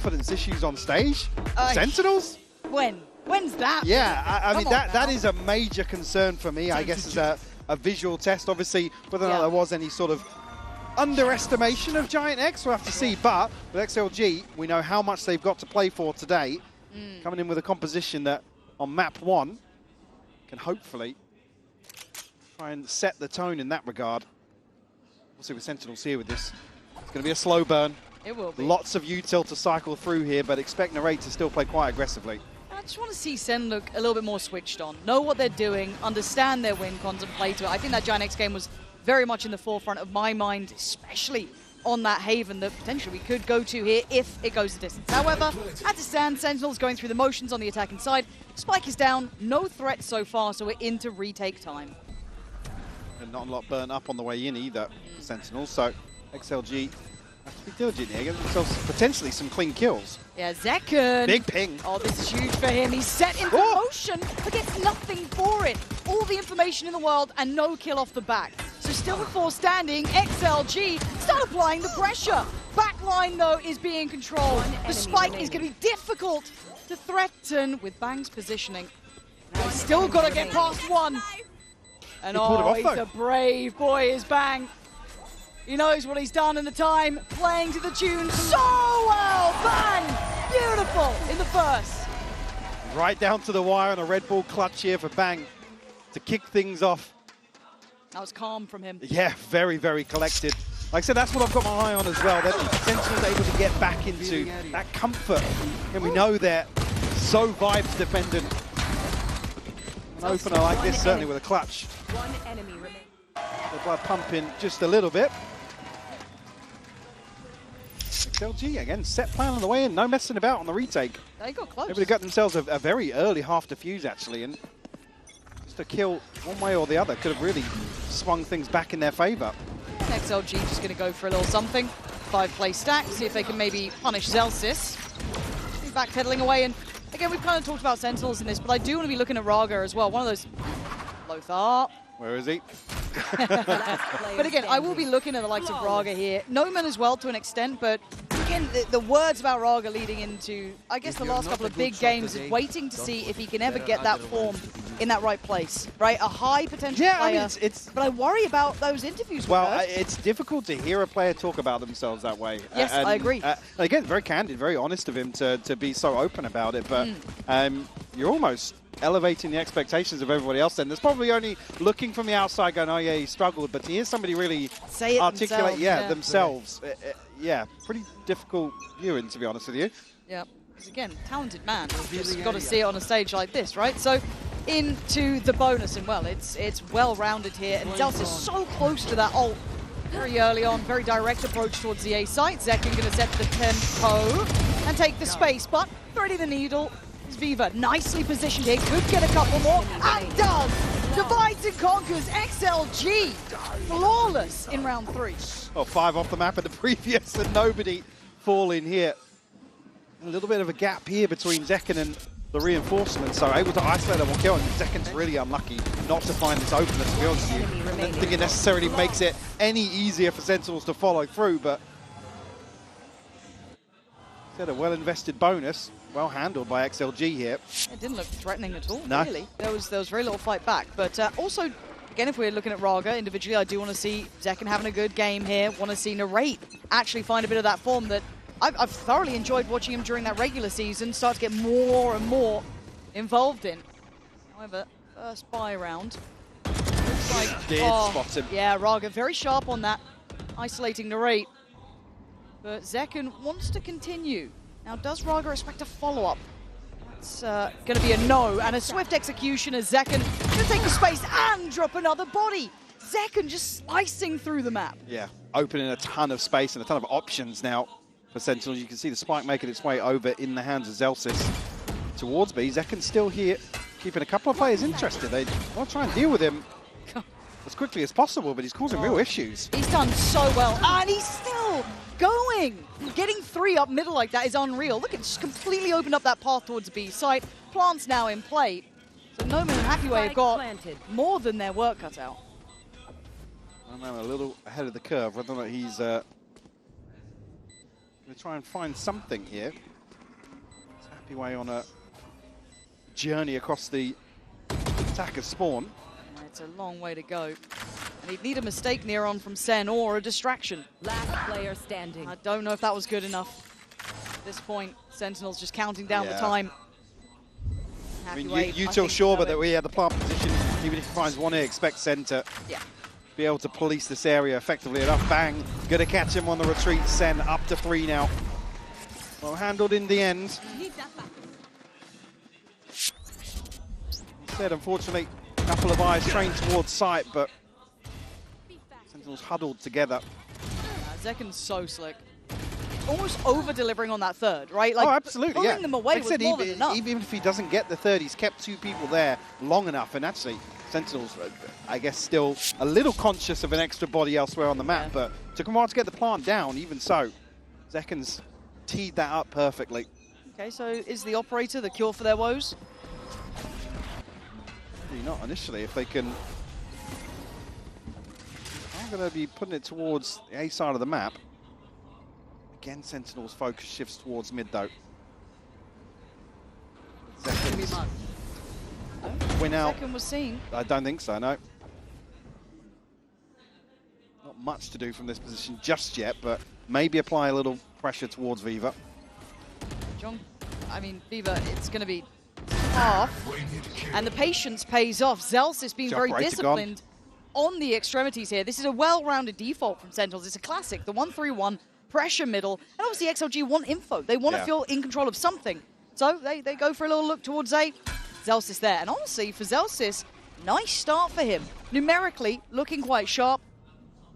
confidence issues on stage? Sentinels? When's that? Yeah, I mean, that is a major concern for me, I guess, as a visual test. Obviously, whether or not there was any sort of underestimation of Giant X, we'll have to see. But with XLG, we know how much they've got to play for today. Coming in with a composition that, on map 1, can hopefully try and set the tone in that regard. We'll see with Sentinels here with this. It's going to be a slow burn. It will be. Lots of util to cycle through here, but expect Narrate to still play quite aggressively. I just want to see SEN look a little bit more switched on. Know what they're doing, understand their win cons and play to it. I think that Giant X game was very much in the forefront of my mind, especially on that Haven that potentially we could go to here if it goes the distance. However, as it stands, Sentinels going through the motions on the attacking side. Spike is down, no threat so far, so we're into retake time. And not a lot burnt up on the way in either, Sentinels, so XLG have to be diligent here, get themselves potentially some clean kills. Yeah, Zekken. Big ping. Oh, this is huge for him. He's set into motion, but gets nothing for it. All the information in the world and no kill off the back. So still before standing, XLG start applying the pressure. Backline, though, is being controlled. The spike is going to be difficult to threaten with Bang's positioning. Now he's still got to get past one. And he's a brave boy, is Bang. He knows what he's done in the time, playing to the tune so well. Bang! Beautiful in the first. Right down to the wire on a Red Bull clutch here for Bang to kick things off. That was calm from him. Yeah, very, very collected. Like I said, that's what I've got my eye on as well. That Sentinel's able to get back into that comfort. And we know they're so vibes dependent. An opener like this, certainly with a clutch. One enemy remains. The blood pumping just a little bit. XLG again, set plan on the way in, no messing about on the retake. They got close. Able to get themselves a very early half defuse actually, and just a kill one way or the other could have really swung things back in their favour. XLG just going to go for a little something. 5-play stack, see if they can maybe punish Zelsis. Backpedaling away, and again, we've kind of talked about Sentinels in this, but I do want to be looking at Raga as well. One of those... Lothar. Where is he? But again, I will be looking at the likes of Raga here. Noman as well to an extent, but again, the words about Raga leading into, I guess, the last couple of big games is waiting to see if he can ever get that form in that right place, right? A high potential player, I mean, but I worry about those interviews. Well, it's difficult to hear a player talk about themselves that way. Yes, I agree. Again, very candid, very honest of him to be so open about it, but you're almost elevating the expectations of everybody else then. There's probably only looking from the outside going, oh yeah, he struggled, but to hear somebody really say it articulate themselves, yeah, pretty difficult viewing, to be honest with you. Yeah, because again, talented man, you've just got to see it on a stage like this, right? So into the bonus, and well, it's well-rounded here, and Zelsis is so close to that ult very early on, very direct approach towards the A site. Zekken going to set the tempo and take the space, but threading the needle. Viva nicely positioned here, could get a couple more, and does! Divides and conquers, XLG, flawless in round 3. Oh, 5 off the map in the previous, and nobody falling here. A little bit of a gap here between Zekken and the reinforcements, so able to isolate that one kill, and Zekken's really unlucky not to find this opener, to be honest with you. I don't think it necessarily makes it any easier for Sentinels to follow through, but it's a well-invested bonus. Well handled by XLG here. It didn't look threatening at all, no. Really. There was very little fight back. But also, again, if we're looking at Raga individually, I do want to see Zekken having a good game here. Want to see Narrate actually find a bit of that form that I've thoroughly enjoyed watching him during that regular season, start to get more and more involved in. However, first buy round. Looks like, did spot him. Yeah, Raga very sharp on that, isolating Narrate. But Zekken wants to continue. Now, does Raga expect a follow-up? That's going to be a no, and a swift execution as Zekken can take the space and drop another body. Zekken just slicing through the map. Yeah, opening a ton of space and a ton of options now for Sentinels. You can see the spike making its way over in the hands of Zelsis towards B. Zekken's still here, keeping a couple of players interested. They want to try and deal with him as quickly as possible, but he's causing real issues. He's done so well, and he's still going. Getting 3 up middle like that is unreal. Look, it's just completely opened up that path towards the B site. Plant's now in play. So Noman and Hackway have got more than their work cut out. I'm a little ahead of the curve, whether or not he's going to try and find something here. Happy way on a journey across the attacker spawn. It's a long way to go. And he'd need a mistake near on from SEN or a distraction. Last player standing. I don't know if that was good enough. At this point, Sentinel's just counting down the time. I mean, Util sure, but that we have the plant position. Even if he finds one here, expect SEN to be able to police this area effectively enough. Bang, gonna catch him on the retreat. SEN up to 3 now. Well handled in the end. Instead, unfortunately, a couple of eyes trained towards site, but Sentinels huddled together. Zeken's so slick. Almost over-delivering on that third, right? Like, absolutely, pulling them away was more than enough. Even if he doesn't get the third, he's kept 2 people there long enough, and actually, Sentinels, I guess, still a little conscious of an extra body elsewhere on the map, but took him a while to get the plant down, even so. Zeken's teed that up perfectly. Okay, so is the operator the cure for their woes? Maybe not initially, if they can... I'm going to be putting it towards the A side of the map. Again, Sentinel's focus shifts towards mid, though. Zeken's win out. Zeken was seen. I don't think so, no. Not much to do from this position just yet, but maybe apply a little pressure towards Viva. Viva, it's going to be tough. And the patience pays off. Zellsis being very disciplined on the extremities here. This is a well-rounded default from Sentinels. It's a classic, the 1-3-1. Pressure middle, and obviously XLG want info. They want to feel in control of something. So they go for a little look towards A. Zellsis there. And honestly, for Zellsis, nice start for him. Numerically, looking quite sharp.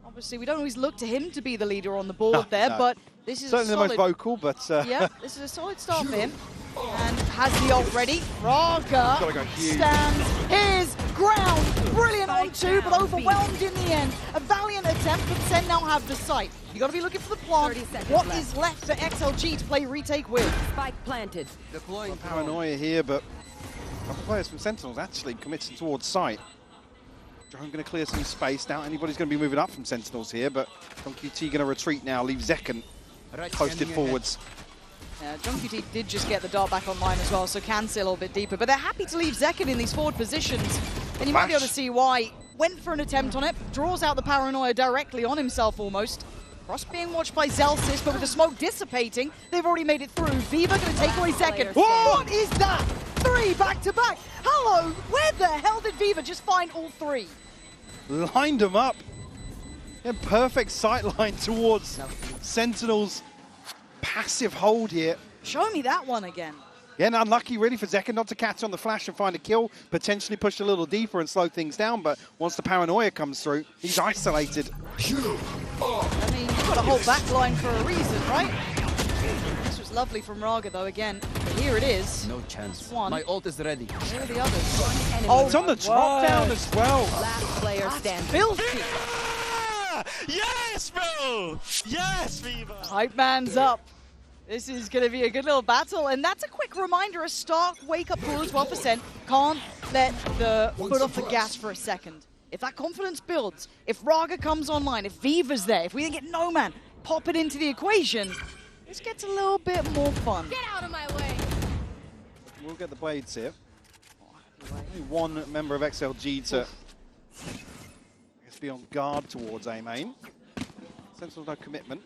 Obviously, we don't always look to him to be the leader on the board there, but this is certainly a solid... the most vocal, but... yeah, this is a solid start for him. And has the ult ready. Raga stands his ground. Brilliant on 2, but overwhelmed in the end. A valiant attempt, but SEN now have the site. You got to be looking for the plant. What is left for XLG to play retake with? Spike planted. Deploying paranoia here, but a couple players from Sentinels actually committed towards site. Drone going to clear some space. Now anybody's going to be moving up from Sentinels here, but JohnQT going to retreat now, leave Zeken posted forwards. Yeah, JohnQT did just get the dart back online as well, so can see a little bit deeper. But they're happy to leave Zeken in these forward positions. And you might be able to see why. Went for an attempt on it, draws out the paranoia directly on himself almost. Cross being watched by Zellsis, but with the smoke dissipating, they've already made it through. Viva going to take away Zeken. What is that? 3 back-to-back. Hello, where the hell did Viva just find all 3? Lined them up. Yeah, perfect sight line towards Sentinels. Passive hold here. Show me that one again. Yeah, and unlucky really for Zeken not to catch on the flash and find a kill, potentially push a little deeper and slow things down, but once the paranoia comes through, he's isolated. I mean, you've got a whole back line for a reason, right? This was lovely from Raga though again, but here it is. No chance. One. My ult is ready. Here are the others. Oh, it's on the drop down as well. Last player standing. Filthy. Yes, bro! Yes, Viva! Hype man's up. This is going to be a good little battle, and that's a quick reminder, a stark wake-up call as well for SEN. Can't let the foot off the gas for a second. If that confidence builds, if Raga comes online, if Viva's there, if we can get No Man, pop it into the equation, this gets a little bit more fun. Get out of my way. We'll get the blades here. Only one member of XLG to be on guard towards A main. Sentinels no commitment.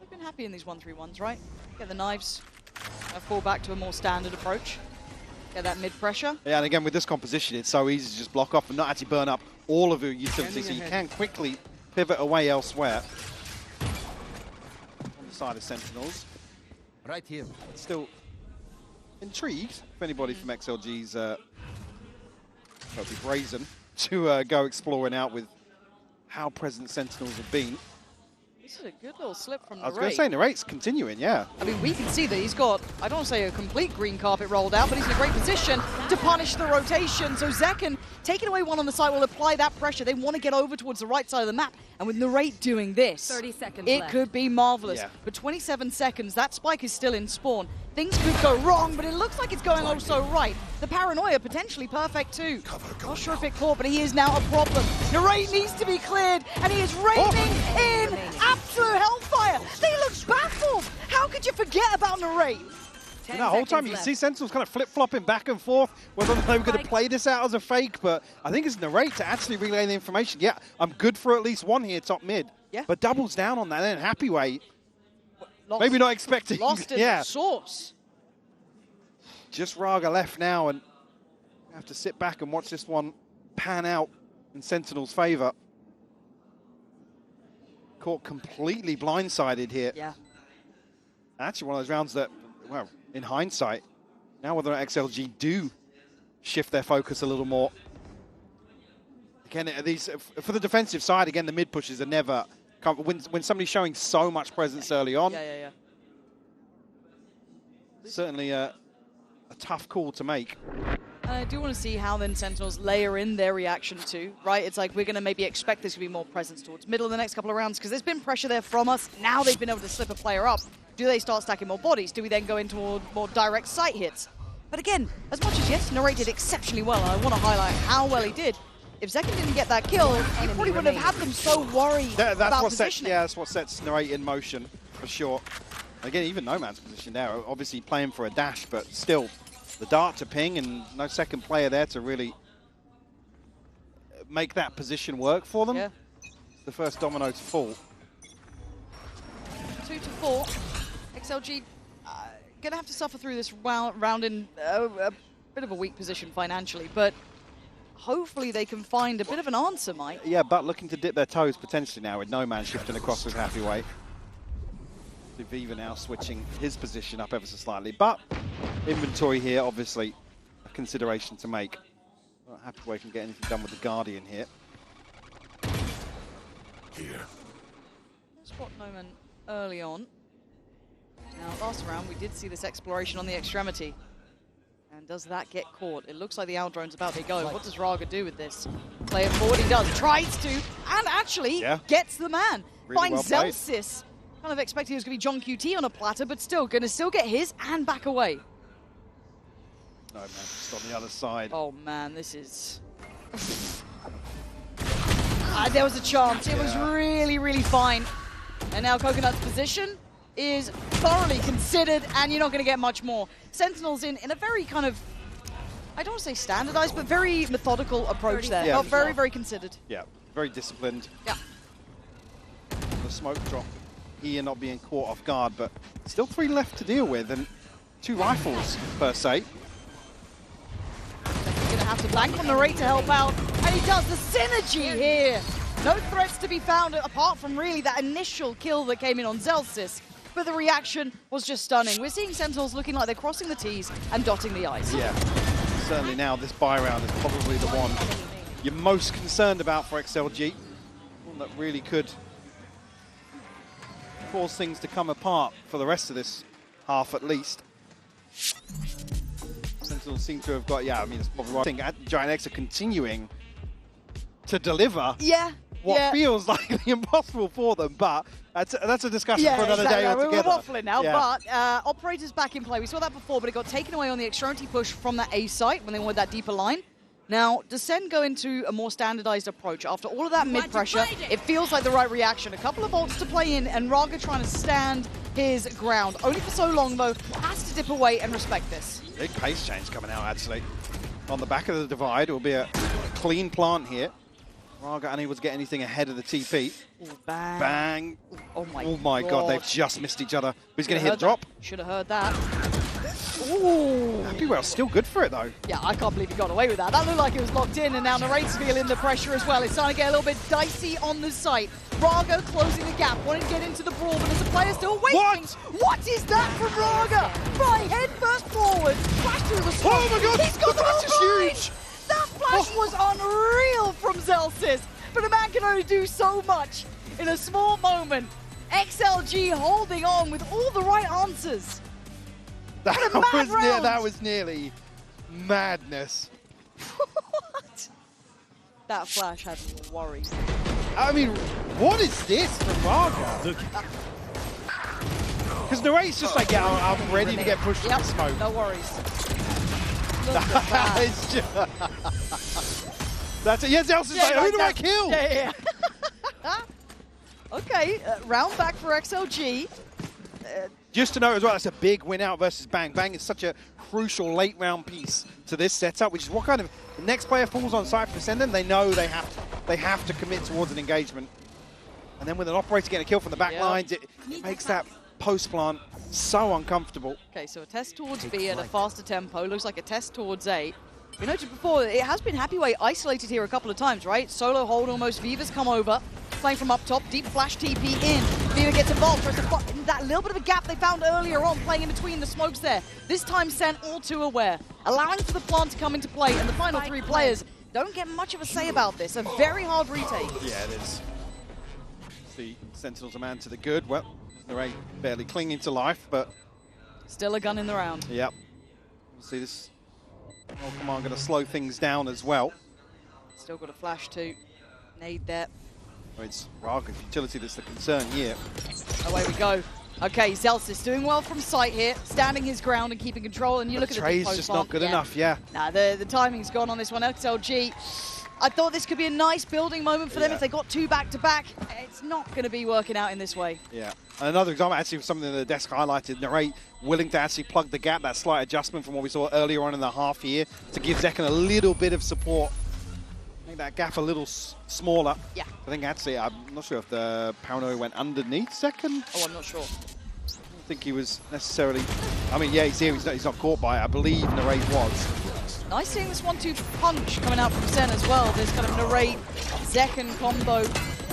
They've been happy in these 1-3-1s, right? Get the knives, fall back to a more standard approach. Get that mid pressure. Yeah, and again with this composition, it's so easy to just block off and not actually burn up all of your utilities, so you can quickly pivot away elsewhere. On the side of Sentinels. Right here. Still intrigued if anybody from XLG's be brazen to go exploring out with how present Sentinels have been. This is a good little slip from the I was going to say, Narrate's continuing, yeah. I mean, we can see that he's got, I don't want to say a complete green carpet rolled out, but he's in a great position to punish the rotation. So Zeken, taking away one on the side, will apply that pressure. They want to get over towards the right side of the map. And with Narrate doing this, 30 seconds it left. could be marvelous. Yeah. But 27 seconds, that spike is still in spawn. Things could go wrong, but it looks like it's going also right. The paranoia potentially perfect too. Not sure if it caught, but he is now a problem. Narrate needs to be cleared, and he is raining in absolute hellfire. He looks baffled. How can could you forget about Narrate? The whole time you can see Sentinels kind of flip-flopping back and forth, whether they were going to play this out as a fake, but I think it's Narrate to actually relay the information. Yeah, I'm good for at least one here, top mid. Yeah. But doubles down on that, then Happy Way. Lost, Maybe not expecting. Lost in the source. Just Raga left now, and you have to sit back and watch this one pan out in Sentinel's favor. Caught completely blindsided here. Yeah. Actually, one of those rounds that, well, in hindsight, now whether or not XLG do shift their focus a little more. Again, these for the defensive side, again, the mid pushes are never when somebody's showing so much presence early on. Yeah. Certainly a tough call to make. I do want to see how then Sentinels layer in their reaction too, right? It's like we're going to maybe expect there's going to be more presence towards middle in the next couple of rounds because there's been pressure there from us. Now they've been able to slip a player up. Do they start stacking more bodies? Do we then go into more direct sight hits? But again, as much as yes, Narrate did exceptionally well, and I want to highlight how well he did. If Zekin didn't get that kill, he probably wouldn't have had them so worried about positioning. That's what sets Narrate in motion, for sure. Again, even Nomad's position there, obviously playing for a dash, but still, the dart to ping and no second player there to really make that position work for them. Yeah. The first domino to fall. 2-4. XLG going to have to suffer through this round in a bit of a weak position financially, but hopefully they can find a bit of an answer, Mike. Yeah, but looking to dip their toes potentially now with Nomad shifting across with Happy Way. Viva now switching his position up ever so slightly, but inventory here, obviously, a consideration to make. Not Happy Way can get anything done with the Guardian here. Spot Noman early on. Now, last round, we did see this exploration on the extremity. And does that get caught? It looks like the Owl Drone's about to go. What does Raga do with this? Play it forward, he does. Tries to, and actually gets the man. Really Finds well played. Zelsis. Kind of expecting it was going to be John QT on a platter, but still, going to get his and back away. No, man, just on the other side. Oh, man, this is... there was a chance. It was really, really fine. And now Coconut's position is thoroughly considered, and you're not going to get much more. Sentinels in a very kind of, I don't want to say standardized, but very methodical approach there. Yeah. Very, very considered. Yeah, very disciplined. Yeah. The smoke drop here not being caught off guard, but still 3 left to deal with, and 2 rifles per se. He's going to have to bank on the rate to help out, and he does the synergy here. No threats to be found apart from really that initial kill that came in on Zelsis. But the reaction was just stunning. We're seeing Sentinels looking like they're crossing the T's and dotting the I's. Yeah, certainly now this buy round is probably the one you're most concerned about for XLG. One that really could cause things to come apart for the rest of this half at least. Sentinels seem to have got, I mean, it's probably right. I think Giant X are continuing to deliver. Yeah. What feels like impossible for them, but that's a discussion for another day altogether. We're waffling now, but Operator's back in play. We saw that before, but it got taken away on the extremity push from that A site when they wanted that deeper line. Now, does SEN go into a more standardized approach? After all of that mid-pressure, it feels like the right reaction. A couple of ults to play in, and Raga trying to stand his ground. Only for so long, though, has to dip away and respect this. Big pace change coming out, actually. On the back of the divide, it will be a clean plant here. Raga unable to get anything ahead of the TP. Ooh, bang. Bang. Oh my God, they've just missed each other. Who's going to hit the drop? Should have heard that. Ooh. Happy Well's still good for it, though. Yeah, I can't believe he got away with that. That looked like it was locked in, and now Narrate's feeling the pressure as well. It's starting to get a little bit dicey on the site. Raga closing the gap, wanting to get into the brawl, but there's a player still waiting. What is that from Raga? Right, head first forward, flash through the smoke. Oh my God, He's got the flash is huge. That flash was unreal from Zelsis, but a man can only do so much in a small moment. XLG holding on with all the right answers. That was nearly madness. What? That flash had me worried. I mean, what is this from Raga? Because Narrate's just like, I'm ready to get pushed in the smoke. No worries. Look at that. It's just... That's it. Yeah, Zelsis like, who do I kill? Yeah. Okay, round back for XLG. Just to note as well, that's a big win out versus Bang. Bang is such a crucial late round piece to this setup, which is what kind of the next player falls on site for SEN, they know they have to commit towards an engagement. And then with an operator getting a kill from the back lines, it makes that post plant so uncomfortable. Okay, so a test towards B at a faster tempo. Looks like a test towards A. We noted before, it has been Happyway isolated here a couple of times, right? Solo hold almost. Viva's come over, playing from up top. Deep flash TP in. Viva gets involved. Tries to that little bit of a gap they found earlier on, playing in between the smokes there. This time SEN all too aware, allowing for the plant to come into play, and the final three players don't get much of a say about this. A very hard retake. Yeah, it is. The Sentinel's a man to the good. Well, they're barely clinging to life, but still a gun in the round. Yep. We'll see this. Oh, come on, going to slow things down as well. Still got a flash too. Nade there. Oh, it's Raga's utility that's the concern here. Away we go. Okay, Zelsis doing well from sight here, standing his ground and keeping control. And you look at the trade's just not good enough, yeah. Nah, the timing's gone on this one. XLG. I thought this could be a nice building moment for them if they got two back-to-back. It's not going to be working out in this way. Yeah. Another example, actually, of something that the desk highlighted. Narrate willing to actually plug the gap, that slight adjustment from what we saw earlier on in the half here to give Zekken a little bit of support. Make that gap a little smaller. Yeah. I think actually, I'm not sure if the paranoia went underneath Zekken. Oh, I'm not sure. I don't think he was necessarily... I mean, yeah, he's here. He's not caught by it. I believe Narrate was. Nice seeing this 1-2 punch coming out from SEN as well. This kind of Narrate, Zekken combo,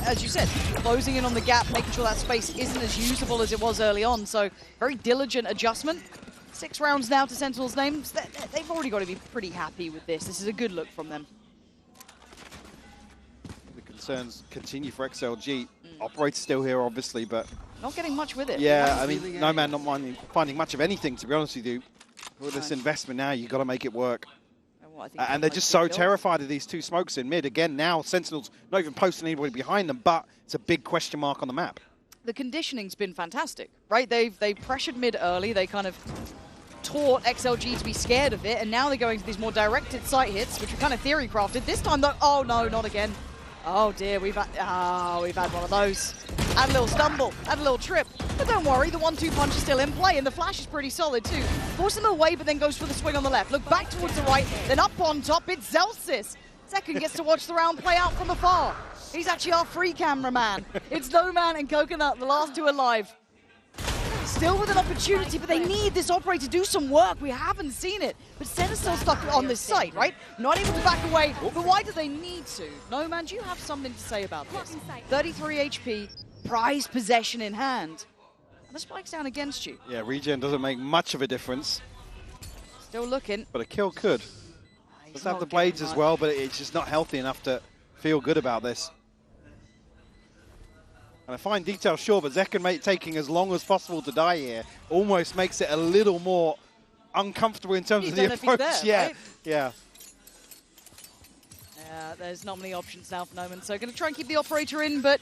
as you said, closing in on the gap, making sure that space isn't as usable as it was early on. So very diligent adjustment. 6 rounds now to Sentinel's names. They've already got to be pretty happy with this. This is a good look from them. The concerns continue for XLG. Operator's still here, obviously, but... Not getting much with it. Yeah, I mean, No Man not finding much of anything, to be honest with you. With this investment now, you've got to make it work. And they're just so terrified of these two smokes in mid. Again, now Sentinel's not even posting anybody behind them, but it's a big question mark on the map. The conditioning's been fantastic, right? They pressured mid early. They kind of taught XLG to be scared of it, and now they're going to these more directed site hits, which are kind of theory crafted. This time, though, oh no, not again. Oh dear, we've had one of those. Had a little stumble, had a little trip. But don't worry, the 1-2 punch is still in play, and the flash is pretty solid too. Forces him away, but then goes for the swing on the left. Look back towards the right, then up on top, it's Zelsis. Zekken gets to watch the round play out from afar. He's actually our free cameraman. It's No Man and Coconut, the last two alive. Still with an opportunity, but they need this operator to do some work. We haven't seen it. But SEN is still stuck on this site, right? Not able to back away, but why do they need to? No Man, do you have something to say about this? 33 HP, prize possession in hand. And the spike's down against you. Yeah, regen doesn't make much of a difference. Still looking. But a kill could. Does have the blades as well, but it's just not healthy enough to feel good about this. And a fine detail, sure, but Zekken taking as long as possible to die here almost makes it a little more uncomfortable in terms of the approach. There, right? Yeah. There's not many options now for Noman, so going to try and keep the operator in, but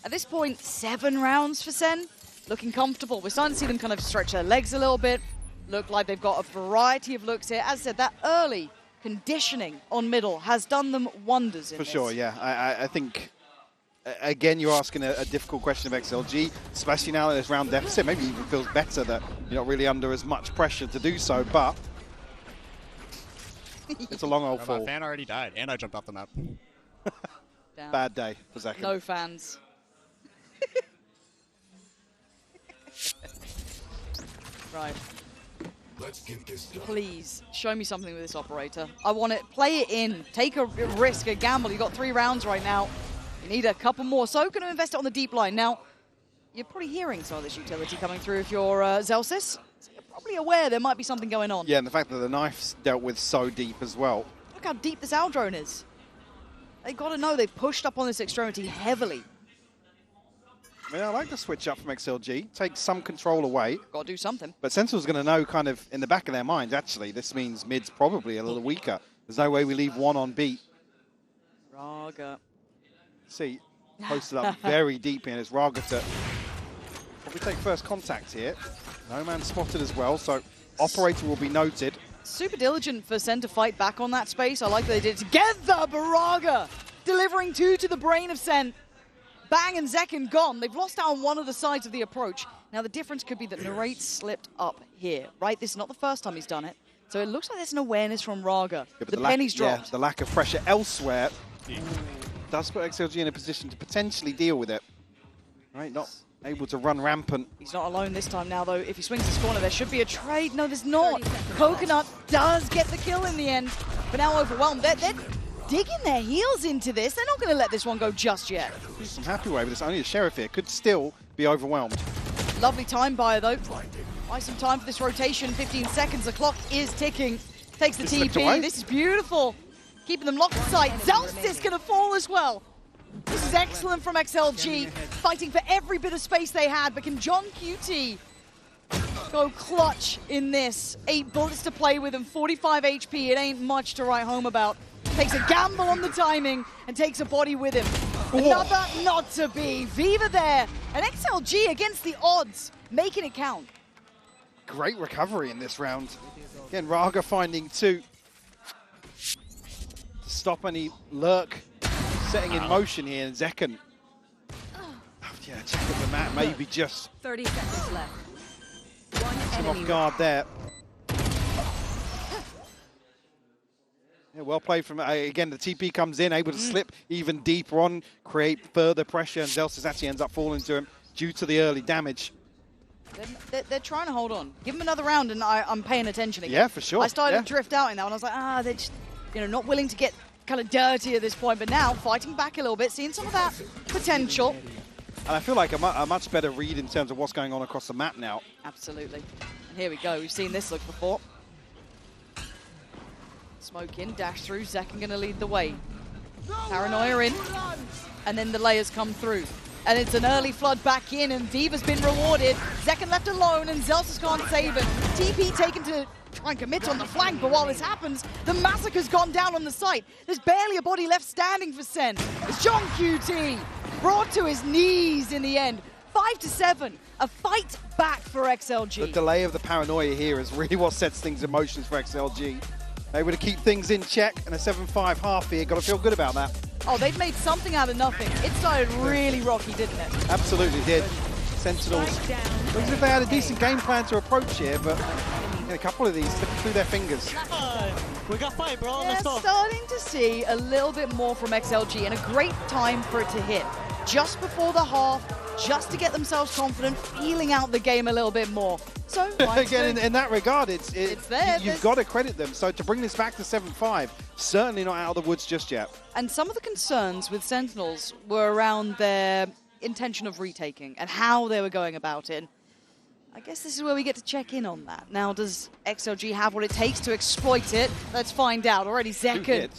at this point, 7 rounds for SEN, looking comfortable. We're starting to see them kind of stretch their legs a little bit, look like they've got a variety of looks here. As I said, that early conditioning on middle has done them wonders in this. For sure, yeah. I think... Again, you're asking a difficult question of XLG, especially now that there's round deficit. Maybe it even feels better that you're not really under as much pressure to do so, but it's a long old fall. My fan already died, and I jumped off the map. Bad day for Zekken. No fans. Right. Let's get this done. Please, show me something with this operator. I want it. Play it in. Take a risk, a gamble. You've got 3 rounds right now. You need a couple more. So going to invest it on the deep line. Now, you're probably hearing some of this utility coming through if you're Zelsis. So you're probably aware there might be something going on. Yeah, and the fact that the knife's dealt with so deep as well. Look how deep this Owl drone is. They've got to know they've pushed up on this extremity heavily. I mean, I like the switch up from XLG. Take some control away. Got to do something. But Sentinel's going to know kind of in the back of their minds, actually, this means mid's probably a little weaker. There's no way we leave one on beat. Raga. See, posted up very deep in. It's Raga to probably take first contact here. No Man spotted as well, so operator will be noted. Super diligent for SEN to fight back on that space. I like that they did it together. Baraga delivering 2 to the brain of SEN. Bang and Zekken gone. They've lost out on one of the sides of the approach. Now, the difference could be that Narrate slipped up here, right? This is not the first time he's done it. So it looks like there's an awareness from Raga. Yeah, the penny's dropped. Yeah, the lack of pressure elsewhere does put XLG in a position to potentially deal with it. Right, not able to run rampant. He's not alone this time now, though. If he swings this corner, there should be a trade. No, there's not. Coconut does get the kill in the end, but now overwhelmed. They're digging their heels into this. They're not going to let this one go just yet. I'm happy with this. Only the Sheriff here could still be overwhelmed. Lovely time buyer, though. Buy some time for this rotation. 15 seconds. The clock is ticking. Takes the TP. This is beautiful. Keeping them locked inside. Zelstis going to fall as well. This is excellent from XLG. Fighting for every bit of space they had. But can John QT go clutch in this? 8 bullets to play with and 45 HP. It ain't much to write home about. Takes a gamble on the timing and takes a body with him. Another not to be. Viva there. And XLG against the odds, making it count. Great recovery in this round. Again, Raga finding 2. To stop any lurk setting in motion here. And Zekken. Yeah, check out the map. Maybe just 30 seconds left. One him enemy off guard there. Yeah, well played from, again, the TP comes in, able to slip even deeper on, create further pressure, and Zelstis actually ends up falling to him due to the early damage. They're trying to hold on. Give them another round and I'm paying attention again. Yeah, for sure. I started to drift out in that one. I was like, they're just, not willing to get kind of dirty at this point, but now fighting back a little bit, seeing some of that potential. And I feel like a much better read in terms of what's going on across the map now. Absolutely. And here we go. We've seen this look before. Smoke in, dash through. Zekken going to lead the way. Paranoia in. And then the layers come through. And it's an early flood back in, and Viva's been rewarded. Zekken left alone, and Zelstis can't save him. TP taken to try and commit on the flank, but while this happens, the massacre's gone down on the site. There's barely a body left standing for SEN. It's John QT, brought to his knees in the end. 5-7, a fight back for XLG. The delay of the paranoia here is really what sets things in motion for XLG. Able to keep things in check, and a 7-5 half here. Got to feel good about that. Oh, they've made something out of nothing. It started really rocky, didn't it? Absolutely did. Sentinels, looks as if they had a decent game plan to approach here, but a couple of these slipped through their fingers. We got 5, bro. They're Let's go. starting to see a little bit more from XLG, and a great time for it to hit. Just before the half, just to get themselves confident, feeling out the game a little bit more. So, again, in that regard, it's there. You've got to credit them. So to bring this back to 7-5, certainly not out of the woods just yet. And some of the concerns with Sentinels were around their intention of retaking and how they were going about it. I guess this is where we get to check in on that. Now, does XLG have what it takes to exploit it? Let's find out. Already Zekken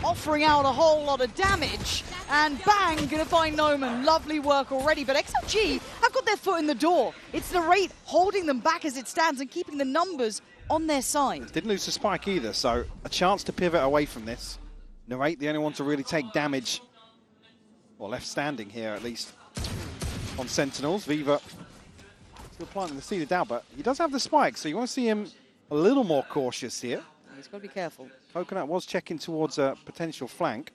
offering out a whole lot of damage. And bang, gonna find Noman. Lovely work already, but XLG have got their foot in the door. It's Narrate holding them back as it stands and keeping the numbers on their side. Didn't lose the spike either, so a chance to pivot away from this. Narrate, the only one to really take damage, or left standing here at least, on Sentinels. Viva still planting the seed of doubt, but he does have the spike, so you want to see him a little more cautious here. He's got to be careful. Coconut was checking towards a potential flank.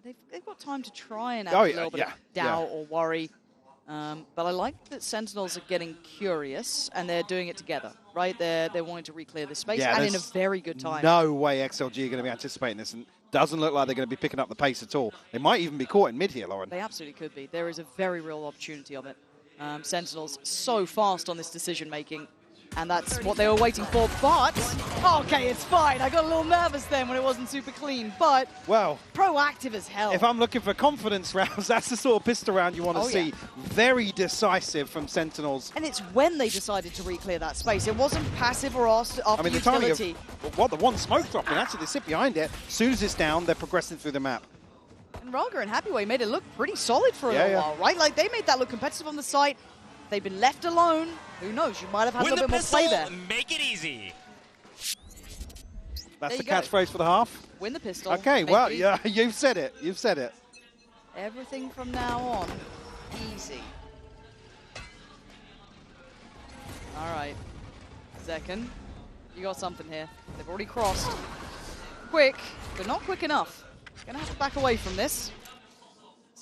They've got time to try and add a little bit of doubt or worry. But I like that Sentinels are getting curious and they're doing it together, right? They're wanting to re-clear the space and in a very good time. No way XLG are going to be anticipating this, and doesn't look like they're going to be picking up the pace at all. They might even be caught in mid here, Lauren. They absolutely could be. There is a very real opportunity of it. Sentinels so fast on this decision-making, and that's what they were waiting for, but okay, it's fine. I got a little nervous then when it wasn't super clean, but well, proactive as hell. If I'm looking for confidence rounds, that's the sort of pistol round you want to see. Very decisive from Sentinels. And it's when they decided to re-clear that space. It wasn't passive or after utility. The timing of the one smoke dropping, actually they sit behind it. As soon as it's down, they're progressing through the map. And Raga and Happyway made it look pretty solid for a little while, right? Like, they made that look competitive on the site. They've been left alone. Who knows? You might have had a little bit more play there. Make it easy. That's the catchphrase for the half. Win the pistol. Okay, well, yeah, you've said it. You've said it. Everything from now on, easy. All right, Zekken, you got something here. They've already crossed. Quick, but not quick enough. Gonna have to back away from this.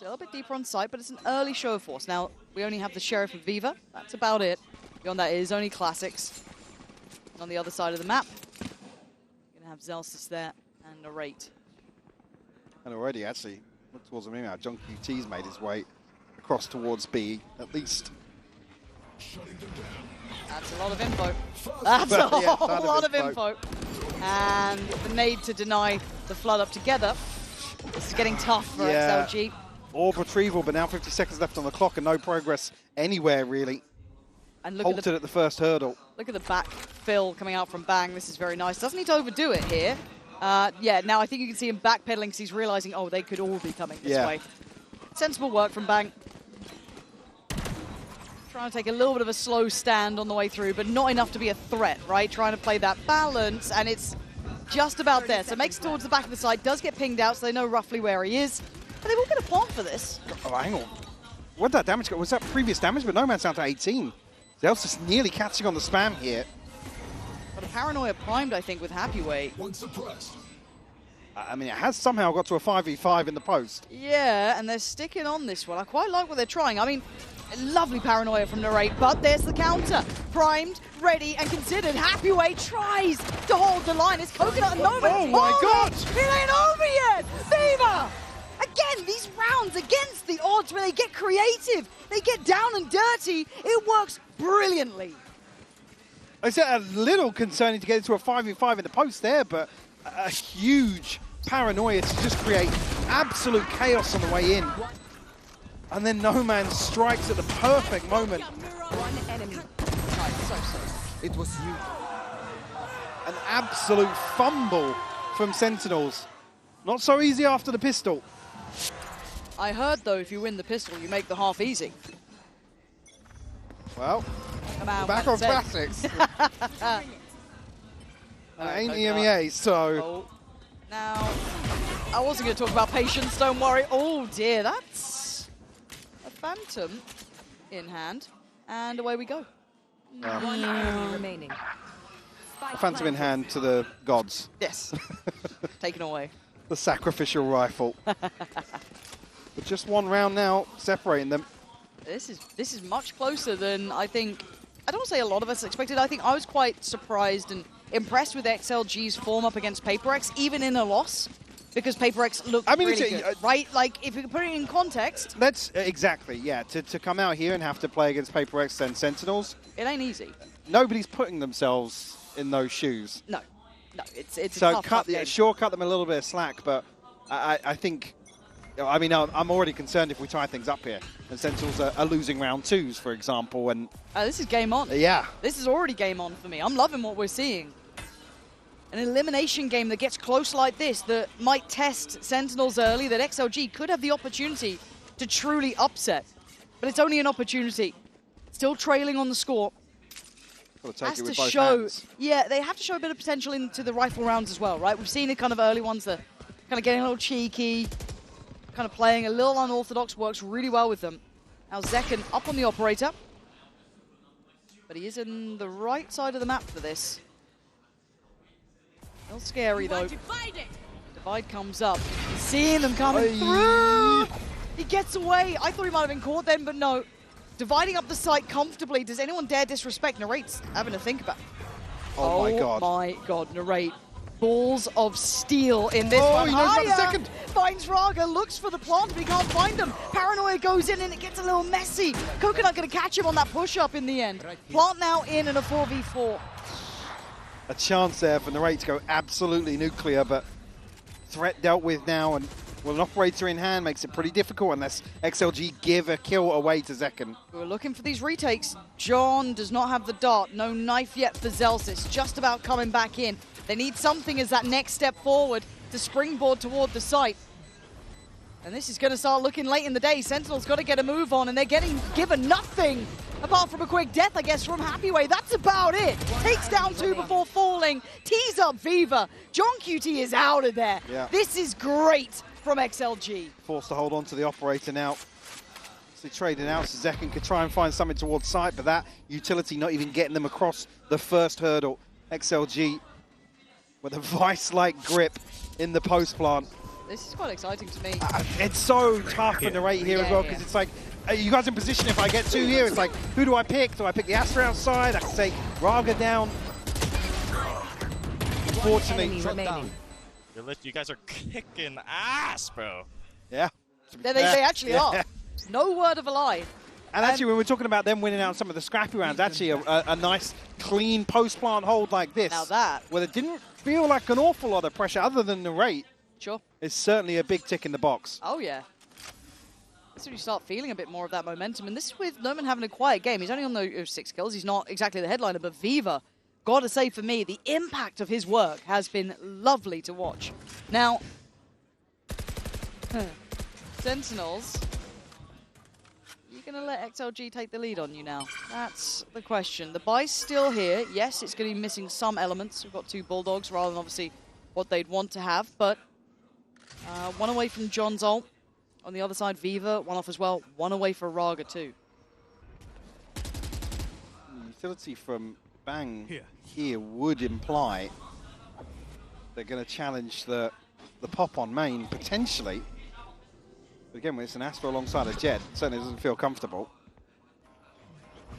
a little bit deeper on site, but it's an early show of force. Now, we only have the Sheriff and Viva. That's about it. Beyond that, it is only classics. On the other side of the map, you're going to have Zelsis there and Narrate. And already, actually, look towards the now. John QT's made his way across towards B, at least. That's a lot of info. That's a whole lot of info. And the nade to deny the flood up together. This is getting tough for XLG. Orb retrieval, but now 50 seconds left on the clock and no progress anywhere, really. And look Halted at the first hurdle. Look at the back fill coming out from Bang. This is very nice. Doesn't need to overdo it here. Yeah, now I think you can see him backpedaling because he's realizing, oh, they could all be coming this way. Sensible work from Bang. Trying to take a little bit of a slow stand on the way through, but not enough to be a threat, right? Trying to play that balance, and it's just about there. So makes it towards the back of the side, does get pinged out, so they know roughly where he is. But they will get a plant for this. Oh, hang on. Where'd that damage go? Was that previous damage? But No Man's down to 18. Zelsis nearly catching on the spam here. But a Paranoia primed, I think, with Happy Way. One suppressed. I mean, it has somehow got to a 5v5 in the post. Yeah, and they're sticking on this one. I quite like what they're trying. I mean, lovely Paranoia from Narrate, but there's the counter. Primed, ready, and considered. Happy Way tries to hold the line. It's Coconut and Nova. Oh my God! It ain't over yet! Viva! Again, these rounds against the odds where they get creative, they get down and dirty, it works brilliantly. It's a little concerning to get into a 5v5 in the post there, but a huge Paranoia to just create absolute chaos on the way in. And then No Man strikes at the perfect moment. One enemy. It was you. An absolute fumble from Sentinels. Not so easy after the pistol. I heard, though, if you win the pistol, you make the half easy. Well, Come on, back on classics. Ain't EMEA, so... Oh. Now, I wasn't going to talk about patience, don't worry. Oh dear, that's a Phantom in hand. And away we go. One enemy remaining. A Phantom in hand to the gods. Yes, taken away. The sacrificial rifle. But just one round now, separating them. This is much closer than I think, I don't want to say a lot of us expected. I think I was quite surprised and impressed with XLG's form up against PaperX, even in a loss, because PaperX looked really good, right? Like, if you put it in context. Let's, exactly, yeah. To come out here and have to play against PaperX and Sentinels. It ain't easy. Nobody's putting themselves in those shoes. No, it's so a tough game. Sure, cut them a little bit of slack, but I think, I mean, I'm already concerned if we tie things up here. And Sentinels are losing round twos, for example. And this is game on. Yeah. This is already game on for me. I'm loving what we're seeing. An elimination game that gets close like this, that might test Sentinels early, that XLG could have the opportunity to truly upset. But it's only an opportunity. Still trailing on the score. Got to take it with both hands. Yeah, they have to show a bit of potential into the rifle rounds as well, right? We've seen it kind of early ones that kind of getting a little cheeky, kind of playing a little unorthodox, works really well with them. Now Zekken up on the operator. But he is in the right side of the map for this. A little scary though. Divide comes up. He's seeing them coming through. He gets away. I thought he might have been caught then, but no. Dividing up the site comfortably. Does anyone dare disrespect? Narrate's having to think about it. Oh my God. Oh my God, Narrate. Balls of steel in this one. He knows about the second. Finds Raga, looks for the plant, but he can't find them. Paranoia goes in and it gets a little messy. Coconut going to catch him on that push-up in the end. Plant now in a 4v4. A chance there for Narrate to go absolutely nuclear, but threat dealt with now, and with an operator in hand makes it pretty difficult unless XLG give a kill away to Zekken. We're looking for these retakes. John does not have the dart. No knife yet for Zelsis. Just about coming back in. They need something as that next step forward to springboard toward the site. And this is going to start looking late in the day. Sentinel's got to get a move on, and they're getting given nothing apart from a quick death, I guess, from Happy Way. That's about it. Takes down two before falling. Tees up Viva. John QT is out of there. Yeah. This is great from XLG. Forced to hold on to the operator now. So trading out, so Zekken could try and find something towards site, but that utility not even getting them across the first hurdle. XLG with a vice-like grip in the post plant. This is quite exciting to me. It's so tough for Narrate here as well, because it's like, are you guys in position if I get 2 here? It's like, who do I pick? Do I pick the Astra outside? I can take Raga down. Unfortunately, You guys are kicking ass, bro. yeah. They actually are. No word of a lie. And actually, when we're talking about them winning out some of the scrappy rounds, actually a nice, clean post-plant hold like this, Now that. where it didn't feel like an awful lot of pressure other than the rate, Sure. is certainly a big tick in the box. Oh, yeah. That's when you start feeling a bit more of that momentum. And this is with Noman having a quiet game. He's only on the 6 kills. He's not exactly the headliner, but Viva, gotta say for me, the impact of his work has been lovely to watch. Now, Sentinels, you're going to let XLG take the lead on you now? That's the question. The buy's still here. Yes, it's going to be missing some elements. We've got 2 Bulldogs rather than obviously what they'd want to have, but 1 away from John's ult. On the other side, Viva, 1 off as well. 1 away for Raga too. Utility from Bang here would imply they're going to challenge the pop on main, potentially. But again, when it's an Astra alongside a Jet, it certainly doesn't feel comfortable.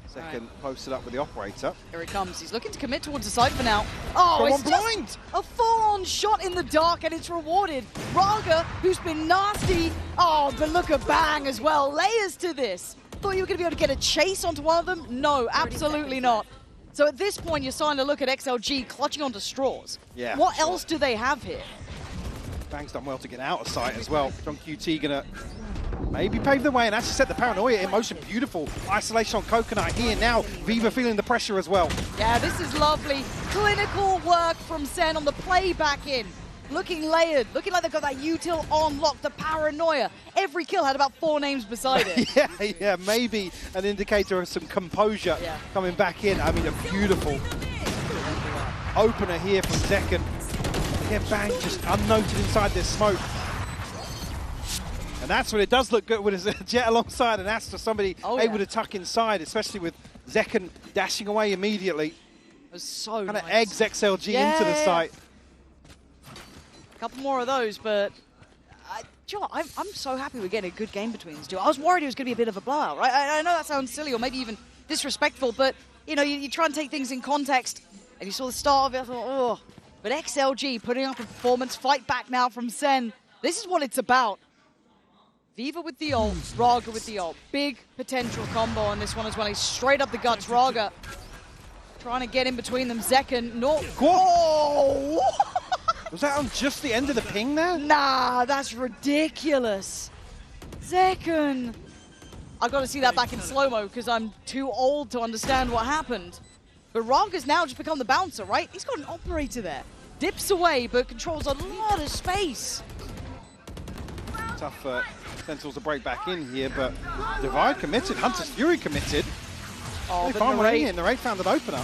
Second posted up with the operator. Here it comes. He's looking to commit towards the side for now. Oh, it's blind! Just a full-on shot in the dark, and it's rewarded. Raga, who's been nasty. Oh, but look at Bang as well. Layers to this. Thought you were going to be able to get a chase onto one of them? No, absolutely not. So at this point, you're starting to look at XLG clutching onto straws. Yeah. What else do they have here? Bang's done well to get out of sight as well. John QT gonna maybe pave the way and actually set the paranoia in motion. Beautiful isolation on Coconut here now. Viva feeling the pressure as well. Yeah, this is lovely. Clinical work from SEN on the play back in. Looking layered, looking like they've got that util on lock, the paranoia. Every kill had about 4 names beside it. yeah, maybe an indicator of some composure coming back in. I mean, a beautiful opener here from Zekken. Again, Bang just unnoted inside this smoke. And that's when it does look good when it's a Jet alongside an Astra, somebody able to tuck inside, especially with Zekken dashing away immediately. It was so kind of eggs XLG into the site. A couple more of those, but I'm so happy we're getting a good game between these two. I was worried it was going to be a bit of a blowout, right? I know that sounds silly or maybe even disrespectful, but you know, you try and take things in context, and you saw the start of it, I thought, oh. But XLG putting up a performance, fight back now from SEN. This is what it's about. Viva with the ult, Raga with the ult. Big potential combo on this one as well. He's straight up the guts. Raga trying to get in between them. Zekken, no. Whoa! Was that on just the end of the ping there? Nah, that's ridiculous. Zekken. I got to see that back in slow-mo because I'm too old to understand what happened. But Raga's now just become the bouncer, right? He's got an operator there. Dips away, but controls a lot of space. Tough for Sentinels to break back in here, but Divide committed, Hunter's Fury committed. Oh, they found one in, Narrate found an opener.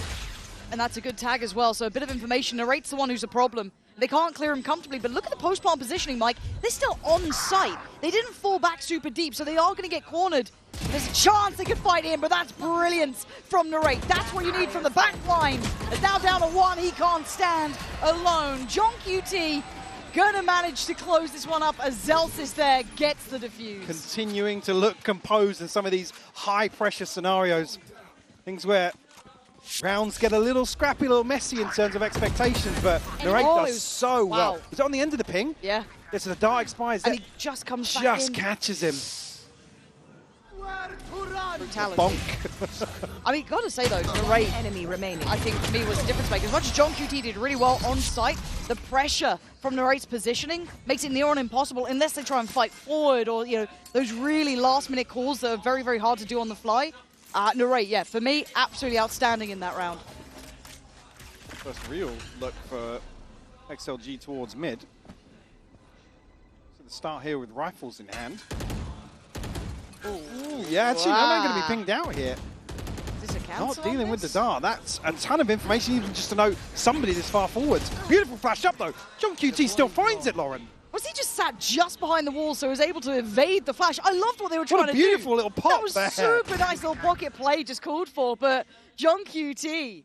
And that's a good tag as well, so a bit of information. Narrate's the one who's a problem. They can't clear him comfortably, but look at the post-plant positioning, Mike. They're still on site. They didn't fall back super deep, so they are going to get cornered. There's a chance they could fight in, but that's brilliance from Narrate. That's what you need from the back line. It's now down to 1. He can't stand alone. John QT gonna manage to close this one up as Zelsis there gets the defuse. Continuing to look composed in some of these high-pressure scenarios. Things where rounds get a little scrappy, a little messy in terms of expectations, but Narrate does so well. Was it on the end of the ping? Yeah. This is a dark expires. And he just comes back just in. catches him. Brutality. Bonk. I mean, gotta say though, Narrate, enemy remaining. I think for me was the difference maker. As much as John QT did really well on site, the pressure from Narrate's positioning makes it near on impossible unless they try and fight forward or, you know, those really last-minute calls that are very, very hard to do on the fly. Narrate, yeah, for me, absolutely outstanding in that round. First real look for XLG towards mid. So the start here with rifles in hand. Ooh, yeah, actually, no man going to be pinged out here. Is this a cancel? Not dealing with the dart. That's a ton of information, even just to know somebody this far forward. Beautiful flash up, though. John QT still finds it, Lauren. Was he just sat just behind the wall so he was able to evade the flash? I loved what they were trying to do. What a beautiful little pop there. That was super nice little pocket play just called for, but John QT,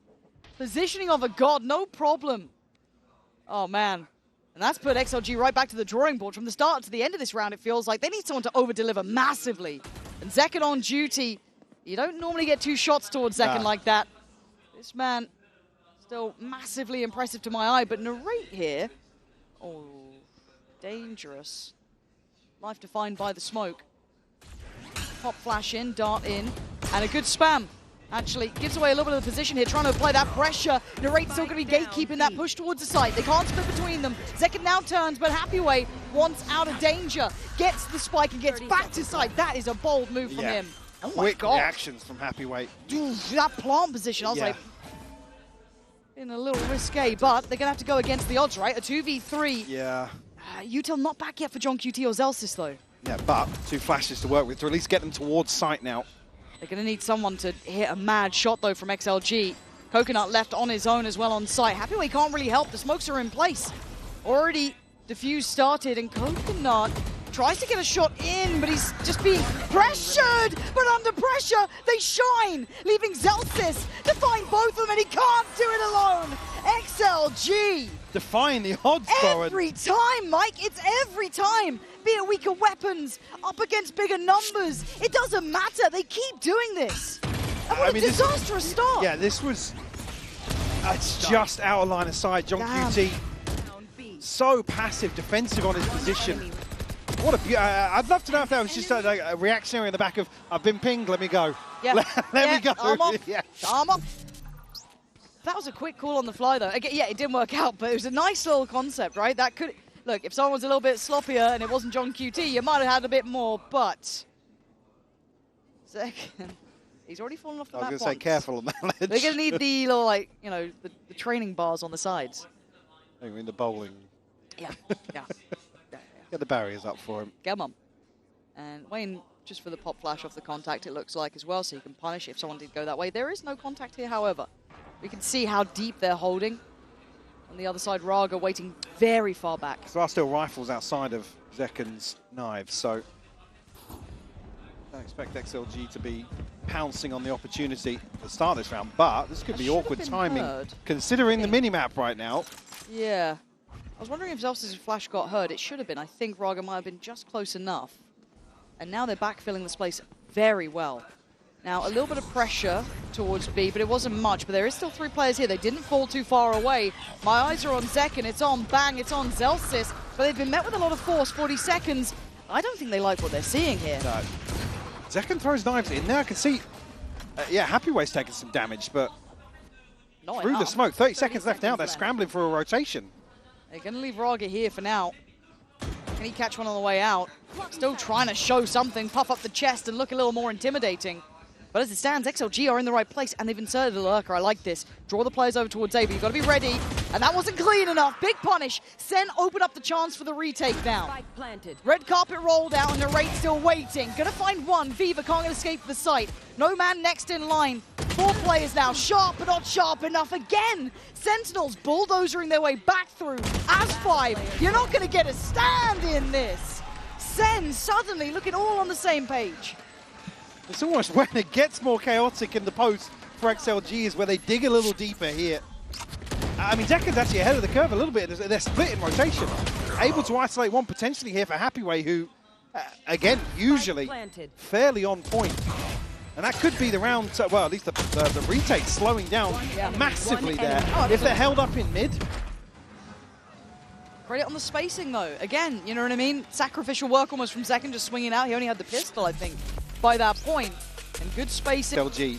positioning of a god, no problem. Oh, man. And that's put XLG right back to the drawing board. From the start to the end of this round, it feels like they need someone to over-deliver massively. And Zekken on duty. You don't normally get 2 shots towards Zekken like that. This man, still massively impressive to my eye, but Narrate here, oh, dangerous. Life defined by the smoke. Pop flash in, dart in, and a good spam. Actually, gives away a little bit of the position here, trying to apply that pressure. Narrate's still going to be gatekeeping that push towards the site. They can't split between them. Zekken now turns, but Happyway, once out of danger, gets the spike and gets back to site. That is a bold move from him. Oh my Quick God. reactions from Happyway. That plant position, I was like, in a little risque, but they're going to have to go against the odds, right? A 2v3. Yeah. Util not back yet for John QT or Zelsis, though. Yeah, but 2 flashes to work with to at least get them towards site now. They're going to need someone to hit a mad shot, though, from XLG. Coconut left on his own as well on site. Happyway can't really help. The smokes are in place. Already diffuse started, and Coconut tries to get a shot in, but he's just being pressured. But under pressure, they shine, leaving Zelsis to find both of them, and he can't do it alone. XLG. Defying the odds, Boren. Every time, Mike, it's every time. Be it weaker weapons, up against bigger numbers. It doesn't matter. They keep doing this. And what a disastrous start. Yeah, this was... It's just out of line of sight. John QT, so passive, defensive on his position. What a I'd love to know if that was just a reactionary in the back of, I've been pinged, let me go. Yeah. Let me go. Arm off. Yeah. Arm off. That was a quick call on the fly, though. Again, yeah, it didn't work out, but it was a nice little concept, right? That could... Look, if someone was a little bit sloppier and it wasn't John QT, you might have had a bit more, but... Second... He's already fallen off the map I was going to say, careful on that ledge. They're going to need the little, like, you know, the training bars on the sides. I think we're in the bowling. Yeah, yeah. Get the barriers up for him. Come on. And Wayne, just for the pop flash off the contact, it looks like as well, so you can punish if someone did go that way. There is no contact here, however. We can see how deep they're holding. On the other side, Raga waiting very far back. There are still rifles outside of Zekken's knives, so don't expect XLG to be pouncing on the opportunity to start this round, but this could be awkward timing considering the minimap right now. Yeah. I was wondering if Zelsis' flash got heard. It should have been. I think Raga might have been just close enough. And now they're backfilling this place very well. Now, a little bit of pressure towards B, but it wasn't much. But there is still 3 players here. They didn't fall too far away. My eyes are on Zekken. It's on Bang. It's on Zelsis. But they've been met with a lot of force. 40 seconds. I don't think they like what they're seeing here. No. Zekken throws knives in there. I can see, yeah, Happyway's taking some damage, but Not through enough. the smoke. 30 seconds left now. They're scrambling for a rotation. They're going to leave Raga here for now. Can he catch one on the way out? Still trying to show something, puff up the chest and look a little more intimidating. But as it stands, XLG are in the right place, and they've inserted a lurker. I like this. Draw the players over towards A, but you've got to be ready. And that wasn't clean enough. Big punish. SEN open up the chance for the retake now. Spike planted. Red carpet rolled out, and Narrate still waiting. Gonna find one. Viva can't escape the site. No man next in line. 4 players now. Sharp, but not sharp enough again. Sentinels bulldozering their way back through. As 5, you're not gonna get a stand in this. SEN suddenly looking all on the same page. It's almost when it gets more chaotic in the post for XLG is where they dig a little deeper here. I mean, Zekken's actually ahead of the curve a little bit. They're split in rotation. Able to isolate one potentially here for Happyway, who, again, usually fairly on point. And that could be the round, well, at least the retake slowing down massively there. If they're held up in mid. Credit on the spacing, though. Again, you know what I mean? Sacrificial work almost from Zekken, just swinging out. He only had the pistol, I think, by that point. And good spacing. XLG,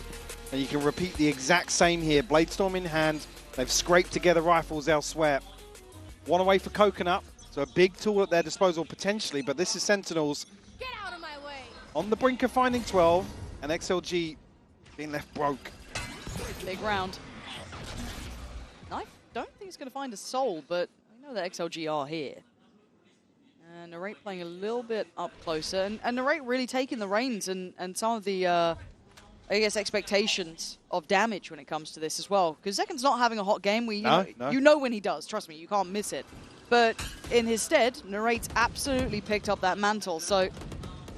and you can repeat the exact same here. Bladestorm in hand. They've scraped together rifles elsewhere. One away for Coconut, so a big tool at their disposal potentially, but this is Sentinels. Get out of my way. On the brink of finding 12, and XLG being left broke. Big round. I don't think he's going to find a soul, but I know that XLG are here. And Narrate playing a little bit up closer, and Narrate really taking the reins and some of the, I guess, expectations of damage when it comes to this as well. Because Zekken's not having a hot game. You know when he does. Trust me, you can't miss it. But in his stead, Narrate's absolutely picked up that mantle. So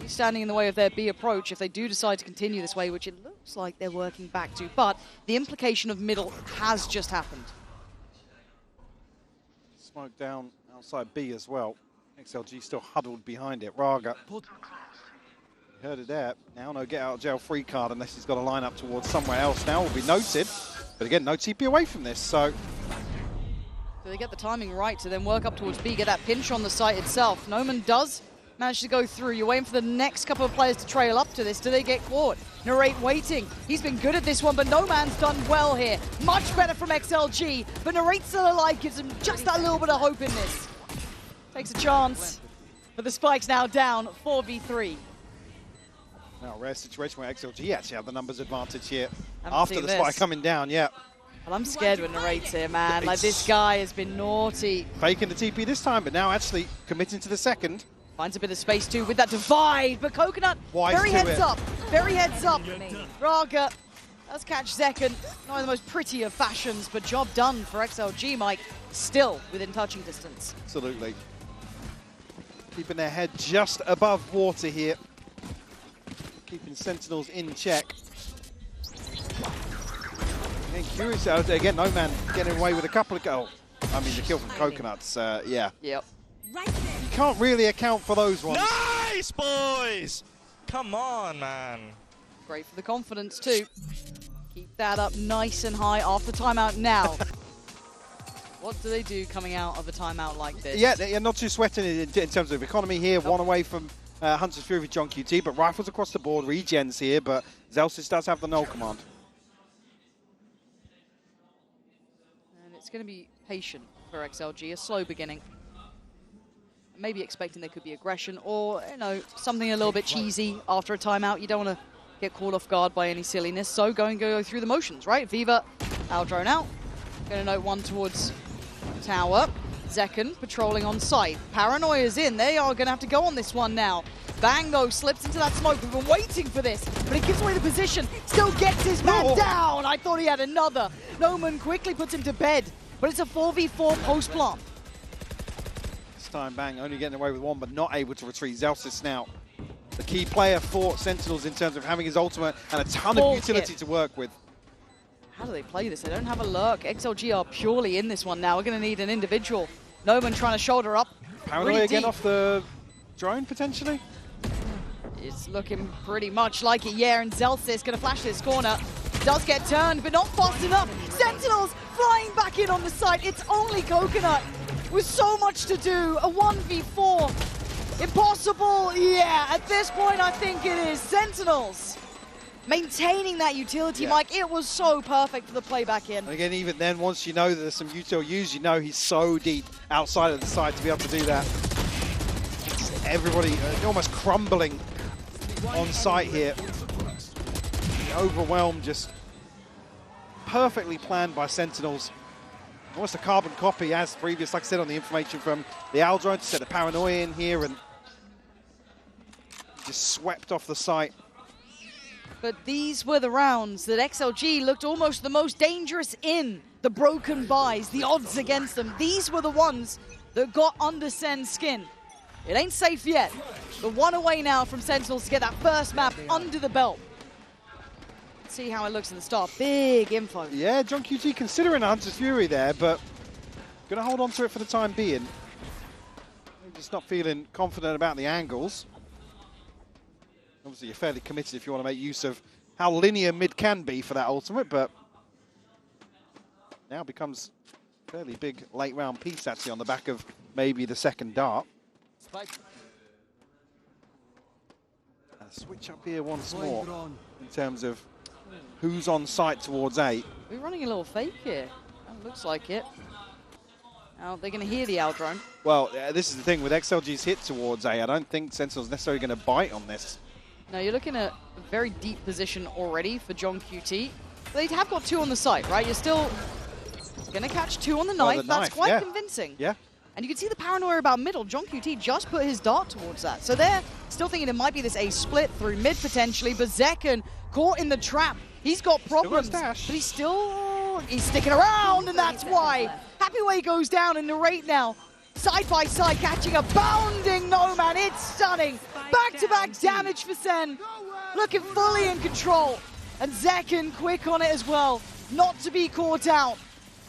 he's standing in the way of their B approach if they do decide to continue this way, which it looks like they're working back to. But the implication of middle has just happened. smoke down outside B as well. XLG still huddled behind it. Raga. Heard it there. Now no get out of jail free card unless he's got to line up towards somewhere else now will be noted. But again, no TP away from this, so. So they get the timing right to then work up towards B, get that pinch on the site itself. Noman does manage to go through. You're waiting for the next couple of players to trail up to this. Do they get caught? Narrate waiting. He's been good at this one, but No Man's done well here. Much better from XLG, but Narrate still alive, gives him just that little bit of hope in this. Takes a chance, but the spike's now down 4v3. Now, rare situation where XLG actually have the numbers advantage here Haven't after seen the this. spike coming down, yeah. Well, I'm scared when Narrate's here, man. Like, this guy has been naughty. Faking the TP this time, but now actually committing to the second. Finds a bit of space too with that divide, but Coconut, Wise very to heads it. up, very heads up. Raga does catch Zekken, not in the most pretty of fashions, but job done for XLG, Mike, still within touching distance. Absolutely. Keeping their head just above water here. Keeping Sentinels in check. Again, curious, again, No Man getting away with a couple of goals. I mean, the kill from Coconuts, yeah. Yep. You can't really account for those ones. Nice, boys! Come on, man. Great for the confidence too. Keep that up nice and high after timeout now. What do they do coming out of a timeout like this? Yeah, they're not too sweating in terms of economy here. One away from Hunter's Fury with John QT, but rifles across the board, regens here, but Zelsis does have the null command. And it's going to be patient for XLG, a slow beginning. Maybe expecting there could be aggression or, you know, something a little bit cheesy after a timeout. You don't want to get caught off guard by any silliness, so go through the motions, right? Viva, drone out. Going to note one towards tower. Zekken patrolling on site. Paranoia's in. They are going to have to go on this one now. Bang, though, slips into that smoke. We've been waiting for this, but he gives away the position. Still gets his man down. I thought he had another. Noman quickly puts him to bed, but it's a 4v4 post-plant. This time, Bang only getting away with one, but not able to retrieve. Zelsis now, the key player for Sentinels in terms of having his ultimate and a ton of utility to work with. How do they play this? They don't have a lurk. XLG are purely in this one now. We're going to need an individual. Noman trying to shoulder up. Paranoia again off the drone, potentially? It's looking pretty much like it, yeah, and Zelsis going to flash this corner. Does get turned, but not fast enough. Sentinels flying back in on the site. It's only Coconut with so much to do. A 1v4. Impossible, yeah. At this point, I think it is. Sentinels maintaining that utility, yeah. Mike, it was so perfect for the playback in. And again, even then, once you know that there's some util use, you know he's so deep outside of the site to be able to do that. Everybody almost crumbling on site here. Overwhelmed, just perfectly planned by Sentinels. Almost a carbon copy as previous, like I said, on the information from the Aldrone to set the Paranoia in here and just swept off the site. But these were the rounds that XLG looked almost the most dangerous in. The broken buys, the odds against them. These were the ones that got under SEN's skin. It ain't safe yet, but one away now from Sentinels to get that first map under the belt. Let's see how it looks in the start. Big info. Yeah, John QT considering a Hunter's Fury there, but going to hold on to it for the time being. Just not feeling confident about the angles. Obviously, you're fairly committed if you want to make use of how linear mid can be for that ultimate, but now becomes a fairly big late round piece, actually, on the back of maybe the second dart. Spike. And switch up here once more in terms of who's on site towards A. We're running a little fake here. That looks like it. Now they're going to hear the Aldrone. Well, this is the thing with XLG's hit towards A. I don't think Sentinel's necessarily going to bite on this. Now you're looking at a very deep position already for John QT. They have got two on the site, right? You're still going to catch two on the knife. That's quite convincing. Yeah. And you can see the paranoia about middle. John QT just put his dart towards that. So they're still thinking it might be this A split through mid potentially, but Zekken caught in the trap. He's got problems, but he's sticking around, and that's why. Happy Way goes down, and Narrate now side by side catching a bounding No Man. It's stunning. Back-to-back damage for Sen. Looking fully in control. And Zekken quick on it as well. Not to be caught out.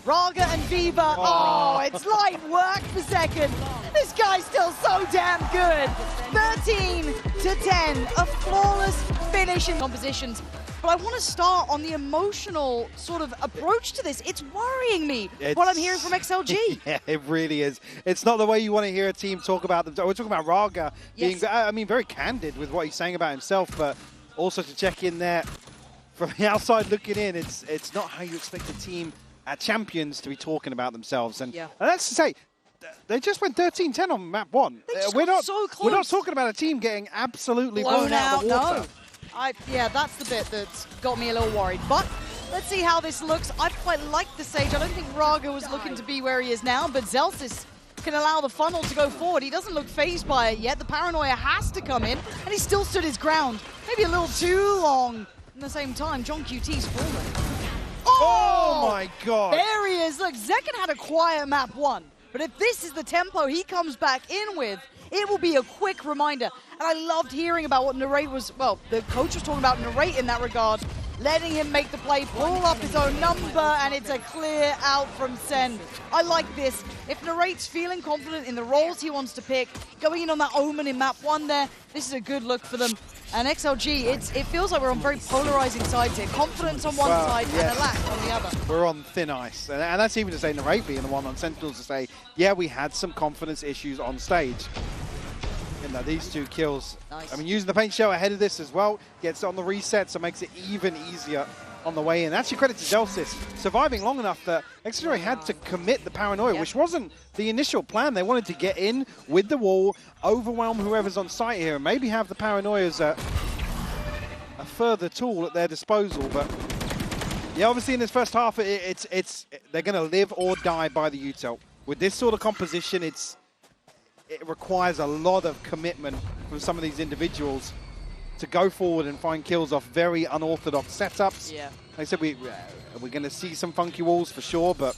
Raga and Viva. Oh, it's light work for second. This guy's still so damn good. 13-10, a flawless finish in compositions. But I want to start on the emotional sort of approach to this. It's worrying me what I'm hearing from XLG. Yeah, it really is. It's not the way you want to hear a team talk about them. We're talking about Raga being, I mean, very candid with what he's saying about himself, but also to check in there from the outside looking in, it's not how you expect a team at Champions to be talking about themselves. And that's to say, they just went 13-10 on map 1. We're not talking about a team getting absolutely blown out of the water. No. Yeah, that's the bit that's got me a little worried. But let's see how this looks. I quite like the Sage. I don't think Raga was looking to be where he is now, but Zelsis can allow the funnel to go forward. He doesn't look phased by it yet. The paranoia has to come in, and he still stood his ground. Maybe a little too long. At the same time, John QT's fallen. Oh my God. There he is. Look, Zekken had a quiet map 1. But if this is the tempo he comes back in with, it will be a quick reminder. And I loved hearing about what Narrate was, well, the coach was talking about Narrate in that regard, letting him make the play, pull up his own number, and it's a clear out from SEN. I like this. If Narrate's feeling confident in the roles he wants to pick, going in on that Omen in map 1 there, this is a good look for them. And XLG, it feels like we're on very polarizing sides here. Confidence on one side and a lack on the other. We're on thin ice. And that's even to say Narrate being the one on Sentinels to say, yeah, we had some confidence issues on stage. You know, these 2 kills. Nice. I mean, using the paint shell ahead of this as well, gets on the reset, so makes it even easier on the way in. Actually, credit to Zelsis, surviving long enough that XLG had to commit the paranoia, which wasn't the initial plan. They wanted to get in with the wall, overwhelm whoever's on site here, and maybe have the paranoia as a further tool at their disposal. But yeah, obviously in this first half, they're going to live or die by the util. With this sort of composition, it requires a lot of commitment from some of these individuals to go forward and find kills off very unorthodox setups. Yeah. Like I said, we're going to see some funky walls for sure, but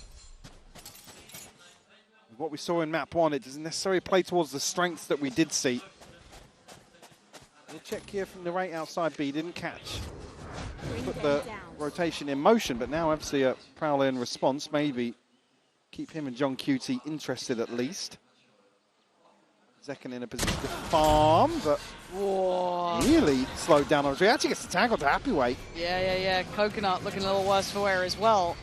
what we saw in map 1, it doesn't necessarily play towards the strengths that we did see. We'll check here from the right outside B, didn't catch. Put the rotation in motion, but now obviously a Prowler in response, maybe keep him and John QT interested at least. Zekken in a position to farm, but really slowed down on his way. Actually gets the tag onto Happyway. Yeah. Coconut looking a little worse for wear as well.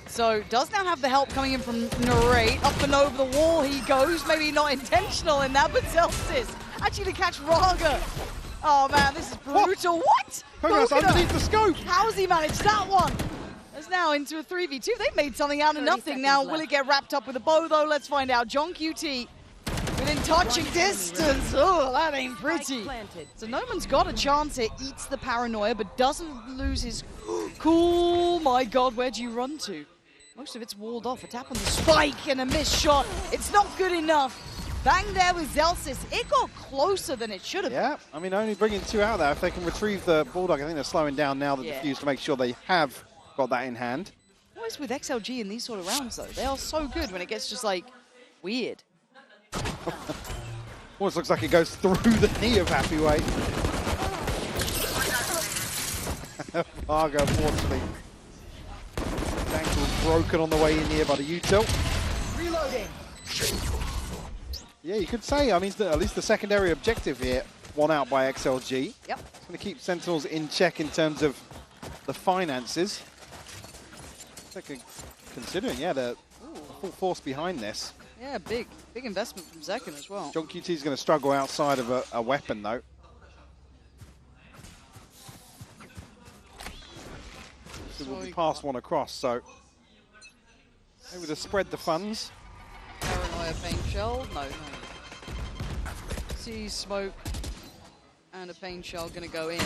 So does now have the help coming in from Narrate. Up and over the wall he goes. Maybe not intentional in that, but Zelsis actually to catch Raga. Oh man, this is brutal. What? Coconut's underneath the scope. How's he managed that one? It's now into a 3v2. They made something out of nothing. Now, will it get wrapped up with a bow though? Let's find out. John QT within touching distance. Oh, that ain't pretty. So Noman's got a chance here, eats the paranoia, but doesn't lose his cool. My God, where'd you run to? Most of it's walled off. A tap on the spike and a missed shot. It's not good enough. Bang there with Zelsis. It got closer than it should have. Yeah, I mean, only bringing 2 out there. If they can retrieve the Bulldog, I think they're slowing down now the defuse to make sure they have got that in hand. What is with XLG in these sort of rounds, though? They are so good when it gets just, like, weird. Almost looks like it goes through the knee of Happyway. Varga, unfortunately. Ankle broken on the way in here by the util. Reloading. Yeah, you could say, I mean, at least the secondary objective here, won out by XLG. Yep. It's going to keep Sentinels in check in terms of the finances. Considering, the full force behind this. Yeah, big investment from Zekken as well. John QT is going to struggle outside of a weapon, though. So we'll be past one across, so maybe to spread the funds. Paranoia paint shell, no. See smoke and a paint shell going to go in.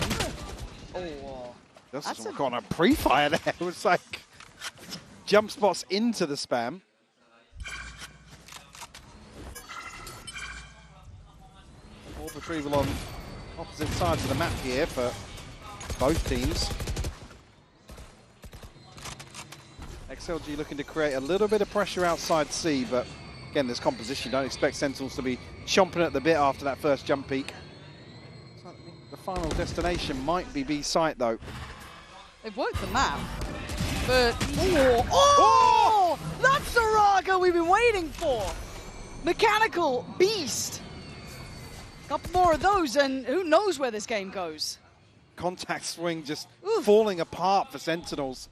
Oh, That's got a pre-fire there. It was like jump spots into the spam. Ball retrieval on opposite sides of the map here for both teams. XLG looking to create a little bit of pressure outside C, but again, this composition, don't expect Sentinels to be chomping at the bit after that first jump peak. So I think the final destination might be B site, though. They've worked the map, but... Oh! we've been waiting for. Mechanical beast. Couple more of those, and who knows where this game goes. Contact swing just falling apart for Sentinels.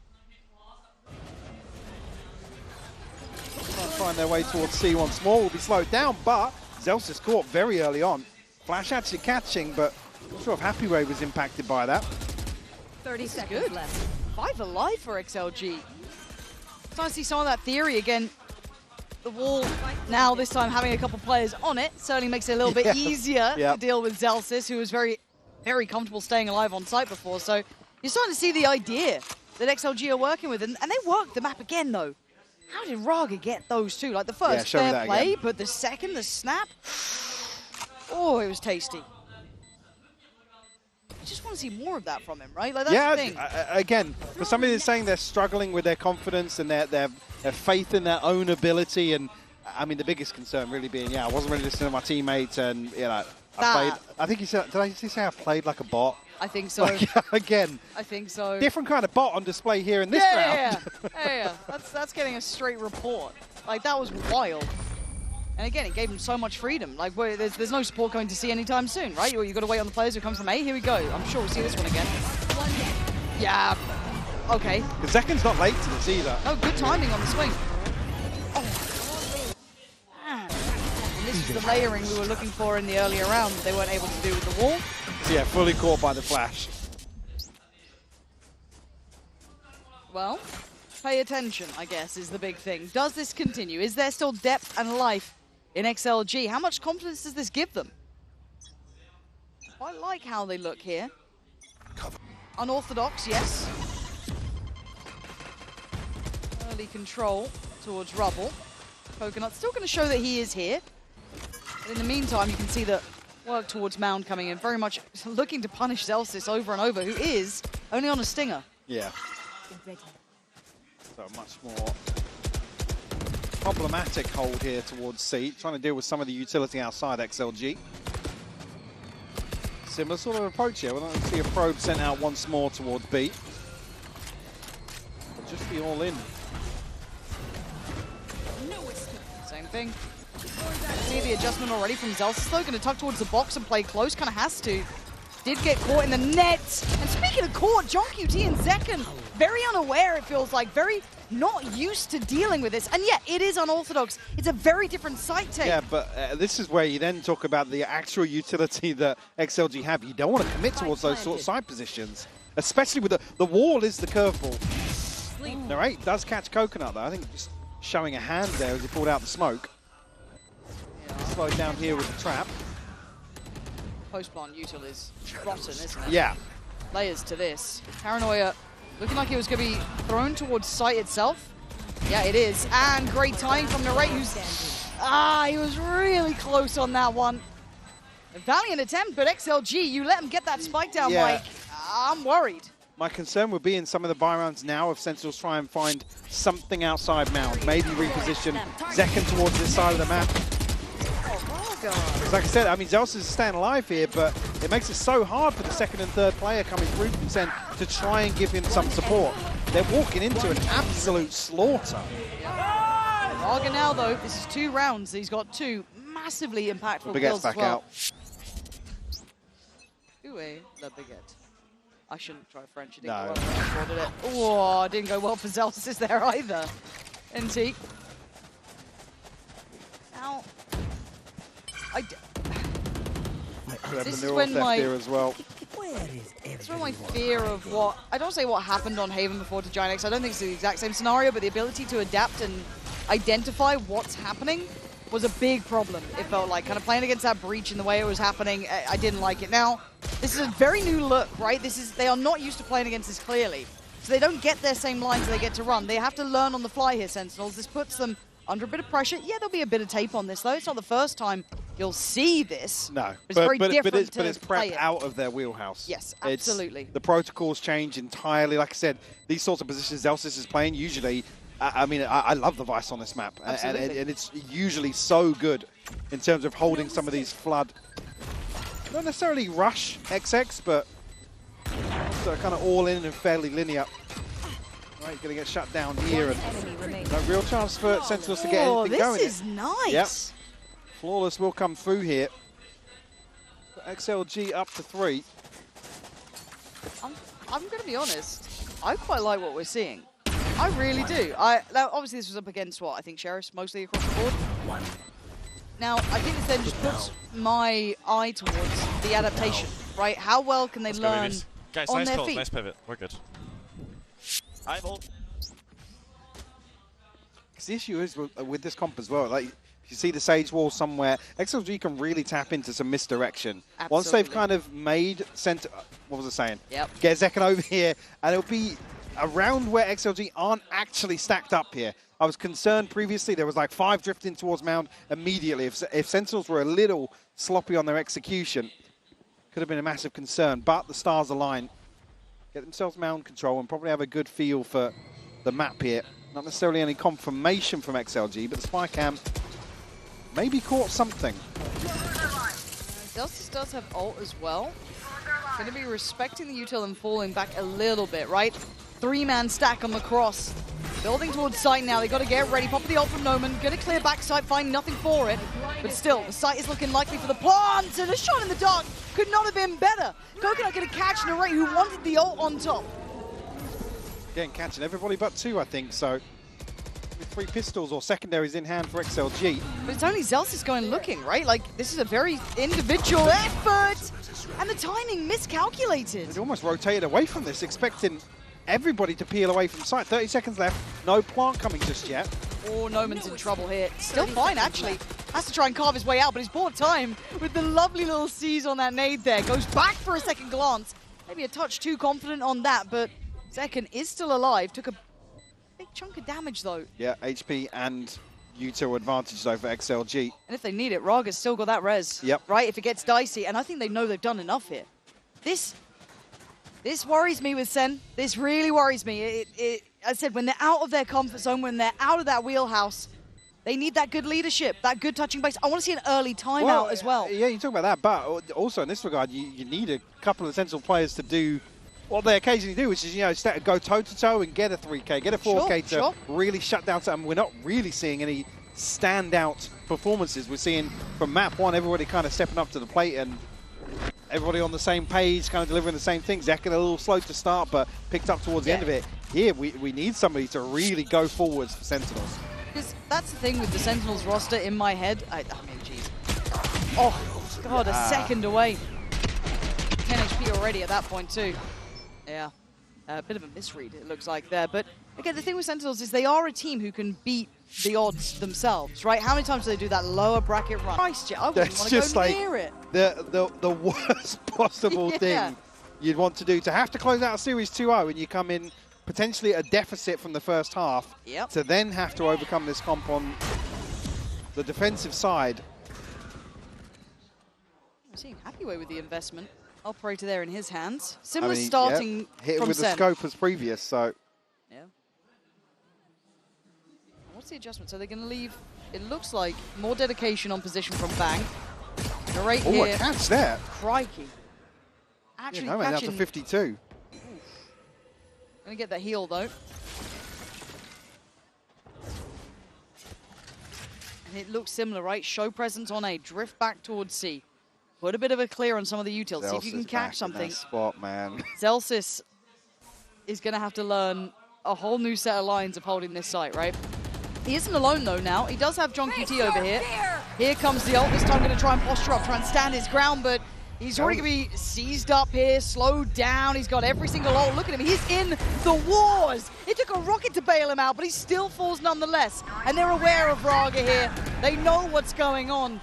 Trying to find their way towards C once more. Will be slowed down, but Zellsis caught very early on. Flash actually catching, but not sure if Happy Ray was impacted by that. 30 seconds Good. left. 5 alive for XLG. Trying to see some of that theory again. The wall now, this time having a couple players on it, certainly makes it a little bit easier to deal with Zellsis, who was very, very comfortable staying alive on site before. So you're starting to see the idea that XLG are working with, and they worked the map again, though. How did Raga get those two? Like the first fair play, but the second, the snap, oh, it was tasty. I just want to see more of that from him, right? Like, that's the thing. Again, for somebody that's saying they're struggling with their confidence and their faith in their own ability, and I mean the biggest concern really being, I wasn't really listening to my teammates, and I played. I think he said, did I say I played like a bot? I think so. Like, again, I think so. different kind of bot on display here in this round. Yeah. That's getting a straight report. Like, that was wild. And again, it gave him so much freedom. Like, there's no support going to see anytime soon, right? You've got to wait on the players who come from A. Here we go. I'm sure we'll see this one again. Yeah. Okay. The Zeken's not late to this either. Oh, good timing on the swing. And this is the layering we were looking for in the earlier round that they weren't able to do with the wall. So yeah, fully caught by the flash. Well, pay attention, I guess, is the big thing. Does this continue? Is there still depth and life in XLG? How much confidence does this give them? I like how they look here. Unorthodox, yes. Early control towards Rubble. Coconut still going to show that he is here. But in the meantime, you can see the work towards Mound coming in. Very much looking to punish Zellsis over and over, who is only on a stinger. Yeah. So much more problematic hold here towards C, trying to deal with some of the utility outside XLG. Similar sort of approach here. We're not going to see a probe sent out once more towards B. But just be all in. Same thing. See the adjustment already from Zellsis, though. Going to tuck towards the box and play close. Kind of has to. Did get caught in the net. And speaking of caught, John QT and Zeken, very unaware, it feels like. Very not used to dealing with this. And yet, it is unorthodox. It's a very different site take. Yeah, but this is where you then talk about the actual utility that XLG have. You don't want to commit towards those sort of side positions, especially with the wall is the curveball. All right, does catch Coconut, though. I think just showing a hand there as he pulled out the smoke. Slowed down here with the trap. Post-plant util is rotten, isn't it? Yeah. Layers to this. Paranoia looking like it was going to be thrown towards site itself. Yeah, it is. And great timing from Narrate, who's... he was really close on that one. A valiant attempt, but XLG, you let him get that spike down, Mike. I'm worried. My concern would be in some of the buy rounds now if Sentinels try and find something outside Mound. Maybe reposition Zeken towards this side of the map. Like I said, I mean, Zellsis is staying alive here, but it makes it so hard for the second and third player coming through from SEN to try and give him some support. They're walking into an absolute slaughter. Raga now, though, this is 2 rounds. He's got 2 massively impactful kills as well. Baguette. La Baguette. I shouldn't try French. It didn't go well for did it? Oh, it didn't go well for Zellsis there either. NT. Now, this is when my as well. It's when my fear of what I don't say what happened on Haven before to Giant X. I don't think it's the exact same scenario, but the ability to adapt and identify what's happening was a big problem. It felt like kind of playing against that breach in the way it was happening. I didn't like it. Now, this is a very new look, right? They are not used to playing against this clearly, so they don't get their same lines they get to run. They have to learn on the fly here, Sentinels. This puts them under a bit of pressure. Yeah, there'll be a bit of tape on this, though. It's not the first time you'll see this. No, it's very different but it's prepped out of their wheelhouse. Yes, absolutely. The protocols change entirely. Like I said, these sorts of positions Zellsis is playing usually. I mean, I love the Vice on this map, and it's usually so good in terms of holding some of these flood. Not necessarily rush XX, but kind of all in and fairly linear. Right, going to get shut down here. And Enemy remaining. no real chance for Sentinels to get Oh, anything going. this is nice. Yep. Flawless will come through here. XLG up to 3. I'm going to be honest. I quite like what we're seeing. I really do. Now, obviously, this was up against what? I think Sheriffs mostly across the board. Now, I think this then just puts my eye towards the adaptation, right? How well can they learn Guys, on nice their call, feet? nice pivot. We're good. I've ult. Because the issue is with this comp as well, like, if you see the Sage Wall somewhere, XLG can really tap into some misdirection. Once they've Absolutely. kind of made center, what was I saying? Yep. Get Zekken over here, and it'll be around where XLG aren't actually stacked up here. I was concerned previously, there was like 5 drifting towards Mound immediately. If Sentinels were a little sloppy on their execution, could have been a massive concern, but the stars align. Get themselves Mound control and probably have a good feel for the map here. Not necessarily any confirmation from XLG, but the spy cam maybe caught something. Delsis does have ult as well. Going to be respecting the util and falling back a little bit, right? 3-man stack on the cross. Building towards site now. They got to get ready. Pop the ult from Noman. Going to clear backside, find nothing for it. But still, the site is looking likely for the plant. And a shot in the dark could not have been better. Coconut going to catch Narray, who wanted the ult on top. Again, catching everybody but 2, I think, so with 3 pistols or secondaries in hand for XLG. But it's only Zelsis going looking, right? Like, this is a very individual effort. And the timing miscalculated. They almost rotated away from this, expecting everybody to peel away from sight. 30 seconds left, no plant coming just yet. Oh, Noman's in trouble here. Still fine, actually. Has to try and carve his way out, but he's bought time with the lovely little C's on that nade there. Goes back for a second glance. Maybe a touch too confident on that, but Zekken is still alive. Took a big chunk of damage, though. Yeah, HP and util advantage, though, for XLG. And if they need it, Raga's still got that res. Yep. Right, if it gets dicey. And I think they know they've done enough here. This worries me with Sen. This really worries me. I said, when they're out of their comfort zone, when they're out of that wheelhouse, they need that good leadership, that good touching base. I want to see an early timeout as well. Yeah, you talk about that, but also in this regard, you need a couple of Sentinel players to do what they occasionally do, which is, you know, go toe-to-toe and get a 3K, get a 4K to really shut down something. We're not really seeing any standout performances. We're seeing from map 1, everybody kind of stepping up to the plate and everybody on the same page, kind of delivering the same thing. Zekken a little slow to start, but picked up towards the end of it. Here, we need somebody to really go forwards for Sentinels. Because that's the thing with the Sentinels roster in my head. I mean, jeez. Oh, God, a second away. 10 HP already at that point, too. Yeah, a bit of a misread, it looks like there. But, again, the thing with Sentinels is they are a team who can beat the odds themselves, right? How many times do they do that lower bracket run? Christ, I wouldn't want to go near it. The worst possible thing you'd want to do to have to close out a series 2-0 and you come in potentially a deficit from the first half to then have to overcome this comp on the defensive side. I'm seeing Happyway with the investment. Operator there in his hands. Similar I mean, starting hit from with Sen. the scope as previous, so. Yeah. What's the adjustment? So they're going to leave, it looks like, more dedication on position from Bang. Narrate Oh, here. a catch there. Crikey. Actually Yeah, no, man, that's a catching. 52. Gonna get that heal though. And it looks similar, right? Show presence on A, drift back towards C. Put a bit of a clear on some of the utils, see if you can catch something. Spot, man. Zelsis is gonna have to learn a whole new set of lines of holding this site, right? He isn't alone though now. He does have John QT over here. Here comes the ult, this time gonna try and posture up, try and stand his ground, but he's already going to be seized up here, slowed down. He's got every single ult. Look at him. He's in the wars. It took a rocket to bail him out, but he still falls nonetheless. And they're aware of Raga here. They know what's going on.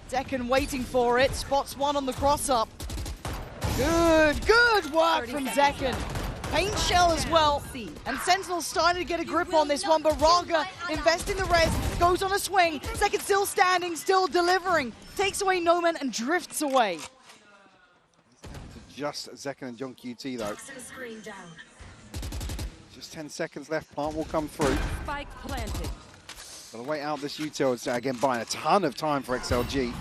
Zekken waiting for it. Spots one on the cross-up. Good work from Zekken. Paint shell as well. And Sentinel's starting to get a grip on this one, but Raga investing the res, goes on a swing. Zekken still standing, still delivering. Takes away Noman and drifts away. Just Zekken and John QT though. Just 10 seconds left, plant will come through. Spike planted. Gotta wait out this util. It's again buying a ton of time for XLG.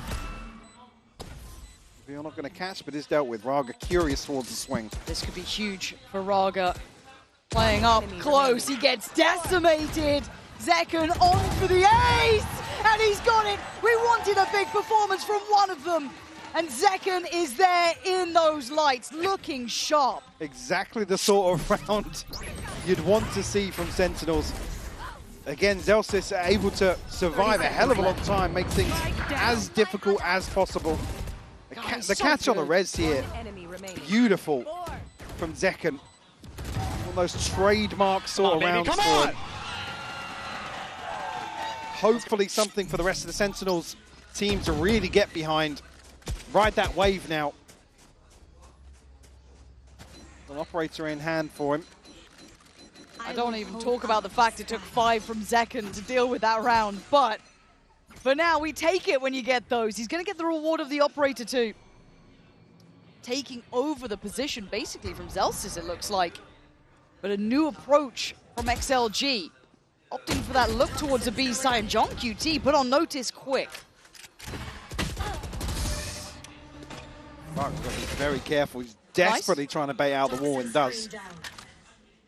You're not going to catch, but is dealt with. Raga curious towards the swing. This could be huge for Raga. Playing up close, he gets decimated. Zekken on for the ace, and he's got it. We wanted a big performance from one of them, and Zekken is there in those lights, looking sharp. Exactly the sort of round you'd want to see from Sentinels. Again, Zellsis are able to survive a hell of a long time, make things as difficult as possible. The catch on the res here, beautiful from Zekken. Almost trademark sort of rounds for him. Hopefully something for the rest of the Sentinels team to really get behind. Ride that wave now. An operator in hand for him. I don't even talk about the fact it took 5 from Zekken to deal with that round, but for now, we take it when you get those. He's going to get the reward of the operator too. Taking over the position basically from Zellsis, it looks like. But a new approach from XLG. Opting for that look towards the B side. John QT put on notice quick. Mark's got to be very careful. He's desperately trying to bait out the wall and does.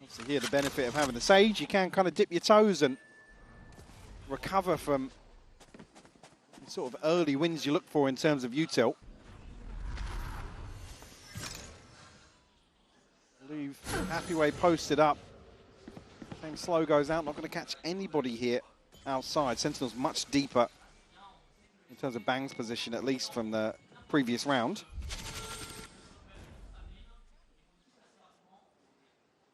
Obviously here the benefit of having the Sage. You can kind of dip your toes and recover from the sort of early wins you look for in terms of util. Leave Happy Way posted up. Same slow goes out, not going to catch anybody here outside. Sentinel's much deeper in terms of Bang's position, at least from the previous round.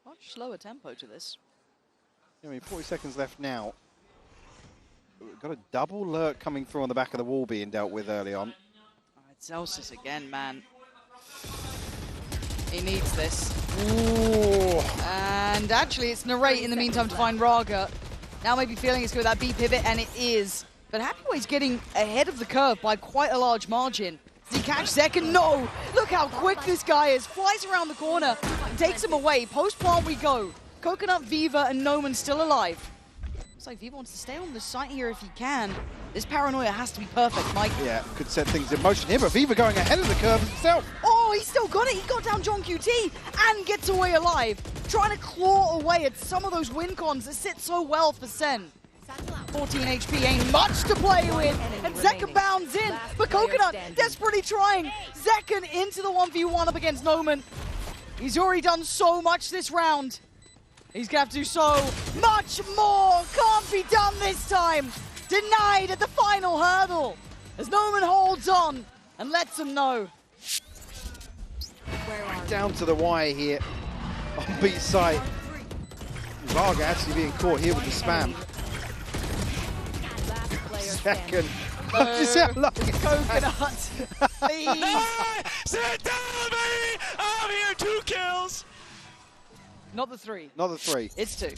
Much slower tempo to this. I mean, 40 seconds left now. We've got a double lurk coming through on the back of the wall being dealt with early on. All right, Zellsis again, man. He needs this. Ooh. And actually, it's Narrate in the meantime to find Raga. Now maybe feeling it's going with that B pivot, and it is. But Happyway's getting ahead of the curve by quite a large margin. Does he catch Zekken? No! Look how quick this guy is. Flies around the corner, takes him away. Post-plant we go. Coconut, Viva, and Noman still alive. Looks like Viva wants to stay on the site here if he can. This paranoia has to be perfect, Mike. Yeah, could set things in motion here, but Viva going ahead of the curve himself. Oh, he still got it. He got down John QT and gets away alive. Trying to claw away at some of those win cons that sit so well for Sen. 14 HP ain't much to play with. And Zekken bounds in. But Coconut desperately trying. Zekken into the 1v1 up against Noman. He's already done so much this round. He's going to have to do so much more. Can't be done this time. Denied at the final hurdle. As Noman holds on and lets them know. Down to the wire here on B side. Varga actually being caught here with the spam. Second. Just how lucky Coconut. Please. Sit down, baby! I'm here, 2 kills! Not the 3. Not the 3. It's 2.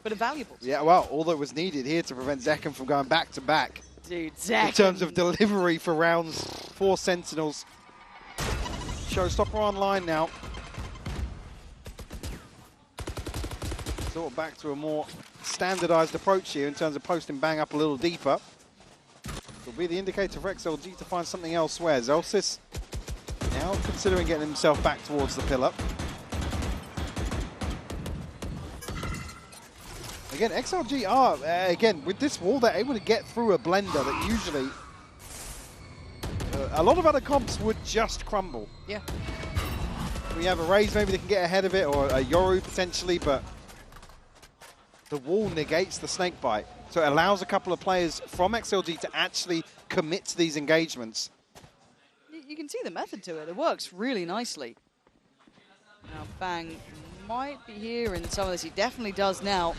But a valuable. Yeah, well, all that was needed here to prevent Zekken from going back to back. Dude, Zekken. In terms of delivery for rounds for Sentinels. Showstopper online now. Sort of back to a more standardized approach here in terms of posting Bang up a little deeper. Will be the indicator for XLG to find something elsewhere. Zellsis now considering getting himself back towards the pillar. Again, XLG are, again, with this wall, they're able to get through a blender that usually a lot of other comps would just crumble. Yeah. We have a Raze, maybe they can get ahead of it, or a Yoru potentially, but the wall negates the snake bite. So it allows a couple of players from XLG to actually commit to these engagements. You can see the method to it. It works really nicely. Now Bang might be here in some of this. He definitely does now.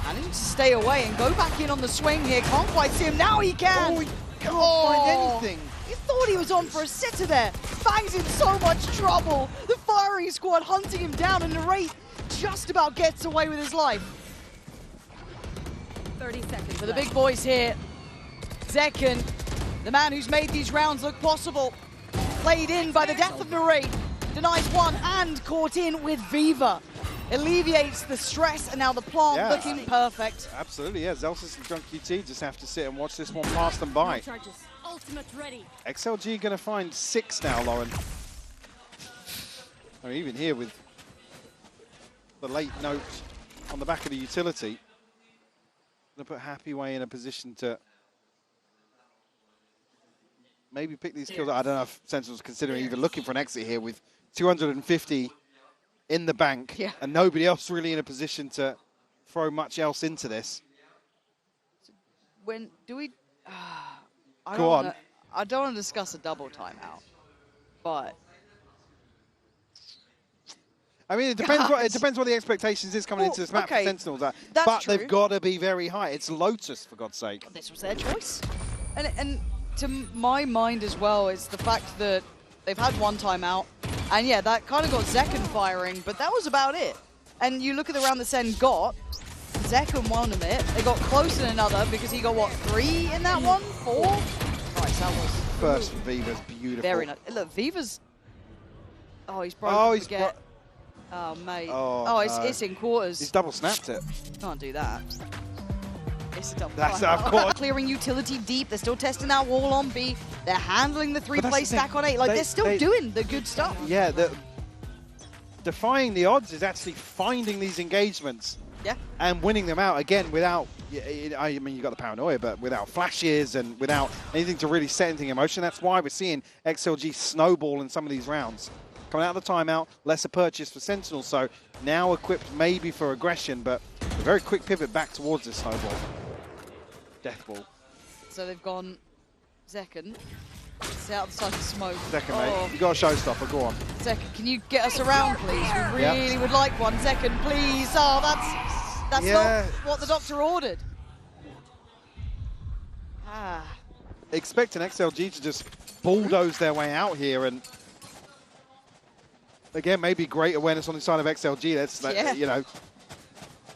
Managing to stay away and go back in on the swing here. Can't quite see him. Now he can. Oh, he can't find anything. He thought he was on for a sitter there. Bang's in so much trouble. The firing squad hunting him down, and Narrate just about gets away with his life. 30 seconds For the big boys here, Zekken, the man who's made these rounds look possible, played in by the death of Narrate, denies one and caught in with Viva. Alleviates the stress, and now the plant looking perfect. Absolutely, yeah. Zellsis and Drunk QT just have to sit and watch this one pass them by. Ultimate ready. XLG going to find 6 now, Lauren. I mean, even here with the late note on the back of the utility. Going to put Happyway in a position to maybe pick these kills. I don't know if Sentinel's considering even looking for an exit here with 250 in the bank and nobody else really in a position to throw much else into this. When do we... I don't want to discuss a double timeout, but... I mean, it depends what the expectations is coming into this map for Sentinels. But true. they've got to be very high. It's Lotus, for God's sake. This was their choice. And to my mind as well is the fact that they've had one timeout. And yeah, that kind of got Zekken firing, but that was about it. And you look at the round that SEN got, Zekken won a bit. They got close in another because he got, what, 3 in that one? 4? Christ, that was... First from Viva's beautiful. Very nice. Look, Viva's... Oh, he's broken again. Oh, mate. Oh, it's in quarters. He's double snapped it. Can't do that. It's a double. That's of course. Clearing utility deep. They're still testing that wall on B. They're handling the 3-play stack on A. Like, they're still doing the good stuff. Yeah, defying the odds is actually finding these engagements. Yeah. And winning them out again without, I mean, you got the paranoia, but without flashes and without anything to really set anything in motion. That's why we're seeing XLG snowball in some of these rounds. Coming out of the timeout, lesser purchase for Sentinel, so now equipped maybe for aggression, but a very quick pivot back towards this snowball. Death ball. So they've gone Zekken. Stay out the side of smoke. Zekken, mate. You got a showstopper, go on. Zekken, can you get us around, please? We really would like one. Zekken, please. Oh, that's not what the doctor ordered. Expecting XLG to just bulldoze their way out here, and again, maybe great awareness on the side of XLG. Let's, you know,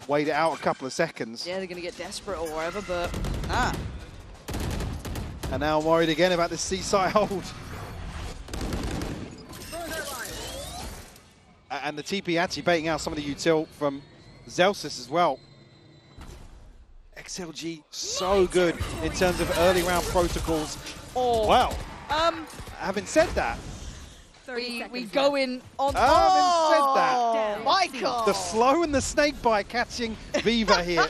wait it out a couple of seconds. Yeah, they're going to get desperate or whatever, but And now I'm worried again about this seaside hold. And the TP actually baiting out some of the util from Zelsis as well. XLG so good in terms of early round protocols. Oh, well, having said that, we go in on... having said that, Michael! the slow and the snake bite catching Viva here.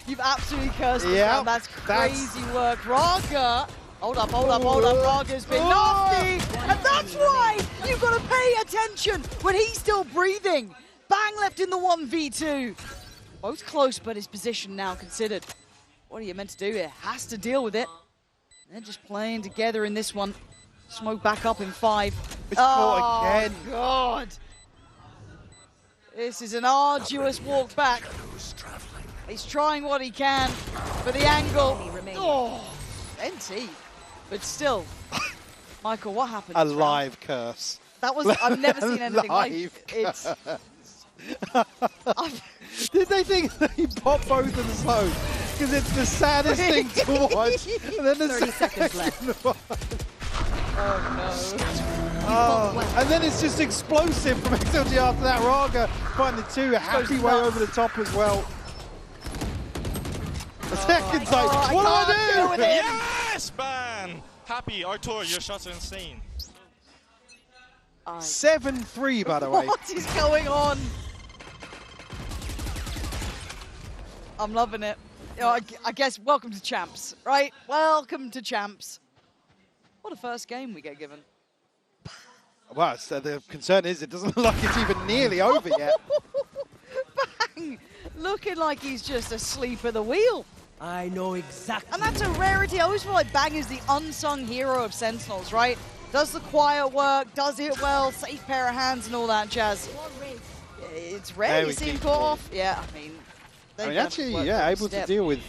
You've absolutely cursed this round. That's crazy work. Raga! Hold up. Raga's been nasty! And that's why you've got to pay attention when he's still breathing. Bang left in the 1v2. Both close, but his position now considered. What are you meant to do here? Has to deal with it. They're just playing together in this one. Smoke back up in 5. It's caught again. God! This is an arduous walk back. He's trying what he can for the angle. Oh, NT. But still, Michael, what happened? A live curse. That was, I've never seen anything like it. Did they think they popped both of the slows? Because it's the saddest thing to watch. And then the 30 seconds left. Oh, no. And then it's just explosive from XLG after that. Raga finding the 2. Happyway over the top as well. The second's like, what do I do? Yes, man! Happy, Artur, your shots are insane. 7-3, by the way. What is going on? I'm loving it. You know, I guess welcome to Champs, right? Welcome to Champs. What a first game we get given. Well, so the concern is it doesn't look like it's even nearly over yet. Bang! Looking like he's just asleep at the wheel. I know exactly. And that's a rarity. I always feel like Bang is the unsung hero of Sentinels, right? Does the quiet work, does it well, safe pair of hands and all that jazz. It's rare you see him caught off. Yeah, I mean, actually, able to deal with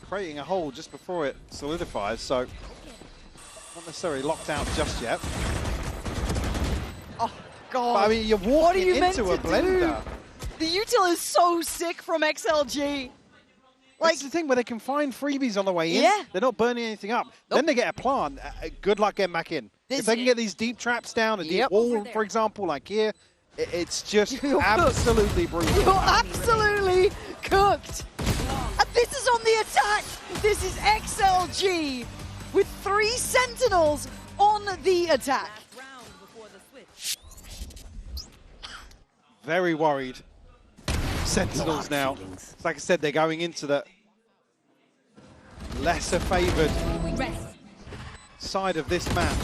creating a hole just before it solidifies, so not necessarily locked out just yet. Oh, God. But, I mean, you're walking into a blender. The util is so sick from XLG. Like, that's the thing, where they can find freebies on the way in. Yeah. They're not burning anything up. Nope. Then they get a plant. Good luck getting back in. If they can get these deep traps down, a deep wall, for example, like here, it's just absolutely brutal. You're absolutely cooked. And this is on the attack. This is XLG with 3 Sentinels on the attack. Very worried. Sentinels now. Like I said, they're going into the lesser favoured side of this map.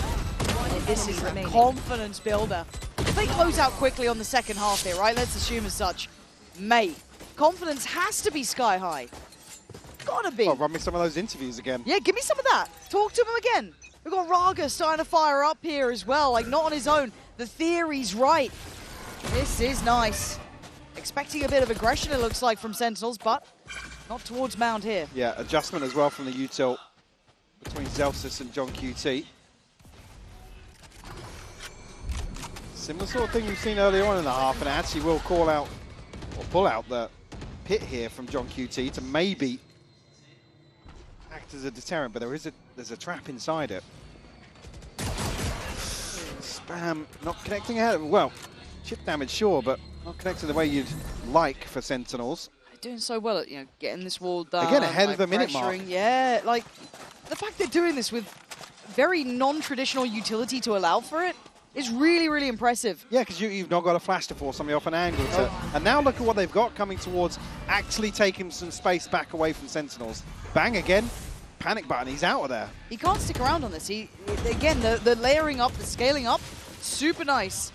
This is a confidence builder. If they close out quickly on the second half here, right? Let's assume as such. Mate, confidence has to be sky high. Gotta be. Oh, run me some of those interviews again. Yeah, give me some of that. Talk to him again. We've got Raga starting to fire up here as well, like not on his own. The theory's right. This is nice. Expecting a bit of aggression, it looks like, from Sentinels, but not towards Mound here. Yeah, adjustment as well from the util between Zelsis and John QT. Similar sort of thing we've seen earlier on in the half, and it actually will call out or pull out the pit here from John QT to maybe act as a deterrent, but there's a trap inside it. Spam not connecting ahead. Well, chip damage sure, but not connecting the way you'd like for Sentinels. They're doing so well at getting this wall down. Again, ahead of the minute mark. Yeah, like the fact they're doing this with very non-traditional utility to allow for it is really, really impressive. Yeah, because you've not got a flash to force somebody off an angle. And now look at what they've got coming towards actually taking some space back away from Sentinels. Bang again. Panic button. He's out of there. He can't stick around on this. Again, the layering up, the scaling up, super nice.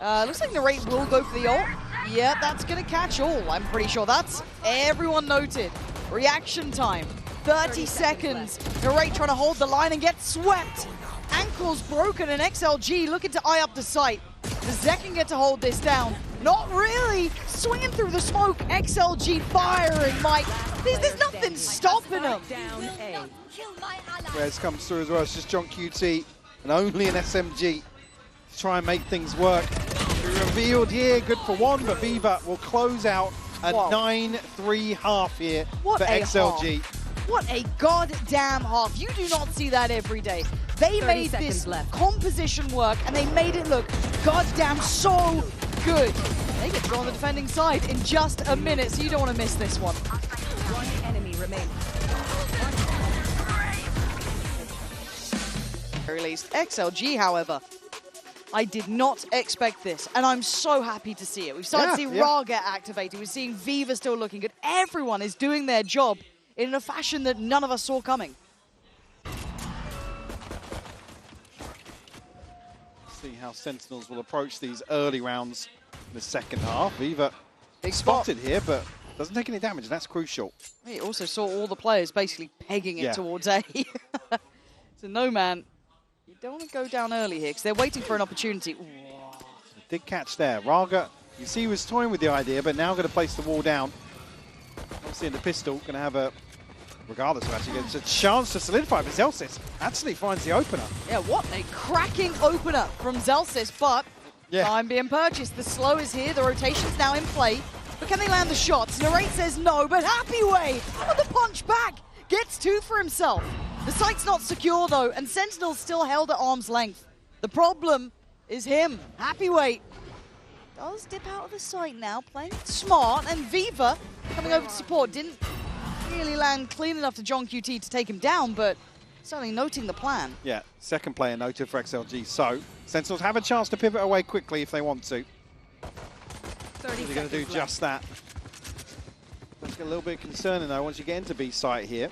Looks like Narrate will go for the ult. Yeah, that's going to catch all. I'm pretty sure that's everyone noted. Reaction time. 30 seconds. Narrate trying to hold the line and get swept. Ankles broken, and XLG looking to eye up the site. Does Zekken get to hold this down? Not really. Swinging through the smoke. XLG firing, Mike. There's nothing stopping him. Rez comes through as well. It's just John QT and only an SMG to try and make things work. Revealed here, good for one, but Viva will close out a 9-3 half here for XLG. Half. What a goddamn half. You do not see that every day. They made this composition work, and they made it look goddamn so good. They get to go on the defending side in just a minute, so you don't want to miss this one. One enemy remains. Released XLG, however. I did not expect this, and I'm so happy to see it. We've started to see Ra get activated. We're seeing Viva still looking good. Everyone is doing their job in a fashion that none of us saw coming. See how Sentinels will approach these early rounds in the second half. Viva spotted here, but doesn't take any damage, and that's crucial. We also saw all the players basically pegging it towards A. So no, man, you don't want to go down early here because they're waiting for an opportunity. Ooh. Did catch there. Raga, you see, he was toying with the idea, but now going to place the wall down. Obviously in the pistol, going to have a, regardless of actually, it's a chance to solidify, but Zelsis actually finds the opener. Yeah, what a cracking opener from Zelsis, but time being purchased. The slow is here, the rotation's now in play, but can they land the shots? Narrate says no, but Happy Way on the punch back gets two for himself. The site's not secure though, and Sentinel's still held at arm's length. The problem is him. Happy Way does dip out of the site now, playing it smart, and Viva coming over to support. Didn't really land clean enough to John QT to take him down, but certainly noting the plan. Yeah, second player noted for XLG. So Sentinels have a chance to pivot away quickly if they want to. They're going to do just that. That's a little bit concerning though once you get into B site here.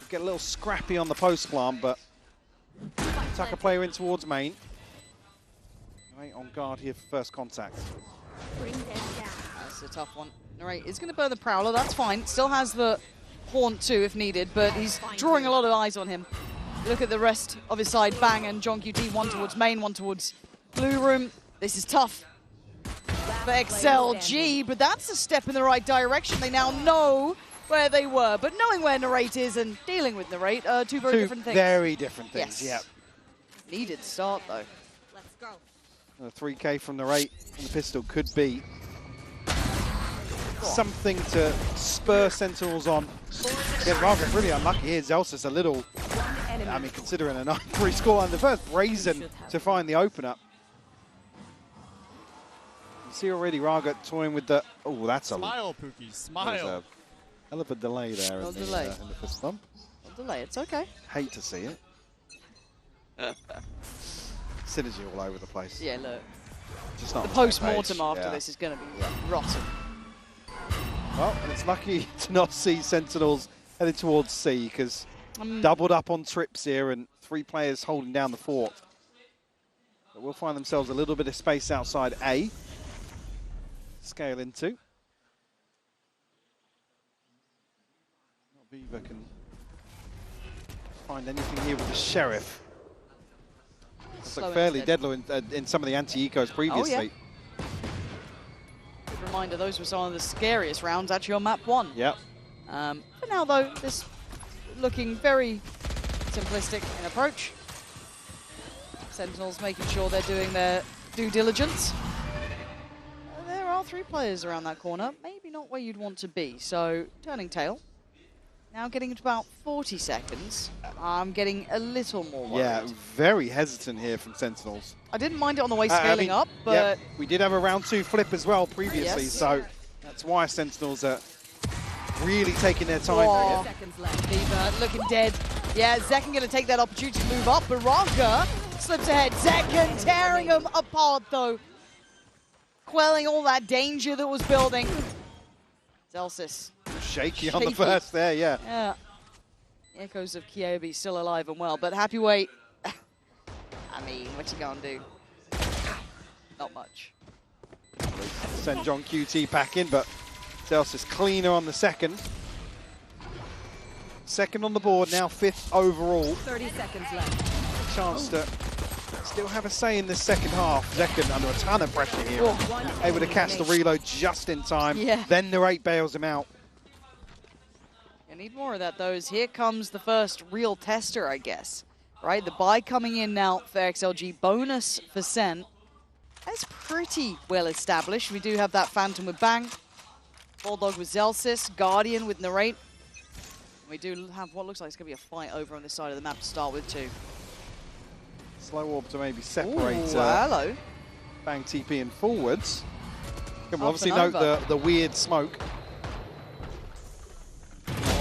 Get a little scrappy on the post plant, but tuck a player in towards main. Right on guard here for first contact. That's a tough one. Narrate is going to burn the Prowler, that's fine. Still has the Haunt too if needed, but he's drawing a lot of eyes on him. Look at the rest of his side. Bang and John QT, one towards main, one towards blue room. This is tough for XLG, but that's a step in the right direction. They now know where they were, but knowing where Narrate is and dealing with Narrate are two very different things. Very different things, yes. Needed start though. Let's go. A 3K from Narrate from the pistol could be something to spur Sentinels on. Again, Raga really unlucky here. Zelsis a little, I mean, considering a 9-3 scoreline, the first brazen to find the opener. You see already Raga toying with the, oh, that's a smile, Pookie, smile. Hell of a delay there in the fist bump. No delay, it's okay. Hate to see it. Synergy all over the place. Yeah, look. Just not The on the same post-mortem page. after Yeah. this is going to be rotten. Well, it's lucky to not see Sentinels headed towards C, because doubled up on trips here and 3 players holding down the fort. But we'll find themselves a little bit of space outside A. Scale into. Viva can find anything here with the Sheriff. It's like fairly deadly in some of the anti-ecos previously. Oh, yeah. Good reminder, those were some of the scariest rounds actually on map 1. Yep. For now, though, this looking very simplistic in approach. Sentinels making sure they're doing their due diligence. There are 3 players around that corner. Maybe not where you'd want to be. So, turning tail. Now getting to about 40 seconds. I'm getting a little more worried. Yeah, very hesitant here from Sentinels. I didn't mind it on the way scaling up, but... Yeah, we did have a round 2 flip as well previously, Yes. so that's why Sentinels are really taking their time Oh. here. Seconds left. Viva looking dead. Yeah, Zekken going to take that opportunity to move up. Baraka slips ahead. Zekken tearing him apart, though. Quelling all that danger that was building. Zelsis. Shaky on the first there, yeah. Yeah. Echoes of Kyobi still alive and well, but Happy Weight. I mean, what you gonna do? Not much. Send John QT back in, but Zelsis cleaner on the second. Second on the board, now 5th overall. 30 seconds left. Chance to still have a say in this second half. Zekken under a ton of pressure here. Able to catch the reload just in time. Yeah. Then Narrate bails him out. You need more of that, though, as here comes the first real tester, I guess. Right, the buy coming in now for XLG. Bonus for SEN. That's pretty well established. We do have that Phantom with Bang. Bulldog with Zelsis. Guardian with Narrate. We do have what looks like it's going to be a fight over on this side of the map to start with, too. Slow orb to maybe separate hello. Bang TP and forwards. Can we Up obviously and note over. the weird smoke.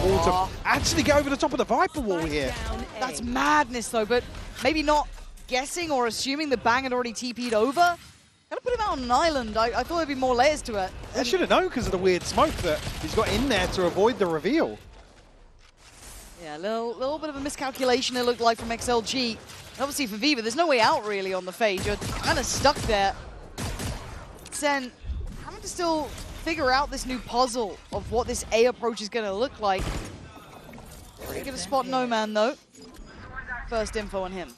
All to actually go over the top of the Viper wall here. Down A. That's madness, though, but maybe not guessing or assuming the Bang had already TP'd over. Gotta put him out on an island. I thought there'd be more layers to it. I should have known because of the weird smoke that he's got in there to avoid the reveal. Yeah, a little bit of a miscalculation it looked like from XLG. And obviously for Viva, there's no way out really on the fade. You're kind of stuck there. SEN having to still figure out this new puzzle of what this A approach is going to look like. Pretty good to spot No Man, though. First info on him.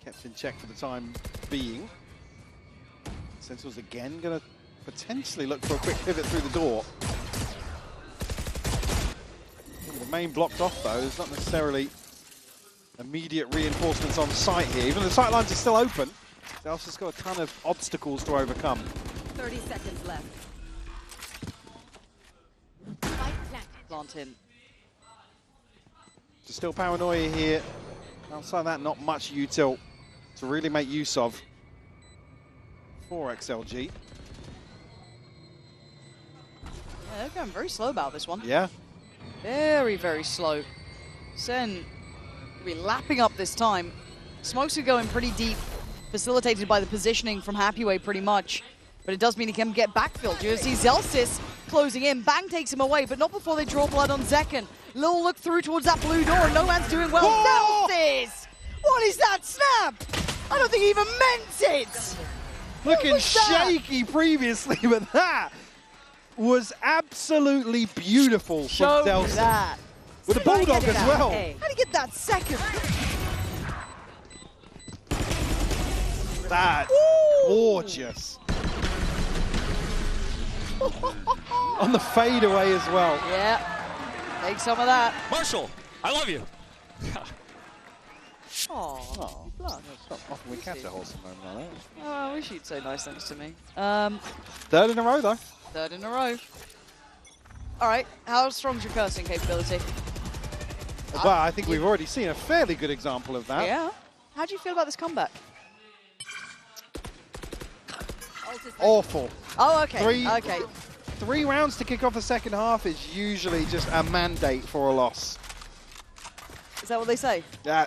Kept in check for the time being. Sentinels again going to potentially look for a quick pivot through the door. The main blocked off, though. There's not necessarily immediate reinforcements on site here. Even though the sight lines are still open, Zelsis has got a ton of obstacles to overcome. 30 seconds left. Plant in. There's still paranoia here. Outside that, not much util to really make use of for XLG. Yeah, they're going very slow about this one. Yeah. Very, very slow. SEN will be lapping up this time. Smokes are going pretty deep, facilitated by the positioning from Happy Way pretty much. But it does mean he can get backfilled. You see Zelsis closing in. Bang takes him away, but not before they draw blood on Zekken. Little look through towards that blue door, and No Man's doing well. Oh! Zelsis! What is that snap? I don't think he even meant it! Looking was that? shaky previously, but that was absolutely beautiful Show from me Zelsis. that. With a Bulldog as well. A. How'd he get that second? That's gorgeous. On the fadeaway as well. Yeah, take some of that. Marshall, I love you. Oh, It's not often we catch a wholesome moment like that. oh, I wish you'd say nice things to me. Third in a row, though. Third in a row. All right, how strong's your cursing capability? Well, I think we've already seen a fairly good example of that. Yeah. How do you feel about this comeback? Awful. Oh, okay. Okay. 3 rounds to kick off the second half is usually just a mandate for a loss. Is that what they say? Yeah.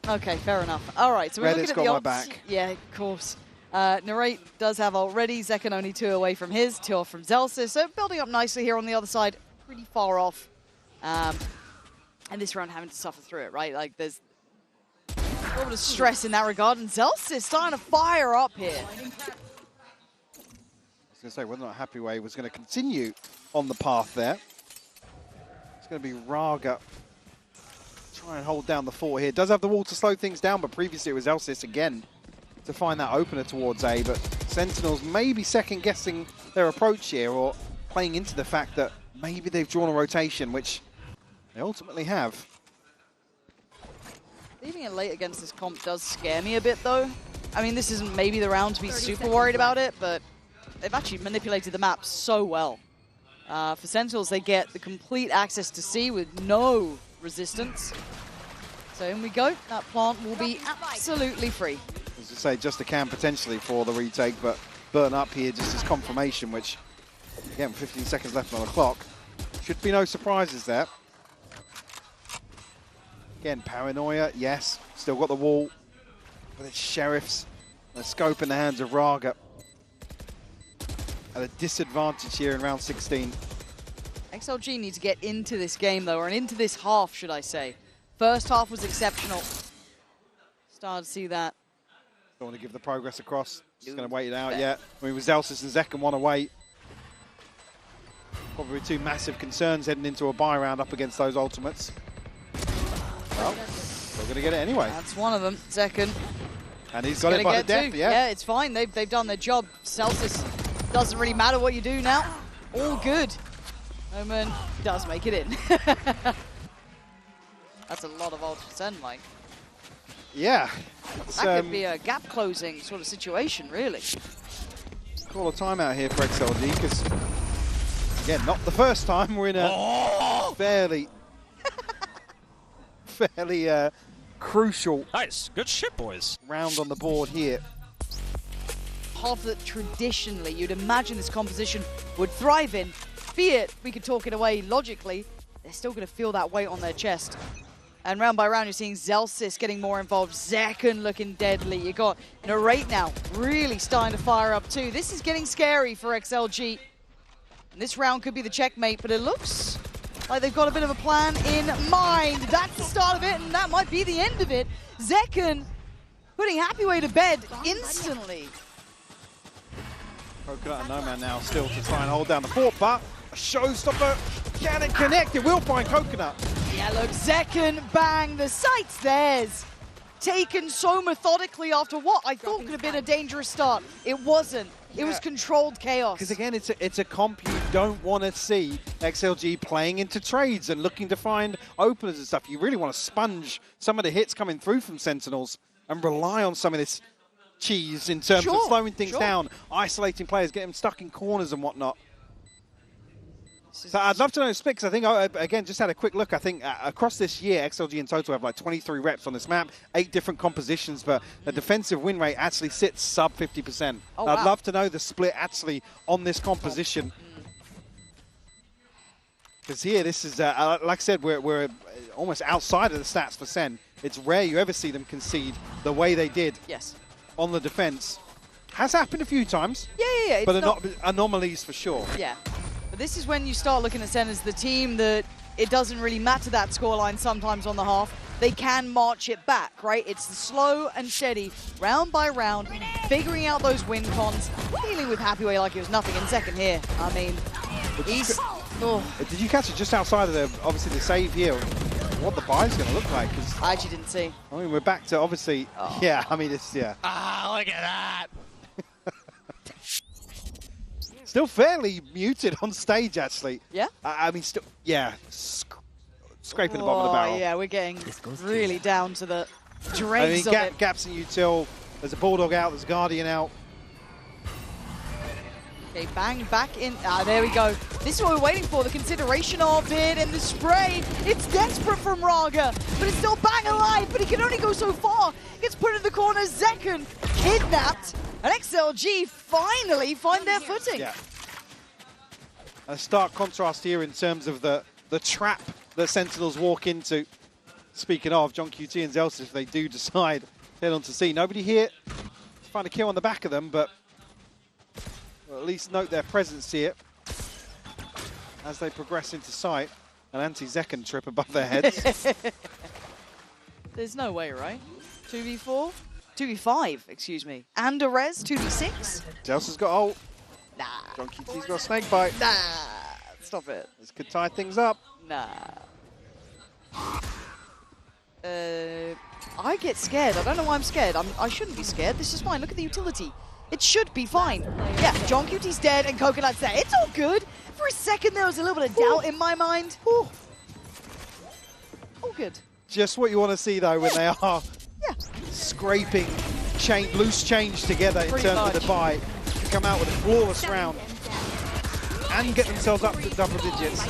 Okay, fair enough. All right, so we're looking Reddit's at got the my odds. back. Yeah, of course. Narrate does have already. Zekken only 2 away from his, 2 off from Zelsis. So building up nicely here on the other side, pretty far off. And this round having to suffer through it, right? Like there's a little bit of stress in that regard. And Zelsis starting to fire up here. I was going to say, whether or not Happy Way was going to continue on the path there. It's going to be Raga. Try and hold down the fort here. Does have the wall to slow things down, but previously it was Elsis again to find that opener towards A. But Sentinels maybe second-guessing their approach here, or playing into the fact that maybe they've drawn a rotation, which they ultimately have. Leaving it late against this comp does scare me a bit, though. I mean, this isn't maybe the round to be super worried about it, but they've actually manipulated the map so well. For Sentinels, they get the complete access to C with no resistance. So in we go. That plant will be absolutely free. As I say, just a can potentially for the retake, but burn up here just as confirmation, which, again, 15 seconds left on the clock. Should be no surprises there. Again, paranoia, yes. Still got the wall. But it's Sheriffs. The scope in the hands of Raga. At a disadvantage here in round 16. XLG need to get into this game, though, or into this half, should I say. First half was exceptional. Started to see that. Don't want to give the progress across. Just going to wait it out yet. I mean, with Zelsis and Zekken want to wait. Probably 2 massive concerns heading into a bye round up against those ultimates. Well, they're going to get it anyway. That's one of them, Zekken. And he's got it by the death, yeah. Yeah, it's fine. They've done their job. Celsius doesn't really matter what you do now. All good. Omen does make it in. That's a lot of Ultra Sen, Mike. Yeah. That could be a gap closing sort of situation, really. Call a timeout here for XLG, because, again, not the first time we're in a fairly crucial Nice. Good shit, boys. round on the board here. Half that traditionally you'd imagine this composition would thrive in. Be it, we could talk it away logically, they're still going to feel that weight on their chest. And round by round, you're seeing Zelsis getting more involved, Zekken looking deadly. You got Narrate now really starting to fire up too. This is getting scary for XLG. And this round could be the checkmate, but it looks like they've got a bit of a plan in mind. That's the start of it, and that might be the end of it. Zekken putting Happy Way to bed instantly. Coconut and No Man now still to try and hold down the fort, but a showstopper. Can it connect? It will find Coconut. Yeah, look, Zekken, bang, the sight's theirs. Taken so methodically after what I thought could have been a dangerous start. It wasn't. It was controlled chaos. Because again, it's a comp you don't want to see XLG playing into trades and looking to find openers and stuff. You really want to sponge some of the hits coming through from Sentinels and rely on some of this cheese in terms of slowing things down, isolating players, getting them stuck in corners and whatnot. So I'd love to know the split, because I think, again, just had a quick look. I think across this year, XLG in total have like 23 reps on this map, 8 different compositions, but the defensive win rate actually sits sub 50%. Oh, I'd love to know the split actually on this composition. Because here, this is, like I said, we're almost outside of the stats for SEN. It's rare you ever see them concede the way they did on the defense. Has happened a few times. Yeah. But anomalies for sure. Yeah. But this is when you start looking at SEN as the team that it doesn't really matter that scoreline sometimes on the half. They can march it back, right? It's the slow and steady, round by round, figuring out those win cons, dealing with Happy Way like it was nothing in second here. I mean, he's... Did you catch it just outside of obviously the save here? What the buy's going to look like? Cause, I actually didn't see. I mean, we're back to obviously, yeah, I mean, it's, yeah. Ah, look at that. Still fairly muted on stage, actually. Yeah? I mean, still, yeah, scraping the bottom of the barrel. Yeah, we're getting really down to the dregs of it. Gaps in util. There's a Bulldog out, there's a Guardian out. Okay, bang, back in. There we go. This is what we're waiting for, the consideration of it and the spray. It's desperate from Raga, but it's still bang alive, but he can only go so far. Gets put in the corner, Zekken kidnapped, and XLG finally find their footing. Yeah. A stark contrast here in terms of the trap that Sentinels walk into. speaking of, John QT and Zelsis, if they do decide to head on to C, nobody here to find a kill on the back of them, but we'll at least note their presence here as they progress into sight. An anti-Zekken trip above their heads. There's no way, right? 2v4? 2v5, excuse me. And a res, 2v6? Zelsis got ult. Nah. John QT's got a snake bite. Nah. Stop it. This could tie things up. Nah. I get scared. I don't know why I'm scared. I shouldn't be scared. This is fine. Look at the utility. It should be fine. Yeah, John QT's dead and Coconut's there. It's all good. For a second, there was a little bit of doubt in my mind. All good. Just what you want to see, though, when they are scraping loose change together in terms of the buy, to come out with a flawless round and get themselves up to double digits.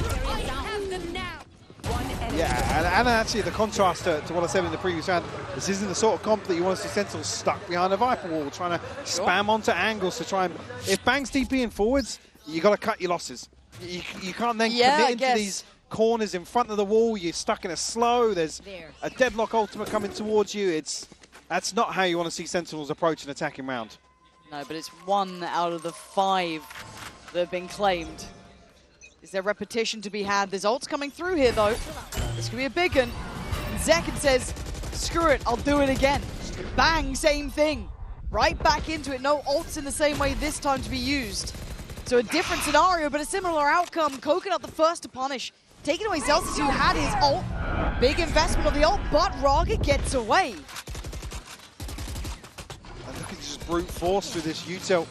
Yeah, and actually the contrast to what I said in the previous round, this isn't the sort of comp that you want to see Sentinels stuck behind a Viper wall, trying to spam onto angles to try and... If Bang's DPing forwards, you got to cut your losses. You can't then commit into these corners in front of the wall. You're stuck in a slow. There's a deadlock ultimate coming towards you. That's not how you want to see Sentinels approach an attacking round. No, but it's 1 out of the 5 that have been claimed. Is there repetition to be had? There's ults coming through here, though. This could be a big one. And Zekken says, screw it, I'll do it again. Bang, same thing. Right back into it. No ults in the same way this time to be used. So a different scenario, but a similar outcome. Coconut the first to punish. Taking away Zelsis, who had his ult. Big investment of the ult, but Raga gets away. And look at just brute force through this util.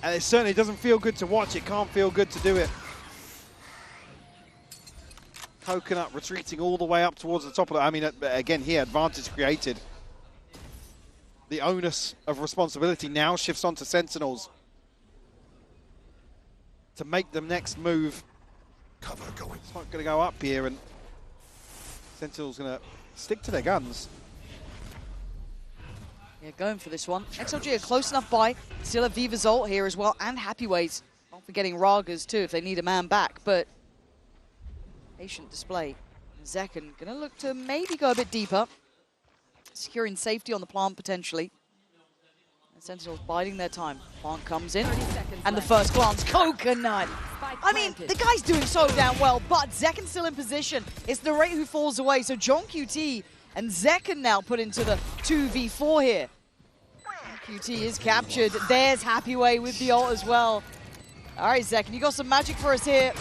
And it certainly doesn't feel good to watch. It can't feel good to do it. Coconut retreating all the way up towards the top of it. I mean, again, here, advantage created. The onus of responsibility now shifts onto Sentinels to make the next move. Cover going. It's not going to go up here, and Sentinels going to stick to their guns. Yeah, going for this one. XLG a close enough buy. Still a Viva's ult here as well, and Happy Ways. Not forgetting Raga's too if they need a man back, but patient display. Zekken gonna look to maybe go a bit deeper. Securing safety on the plant potentially. And Sentinels biding their time. Plant comes in, and the first glance, Coconut! I mean, the guy's doing so damn well, but Zekken's still in position. It's the Narrate who falls away, so John QT and Zekken now put into the 2v4 here. QT is captured. There's Happy Way with the ult as well. All right, Zekken, you got some magic for us here.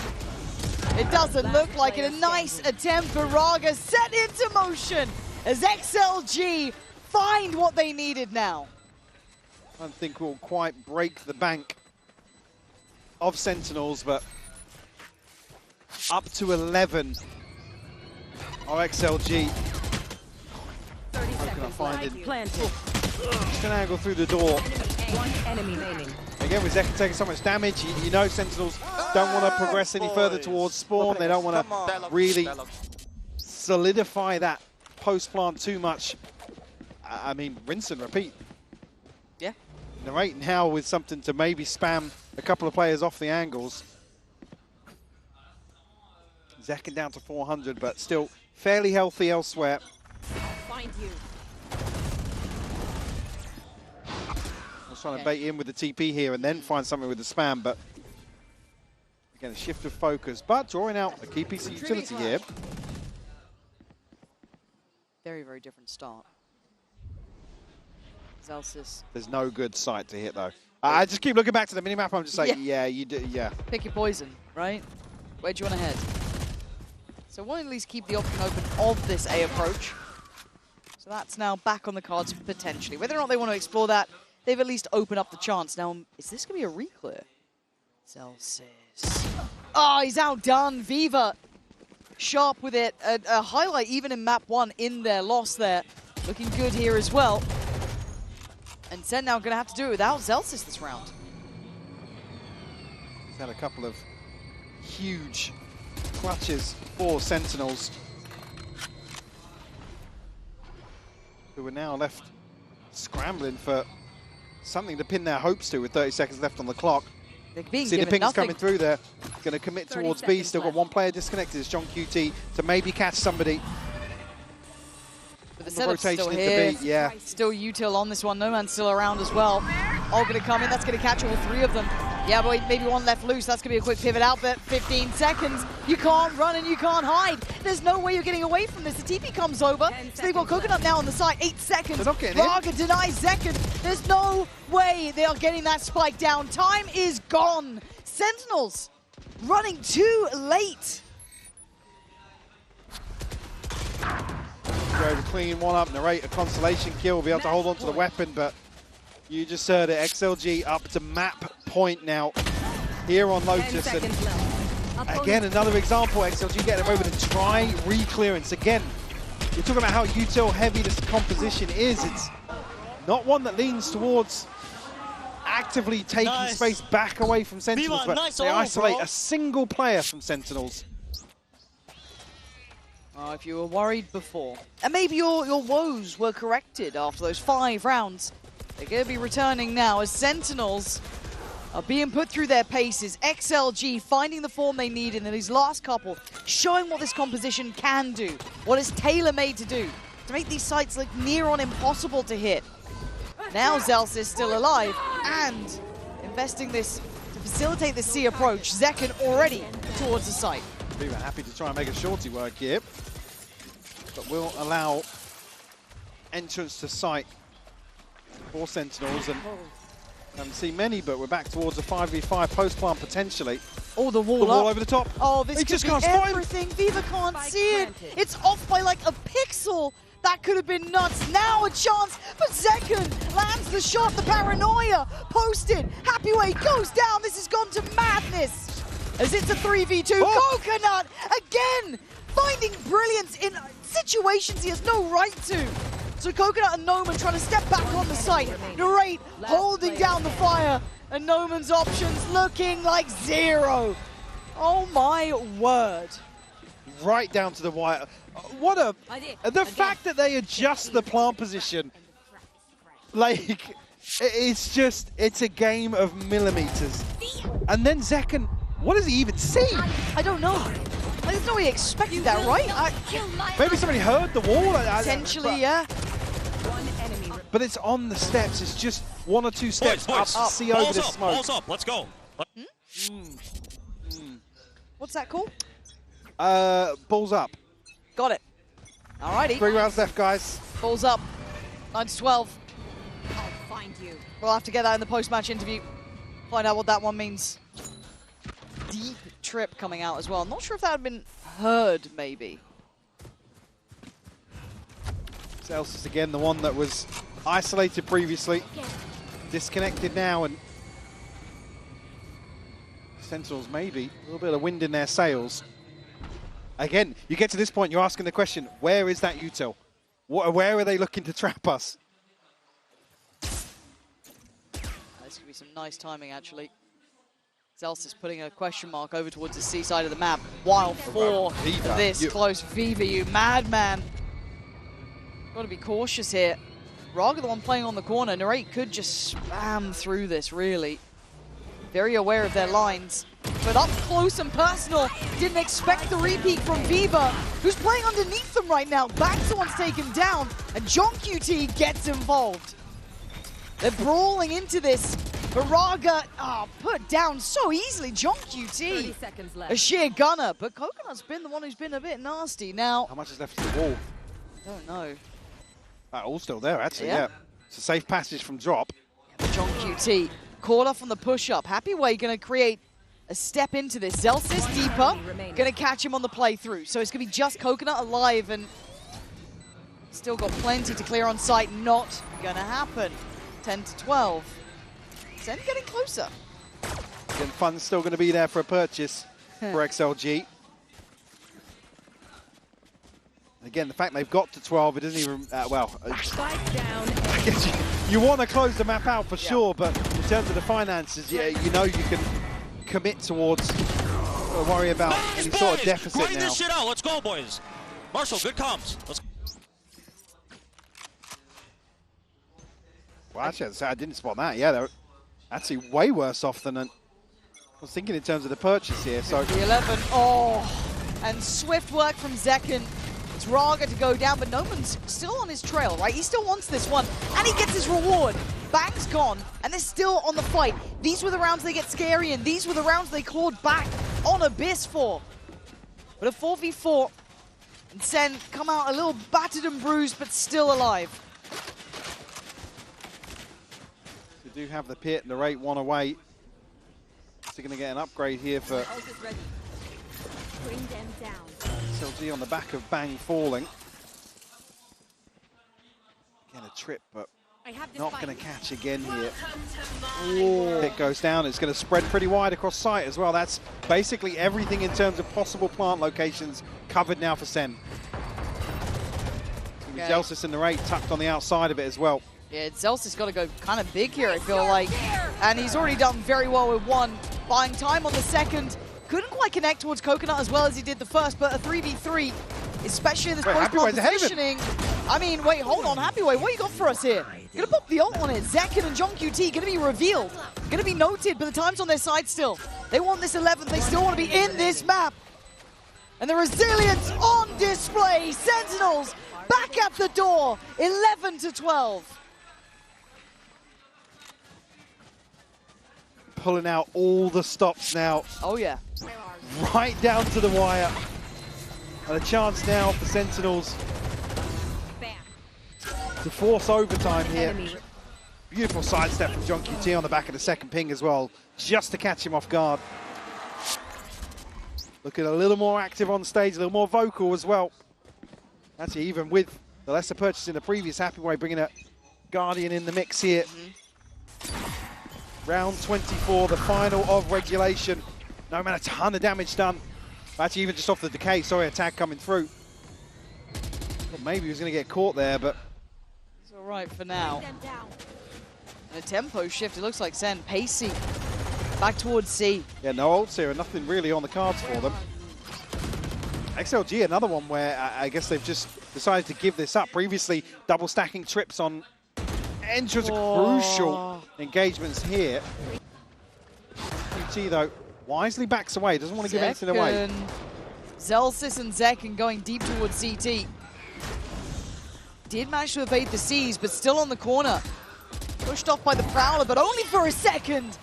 It doesn't look like it. A nice attempt for Raga set into motion as XLG find what they needed now. I don't think we'll quite break the bank of Sentinels, but up to 11 are XLG. 30 seconds left. Planted. Just an angle through the door. One enemy remaining. Again, with Zekken taking so much damage, you know Sentinels don't want to progress any further towards spawn. They don't want to really solidify that post-plant too much. I mean, rinse and repeat. Yeah. Narrate now with something to maybe spam a couple of players off the angles. Zekken down to 400, but still fairly healthy elsewhere. Find you. I was trying to bait in with the TP here and then find something with the spam, but again, a shift of focus, but drawing out a key piece of utility here. Very, very different start. Zelsis. There's no good sight to hit, though. I just keep looking back to the minimap. I'm just like, yeah, you do, yeah. Pick your poison, right? Where do you want to head? So we'll at least keep the option open of this A approach. So that's now back on the cards potentially. Whether or not they want to explore that, they've at least opened up the chance. Now, is this going to be a reclear? Zelsis. Oh, he's outdone. Viva sharp with it. A highlight even in map 1 in their loss there. Looking good here as well. And SEN now going to have to do it without Zelsis this round. He's had a couple of huge clutches for Sentinels, who are now left scrambling for something to pin their hopes to with 30 seconds left on the clock. See the pings coming through there. Going to commit towards B. Still got one player disconnected. It's John QT to maybe catch somebody. the rotation into B. Yeah. Still util on this one. No man's still around as well. All going to come in. That's going to catch all three of them. Yeah, but maybe one left loose. That's going to be a quick pivot out, but 15 seconds. You can't run and you can't hide. There's no way you're getting away from this. The TP comes over. So they've got Coconut now on the side. 8 seconds. Raga denies Zekken. There's no way they are getting that spike down. Time is gone. Sentinels running too late. Go to clean one up, narrate a consolation kill, be able to hold on to the weapon, but you just heard it. XLG up to map point now here on Lotus. And again, another example, XLG getting away with a try re-clearance. Again, you're talking about how util heavy this composition is. It's not one that leans towards actively taking space back away from Sentinels, but they isolate a single player from Sentinels. If you were worried before, and maybe your woes were corrected after those 5 rounds, they're going to be returning now as Sentinels are being put through their paces. XLG finding the form they need in these last couple, showing what this composition can do, what it's tailor-made to do, to make these sites look near on impossible to hit. Now Zels is still alive, and investing this to facilitate the C approach. Zekken already towards the site. Viva happy to try and make a shorty work here, but will allow entrance to site for Sentinels, and haven't seen many, but we're back towards a 5v5 post-plant potentially. Oh, the wall up. Over the top. Oh, this he could just be can't everything. Viva can't see it. It's off by like a pixel. That could have been nuts. Now a chance for Zekken. Lands the shot, the paranoia. Posted. Happy Way goes down. This has gone to madness. As it's a 3v2, Coconut again finding brilliance in situations he has no right to. So Coconut and Noman trying to step back on the site. Narrate holding down the fire, and Noman's options looking like 0. Oh my word. Right down to the wire. What a... The fact that they adjust the plant position, like, it's just, it's a game of millimeters. And then Zekken, what does he even see? I don't know. There's no way he expected that, right? Maybe somebody heard the wall. Potentially, yeah. But it's on the steps. It's just 1 or 2 steps up to see over the smoke. Balls up, let's go. What's that called? Balls up. Got it. Alrighty. 3 rounds left, guys. Balls up. 9-12. I'll find you. We'll have to get that in the post-match interview. Find out what that one means. Deep trip coming out as well. Not sure if that had been heard, maybe. Zels is again the one that was isolated previously. Disconnected now, and Sentinels maybe a little bit of wind in their sails. Again, you get to this point, you're asking the question, where is that util? Where are they looking to trap us? This could be some nice timing, actually. Zels is putting a question mark over towards the C side of the map. While for this close, Viva, you madman. Got to be cautious here. Raga, the one playing on the corner. Narrate could just spam through this, really. Very aware of their lines. But up close and personal, didn't expect the repeat from Viva, who's playing underneath them right now. Baxter's taken down, and John QT gets involved. They're brawling into this. But Raga, put down so easily. John QT, 30 seconds left. A sheer gunner. But Coconut's been the one who's been a bit nasty. Now, how much is left of the wall? I don't know. All still there, actually, yeah. It's a safe passage from drop. John QT caught off on the push-up. Happy Way going to create a step into this. Zels is deeper, going to catch him on the playthrough. So it's going to be just Coconut alive, and still got plenty to clear on site. Not going to happen. 10-12. SEN getting closer. Again, fun's still going to be there for a purchase for XLG. Again, the fact they've got to 12, it doesn't even, well, Spike down. I guess you want to close the map out for sure, but in terms of the finances, yeah, you know you can commit towards, worry about any sort of deficit Grind now. this shit out, let's go, boys. Marshall, good comms. Let's Well, actually, I didn't spot that. Yeah, they're actually way worse off than I was thinking in terms of the purchase here. So The 11, and swift work from Zekken. It's Raga to go down, but Noman's still on his trail, right? He still wants this one, and he gets his reward. Bang's gone, and they're still on the fight. These were the rounds they get scary in. These were the rounds they clawed back on Abyss for. But a 4v4, and SEN come out a little battered and bruised, but still alive. They do have the pit and the rate one away. So going to get an upgrade here for Bring them down. XLG on the back of Bang falling. Again, a trip, but not going to catch again here. Pit goes down. It's going to spread pretty wide across site as well. That's basically everything in terms of possible plant locations covered now for SEN. Okay. Zelsis and the rate tucked on the outside of it as well. Yeah, Zelsis got to go kind of big here, I feel like. And he's already done very well with one. Buying time on the second. Couldn't quite connect towards Coconut as well as he did the first, but a 3v3, especially in this post-plant positioning. I mean, wait, hold on, Happyway, what you got for us here? Gonna pop the ult on it. Zekken and John QT gonna be revealed, gonna be noted, but the time's on their side still. They want this 11th, they still want to be in this map. And the resilience on display. Sentinels back at the door, 11-12. Pulling out all the stops now. Oh yeah. Right down to the wire. And a chance now for Sentinels to force overtime here. Beautiful sidestep from John QT on the back of the second ping as well, just to catch him off guard. Looking a little more active on stage, a little more vocal as well. Actually, even with the lesser purchase in the previous Happyway, bringing a Guardian in the mix here. Round 24, the final of regulation. No man, a ton of damage done. Actually, even just off the decay, sorry, attack coming through. Well, maybe he was going to get caught there, but... It's all right for now. And a tempo shift, it looks like SEN pacey back towards C. Yeah, no ults here, and nothing really on the cards for them. XLG, another one where I guess they've just decided to give this up. Previously, double stacking trips on entrance, crucial engagements here. QT, though, wisely backs away, doesn't want to give anything away. Zelsis and Zekken going deep towards CT. Did manage to evade the C's, but still on the corner. Pushed off by the Prowler, but only for a second.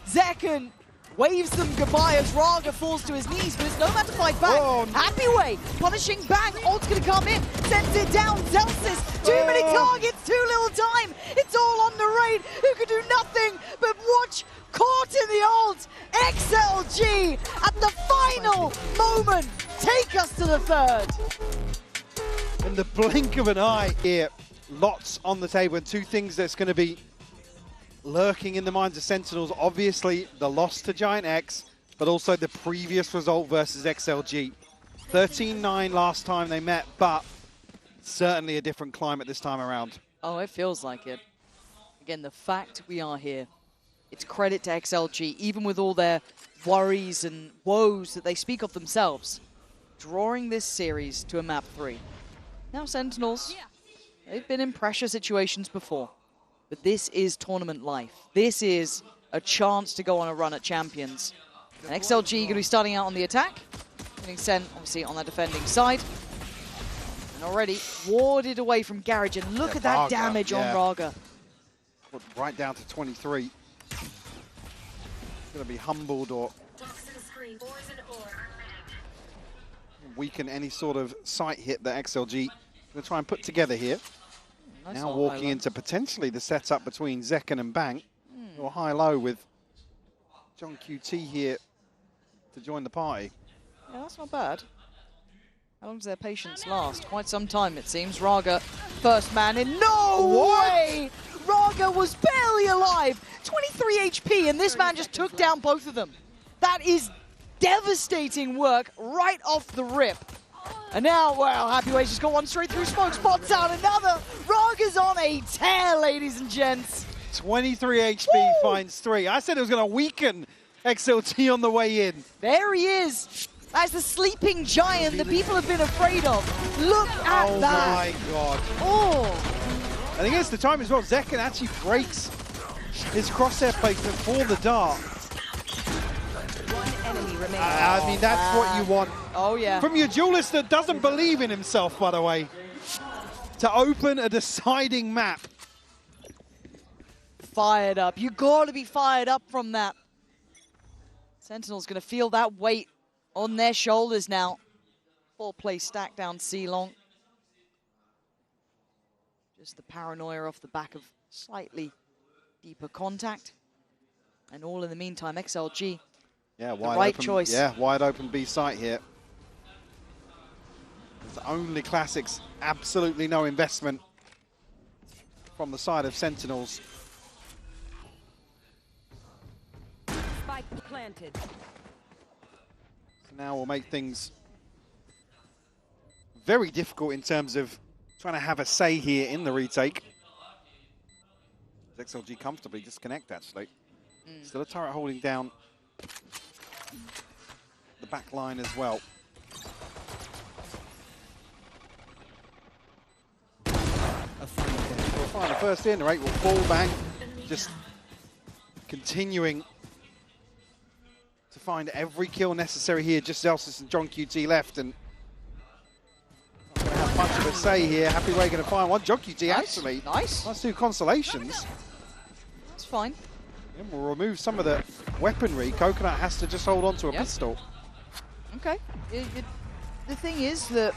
Zekken waves them goodbye as Raga falls to his knees, but it's no man to fight back. Oh, no. Happyway punishing Bang. Ult's gonna come in, sends it down. Zelsis, too many targets, too little time. It's all on the raid, who can do nothing but watch. Caught in the ult. XLG at the final moment take us to the third. In the blink of an eye here, lots on the table, and two things that's going to be lurking in the minds of Sentinels. Obviously, the loss to Giant X, but also the previous result versus XLG. 13-9 last time they met, but certainly a different climate this time around. Oh, it feels like it. Again, the fact we are here, it's credit to XLG, even with all their worries and woes that they speak of themselves, drawing this series to a map 3. Now Sentinels, they've been in pressure situations before, but this is tournament life. This is a chance to go on a run at Champions. And XLG going to be starting out on the attack, getting SEN obviously on that defending side. And already warded away from Garage, and look at that Raga, damage on Raga. Put right down to 23. Going to be humbled or weaken any sort of sight hit that XLG going to try and put together here. Nice now walking into potentially the setup between Zekken and Bang. Or high-low with John QT here to join the party. Yeah, that's not bad. How long does their patience last? Quite some time, it seems. Raga, first man in. No way! Raga was barely alive. 23 HP, and this man just took down both of them. That is devastating work right off the rip. And now, well, Happyway's just got one straight through smoke, spots out another. Raga's on a tear, ladies and gents. 23 HP finds 3. I said it was going to weaken XLT on the way in. There he is. That's the sleeping giant that people have been afraid of. Look at that. Oh my god. Oh. I think it's the time as well. Zekken actually breaks his crosshair placement for the dart. enemy remaining. I mean, that's what you want. Oh, yeah. From your duelist that doesn't believe in himself, by the way. To open a deciding map. Fired up. You got to be fired up from that. Sentinel's going to feel that weight on their shoulders now. 4-play stack down C-Long. Just the paranoia off the back of slightly deeper contact. And all in the meantime, XLG, Yeah, the right choice. Yeah, wide open B site here. It's only Classics, absolutely no investment from the side of Sentinels. Spike planted. So now we'll make things very difficult in terms of trying to have a say here in the retake. XLG comfortably disconnect, actually. Still a turret holding down the back line as well. We'll find the first in, the rate will fall bang. Just continuing to find every kill necessary here. Just Zelsis and John QT left, and not going to have much of a say here. Happy Way going to find one. John QT actually. Nice. Let's do consolations. It's fine. And we'll remove some of the weaponry. Coconut has to just hold on to a Yep. pistol. Okay. The thing is that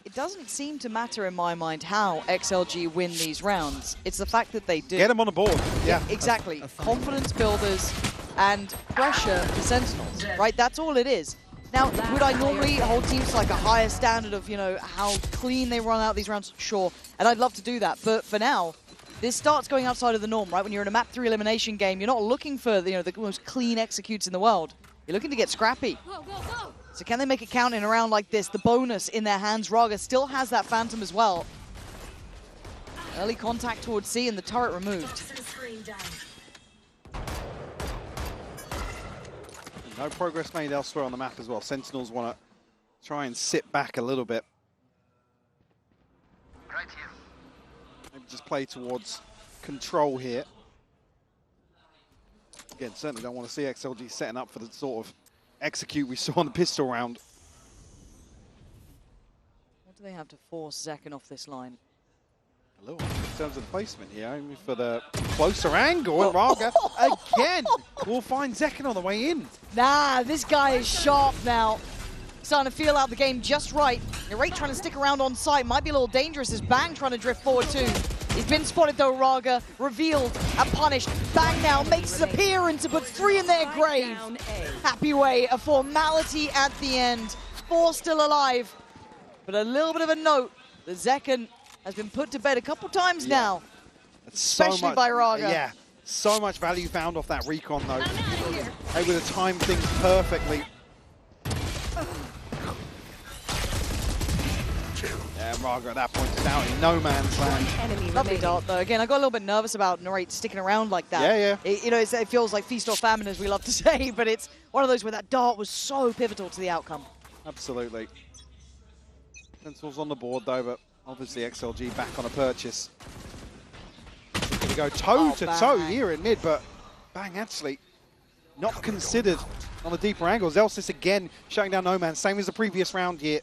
it doesn't seem to matter in my mind how XLG win these rounds. It's the fact that they do. Get them on the board. Yeah. Exactly. Confidence builders and pressure for Sentinels, right? That's all it is. Now, would I normally hold teams to like a higher standard of, you know, how clean they run out these rounds? Sure. And I'd love to do that. But for now, this starts going outside of the norm, right? When you're in a map 3 elimination game, you're not looking for the most clean executes in the world. You're looking to get scrappy. Go, go, go. So can they make it count in a round like this? The bonus in their hands. Raga still has that Phantom as well. Early contact towards C and the turret removed. No progress made elsewhere on the map as well. Sentinels want to try and sit back a little bit. Right here. Maybe just play towards control here. Again, certainly don't want to see XLG setting up for the sort of execute we saw in the pistol round. What do they have to force Zekken off this line? A little in terms of the placement here, only for the closer angle, and Raga again will find Zekken on the way in. Nah, this guy is sharp now. Starting to feel out the game just right. Narrate trying to stick around on site. Might be a little dangerous as Bang trying to drift forward too. He's been spotted though, Raga. Revealed and punished. Bang now makes his appearance to put 3 in their grave. Happy Way, a formality at the end. 4 still alive. But a little bit of a note. The Zekken has been put to bed a couple times now. Especially by Raga. Yeah, so much value found off that recon though. Able to time things perfectly. Yeah, Raga at that point is out in no man's land. Lovely dart though. Again, I got a little bit nervous about Narrate sticking around like that. Yeah, yeah. It feels like feast or famine, as we love to say, but it's one of those where that dart was so pivotal to the outcome. Absolutely. Sentinels on the board though, but obviously XLG back on a purchase. Going to go toe to toe here in mid, but Bang actually not considered on the deeper angles. Zelsis again shutting down No Man, same as the previous round here,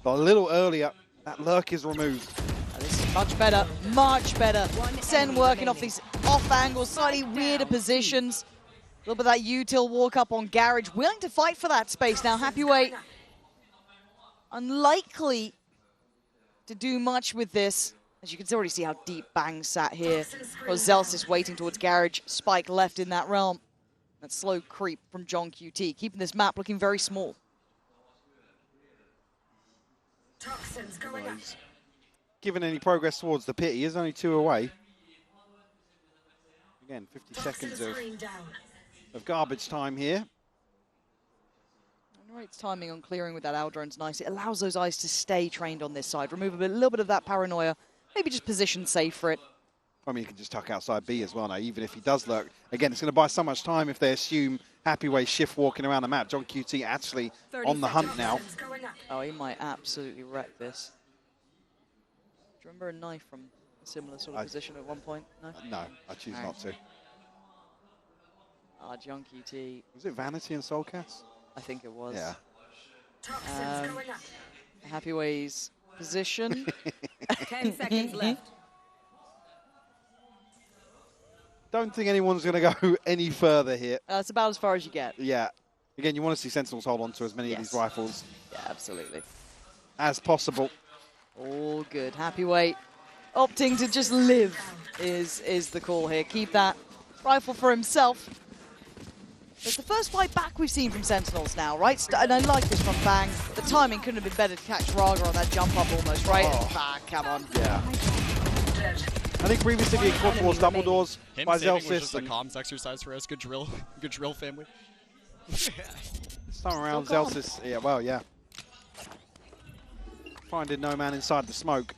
but a little earlier. That lurk is removed. This is much better, much better. Sen working off these off angles, slightly weirder positions. A little bit of that util walk up on Garage, willing to fight for that space now. Happy Way, unlikely to do much with this. As you can already see how deep Bang sat here. Zelsis waiting towards Garage, Spike left in that realm. That slow creep from John QT, keeping this map looking very small. Well, he's given any progress towards the pit. He is only 2 away. Again, 50 seconds of garbage time here. Narrate's timing on clearing with that Aldron's nice. It allows those eyes to stay trained on this side. Remove a little bit of that paranoia. Maybe just position safe for it. I mean, he can just tuck outside B as well now, even if he does lurk. Again, it's going to buy so much time if they assume Happy Way shift walking around the map. John QT actually on the hunt now. Oh, he might absolutely wreck this. Do you remember a knife from a similar sort of position at one point? No? No, I choose not to. Junk QT. Was it Vanity and Soulcast? I think it was. Yeah. Happy Ways position. 10 seconds left. Don't think anyone's going to go any further here. That's about as far as you get. Yeah. Again, you want to see Sentinels hold on to as many of Yes. these rifles Yeah, absolutely. as possible. All good. Happy Way opting to just live is the call here. Keep that rifle for himself. It's the first fight back we've seen from Sentinels now, right? And I like this from Bang. The timing couldn't have been better to catch Raga on that jump up almost, right? Oh. Ah, come on. Yeah. I think previously being caught towards double doors Him by saving was Zelsis. just a comms exercise for us. Good drill family. This time around, Still calm. Zelsis, yeah, well, yeah. Finding no man inside the smoke.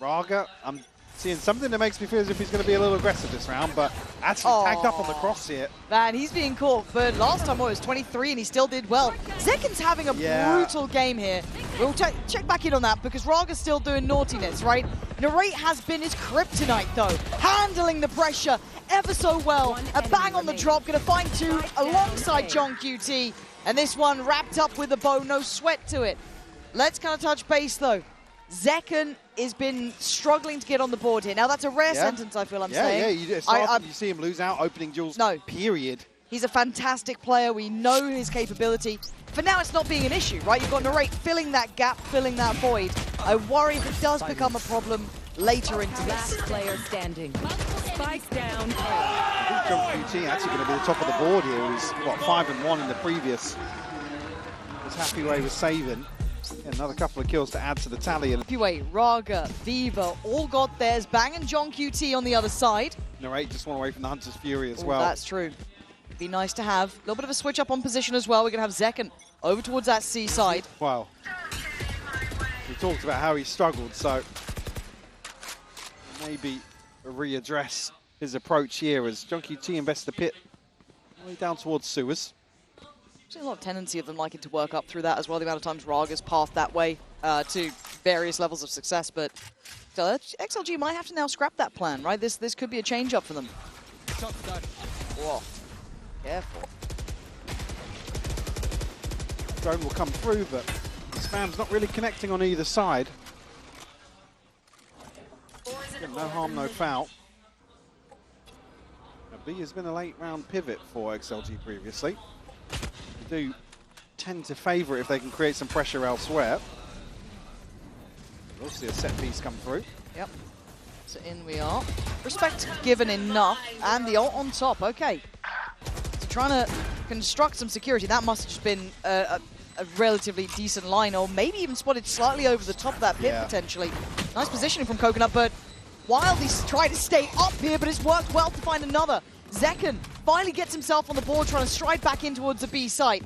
Raga, I'm seeing something that makes me feel as if he's going to be a little aggressive this round, but actually tagged up on the cross here. Man, he's being caught, but last time it was 23 and he still did well. Zekin's having a brutal game here. We'll check back in on that because Raga's still doing naughtiness, right? Narrate has been his kryptonite though, handling the pressure ever so well. A bang on the drop, gonna find two alongside John QT. And this one wrapped up with a bow, no sweat to it. Let's kind of touch base though. Zekin has been struggling to get on the board here. Now that's a rare sentence, I feel I'm saying. Yeah, you see him lose out opening duels, period. He's a fantastic player. We know his capability. For now, it's not being an issue, right? You've got Narrate filling that gap, filling that void. I worry if it does become a problem later into this. Last player standing. Spike down. I think John QT actually going to be the top of the board here. He was, what, 5-1 in the previous. As Happy Way was saving. Yeah, another couple of kills to add to the tally. And Happy Way, Raga, Viva, all got theirs. Bang and John QT on the other side. Narrate just one away from the Hunter's Fury as Oh, well. that's true. Be nice to have. A little bit of a switch up on position as well. We're going to have Zekin over towards that C side. Wow. We talked about how he struggled, so maybe readdress his approach here as John QT invests the pit all the way down towards sewers. There's a lot of tendency of them liking to work up through that as well. The amount of times Raga's pathed that way to various levels of success, but XLG might have to now scrap that plan, right? This could be a change up for them. Whoa. Careful. Drone will come through, but Spam's not really connecting on either side. No harm, no foul. Now, B has been a late round pivot for XLG previously. They do tend to favour it if they can create some pressure elsewhere. We'll see a set piece come through. Yep. So in we are. Respect given enough, and the ult on top. Okay. So trying to construct some security. That must have just been a relatively decent line, or maybe even spotted slightly over the top of that pit potentially. Nice positioning from Coconut, but Wild, he's trying to stay up here, but it's worked well to find another. Zekin finally gets himself on the board, trying to stride back in towards the B site.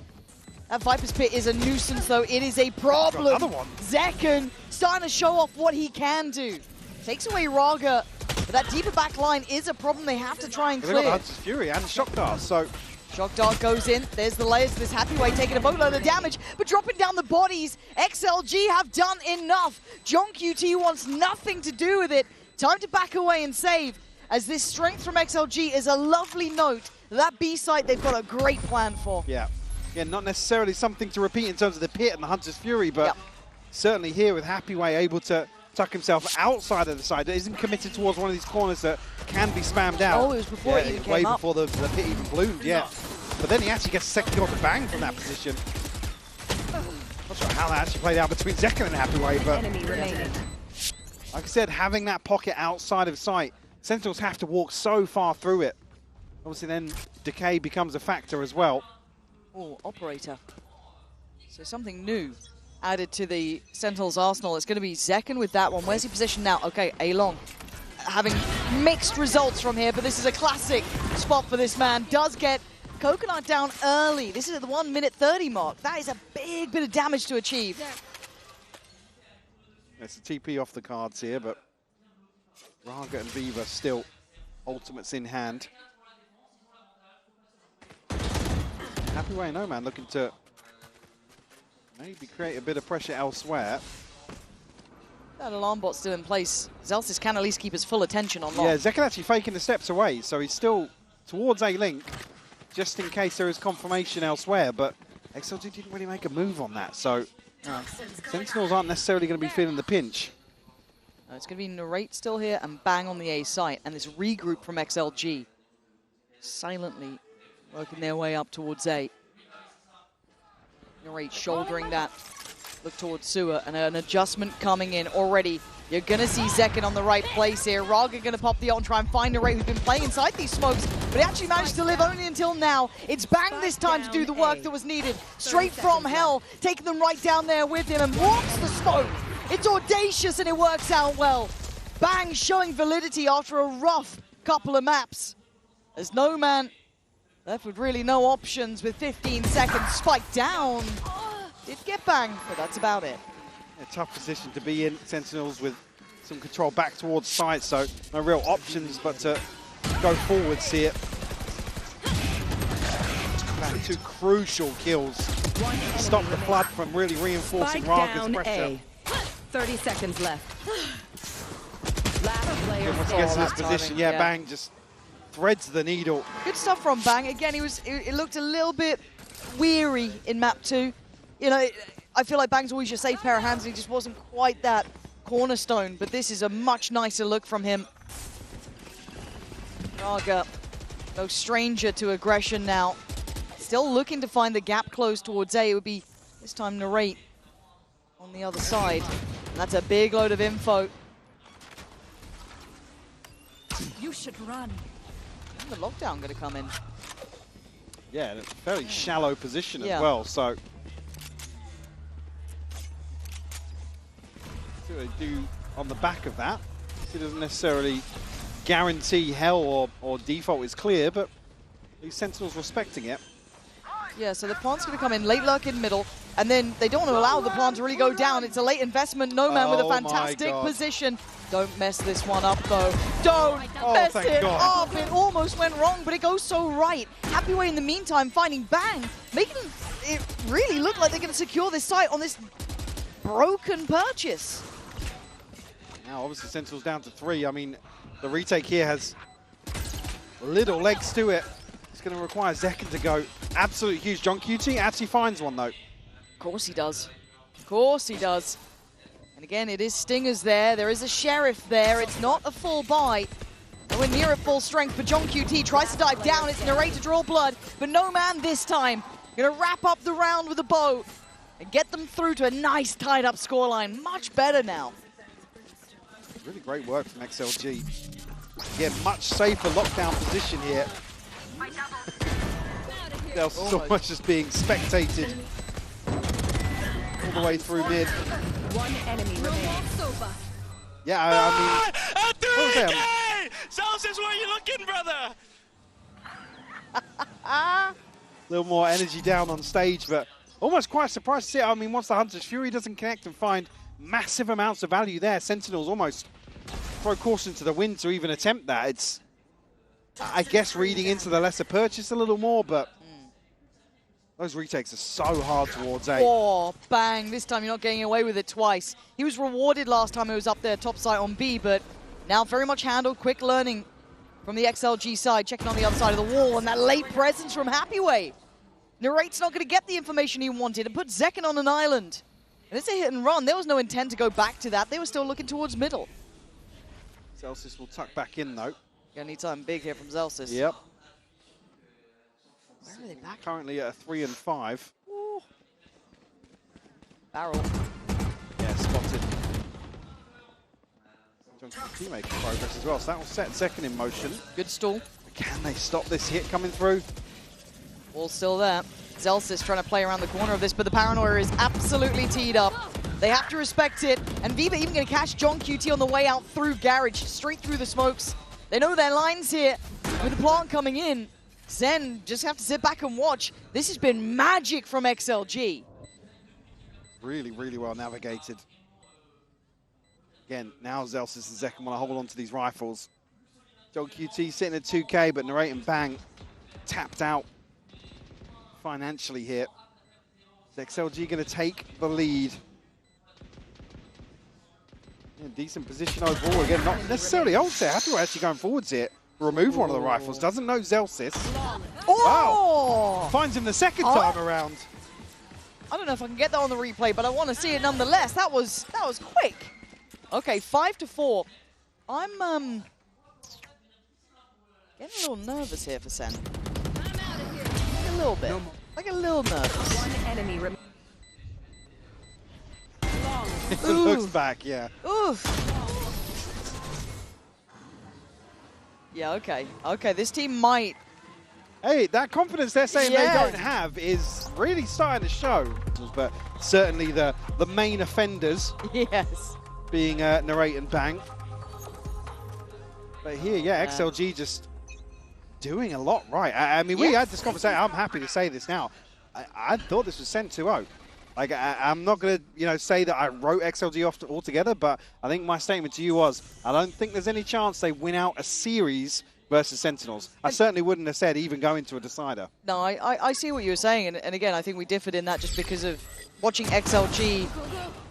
That Viper's Pit is a nuisance, though. It is a problem. Another one. Zekin starting to show off what he can do. Takes away Raga, but that deeper back line is a problem they have to try and They've got the clear. Hunter's Fury and Shock Dart, so Shock Dart goes in. There's the layers of this Happy Way taking a boatload of damage, but dropping down the bodies. XLG have done enough. John QT wants nothing to do with it. Time to back away and save, as this strength from XLG is a lovely note. That B site they've got a great plan for. yeah, not necessarily something to repeat in terms of the pit and the Hunter's Fury, but certainly here with Happy Way able to tuck himself outside of the side, that isn't committed towards one of these corners that can be spammed out. Oh, it was before it even way came up. before the pit even bloomed, But then he actually gets a second kill to Bang from that position. Not sure how that actually played out between Zekin and Happy Way, but Enemy remaining. like I said, having that pocket outside of sight, Sentinels have to walk so far through it. Obviously then decay becomes a factor as well. Oh, Operator. So something new added to the Sentinels arsenal. It's going to be Zekin with that one. Where's he positioned now? Okay, A-Long. Having mixed results from here, but this is a classic spot for this man. Does get Coconut down early. This is at the 1:30 mark. That is a big bit of damage to achieve. It's a TP off the cards here, but Raga and Viva still ultimates in hand. Happy Way, no man, looking to maybe create a bit of pressure elsewhere. That alarm bot's still in place. Zelsis can at least keep his full attention on lock. Yeah, Zekin actually faking the steps away, so he's still towards A-Link, just in case there is confirmation elsewhere, but XLG didn't really make a move on that, so Sentinels aren't necessarily going to be feeling the pinch. It's going to be Narrate still here and Bang on the A site, and this regroup from XLG silently working their way up towards A. Narrate shouldering that look towards Sewer, and an adjustment coming in already. You're going to see Zekin on the right place here. Raga going to pop the ult and try and find Narrate, who's been playing inside these smokes, but he actually managed to live only until now. It's Bang this time to do the work that was needed. Straight from hell, taking them right down there with him and blocks the smoke. It's audacious and it works out well. Bang showing validity after a rough couple of maps. There's no man left with really no options with 15 seconds. Spike down. Did get Bang, but that's about it. A tough position to be in. Sentinels with some control back towards site, so no real options but to go forwards here. Two crucial kills. Stop the flood from really reinforcing Raga's pressure. 30 seconds left. Last player. Once he gets in this position, yeah, Bang just threads the needle. Good stuff from Bang. Again, it looked a little bit weary in map 2. You know, I feel like Bang's always your safe pair of hands, and he just wasn't quite that cornerstone, but this is a much nicer look from him. Raga, no stranger to aggression now. Still looking to find the gap close towards A. It would be, this time, Narrate on the other side. And that's a big load of info. You should run. And the lockdown going to come in. Yeah, a fairly shallow position Yeah. as well, so. See what they do on the back of that. It doesn't necessarily guarantee hell or default is clear, but these Sentinels respecting it. Yeah, so the plant's going to come in, late lurk in middle, and then they don't want to allow the plant to really go down. It's a late investment. No man with a fantastic position. Don't mess this one up, though. Don't mess it up. It almost went wrong, but it goes so right. Happyway, in the meantime, finding Bang, making it really look like they're going to secure this site on this broken purchase. Now, obviously, Sentinels down to 3. I mean, the retake here has little legs to it. It's going to require Zekin to go absolutely huge. John QT actually finds one, though. Of course he does. Of course he does. And again, it is Stingers there. There is a Sheriff there. It's not a full buy. Nowhere near at full strength, but John QT tries to dive down. It's Narrate to draw blood, but no man this time. Going to wrap up the round with a bow and get them through to a nice tied-up scoreline. Much better now. Really great work from XLG. Again, much safer lockdown position here. They're so much just being spectated all the way through mid. One enemy remains. Yeah, I mean, Celsius, where are you looking, brother? a little more energy down on stage, but almost quite surprised to see it. I mean, once the Hunter's Fury doesn't connect and find massive amounts of value there, Sentinels almost throw caution to the wind to even attempt that. It's, I guess, reading into the lesser purchase a little more, but those retakes are so hard towards A. Oh, Bang. This time you're not getting away with it twice. He was rewarded last time he was up there top side on B, but now very much handled. Quick learning from the XLG side, checking on the other side of the wall, and that late presence from Happyway. Narrate's not going to get the information he wanted and put Zekin on an island. And it's a hit and run. There was no intent to go back to that. They were still looking towards middle. Celsius will tuck back in, though. Gonna need something big here from Zelsis. Yep. Where are they back? Currently at a 3 and 5. Ooh. Barrel. Yeah, spotted. Johnson making progress as well, so that will set Zekin in motion. Good stall. Can they stop this hit coming through? Wall's still there. Zelsis trying to play around the corner of this, but the Paranoia is absolutely teed up. They have to respect it, and Viva even going to catch John QT on the way out through Garage, straight through the smokes. They know their lines here. With the plant coming in, Zen just have to sit back and watch. This has been magic from XLG. Really, really well navigated. Again, now Zelsis and Zekin want to hold on to these rifles. John QT sitting at 2K, but Narrate and Bang tapped out financially here. Is XLG going to take the lead? Yeah, decent position overall. Again, not necessarily ult there. Happyway actually going forwards here. remove one of the rifles. Doesn't know Zelsis. Oh! Wow. Finds him the second time around. I don't know if I can get that on the replay, but I want to see it nonetheless. That was quick. Okay, 5-4. I'm getting a little nervous here for Sen. Like a little bit. Like a little nervous. One enemy Looks back, yeah. Oof. Yeah, okay. Okay, this team might. Hey, that confidence they're saying Yeah. they don't have is really starting to show. But certainly the main offenders Yes. being Narrate and Bang. But here, yeah, XLG just doing a lot right. I mean, we had this conversation. I'm happy to say this now. I thought this was sent 2-0. Like, I'm not going to, say that I wrote XLG off altogether, but I think my statement to you was, I don't think there's any chance they win out a series versus Sentinels. I certainly wouldn't have said even going to a decider. No, I see what you were saying, and again, I think we differed in that just because of watching XLG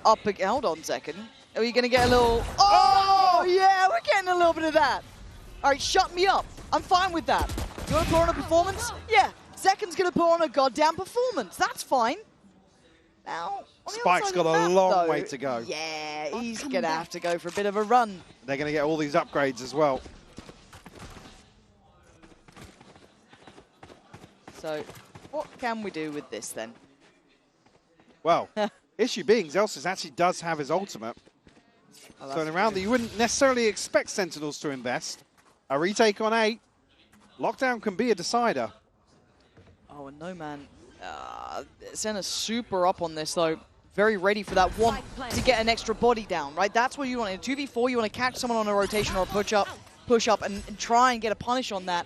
up. Hold on a second. Are we going to get a little... Oh, yeah, we're getting a little bit of that. All right, shut me up. I'm fine with that. You want to put on a performance? Yeah, Zekin's going to put on a goddamn performance. That's fine. Now, on the Spike's other side got of a that, long though, way to go. Yeah, he's going to have to go for a bit of a run. They're going to get all these upgrades as well. So, what can we do with this then? Well, issue being, Zelsis actually does have his ultimate. Oh, So in a round that you wouldn't necessarily expect Sentinels to invest. A retake on 8. Lockdown can be a decider. Oh, and no man. Senna's super up on this though. Very ready for that one to get an extra body down, right? That's what you want. In 2v4, you want to catch someone on a rotation or a push up and try and get a punish on that.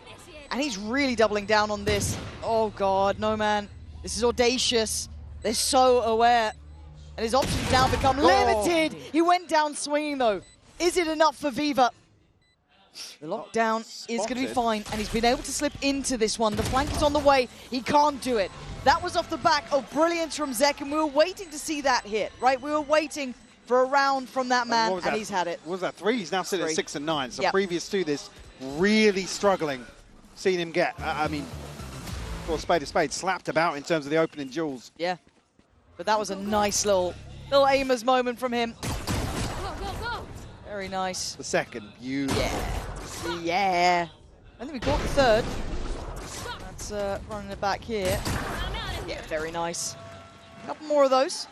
And he's really doubling down on this. Oh God, no man. This is audacious. They're so aware. And his options now become limited. He went down swinging though. Is it enough for Viva? The lockdown is going to be fine, and he's been able to slip into this one. The flank is on the way. He can't do it. That was off the back of brilliance from Zek, and we were waiting to see that hit, right? We were waiting for a round from that man, and he's had it. What was that, 3? He's now sitting at 6 and 9. So Yep. previous to this, really struggling. Seen him get, I mean, for spade to spade, slapped about in terms of the opening duels. Yeah, but that was a nice little aimers moment from him. Very nice. The second, beautiful. Yeah. I think we caught the third. That's running it back here. Yeah, very nice. A couple more of those.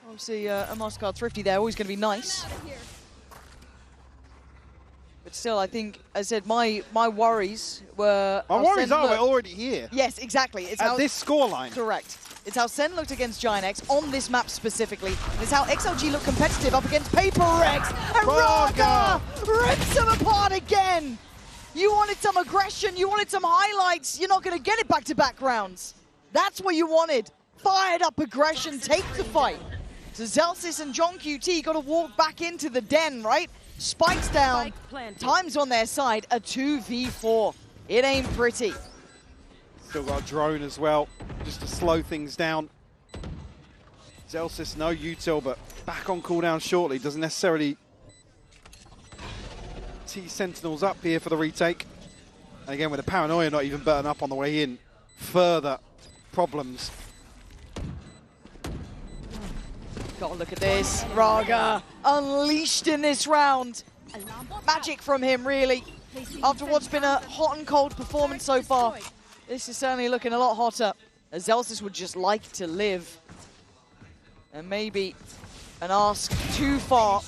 Obviously, a MasterCard Thrifty there, always going to be nice. But still, I think, as I said, my worries were... My worries are we're already here. Yes, exactly. It's at this scoreline. Correct. It's how Sen looked against Giant X on this map specifically. It's how XLG looked competitive up against Paper Rex. And Raga rips them apart again. You wanted some aggression. You wanted some highlights. You're not going to get it back-to-back rounds. That's what you wanted. Fired up aggression. Take the fight. So Zelsis and John QT got to walk back into the den, right? Spikes down. Time's on their side. A 2v4. It ain't pretty. Still got a drone as well, just to slow things down. Zelsis, no util, but back on cooldown shortly. Doesn't necessarily tee Sentinels up here for the retake. And again, with the paranoia not even burning up on the way in, further problems. God, look at this. Raga unleashed in this round. Magic from him, really. After what's been a hot and cold performance so far, this is certainly looking a lot hotter. As Zelsis would just like to live. And maybe an ask too far,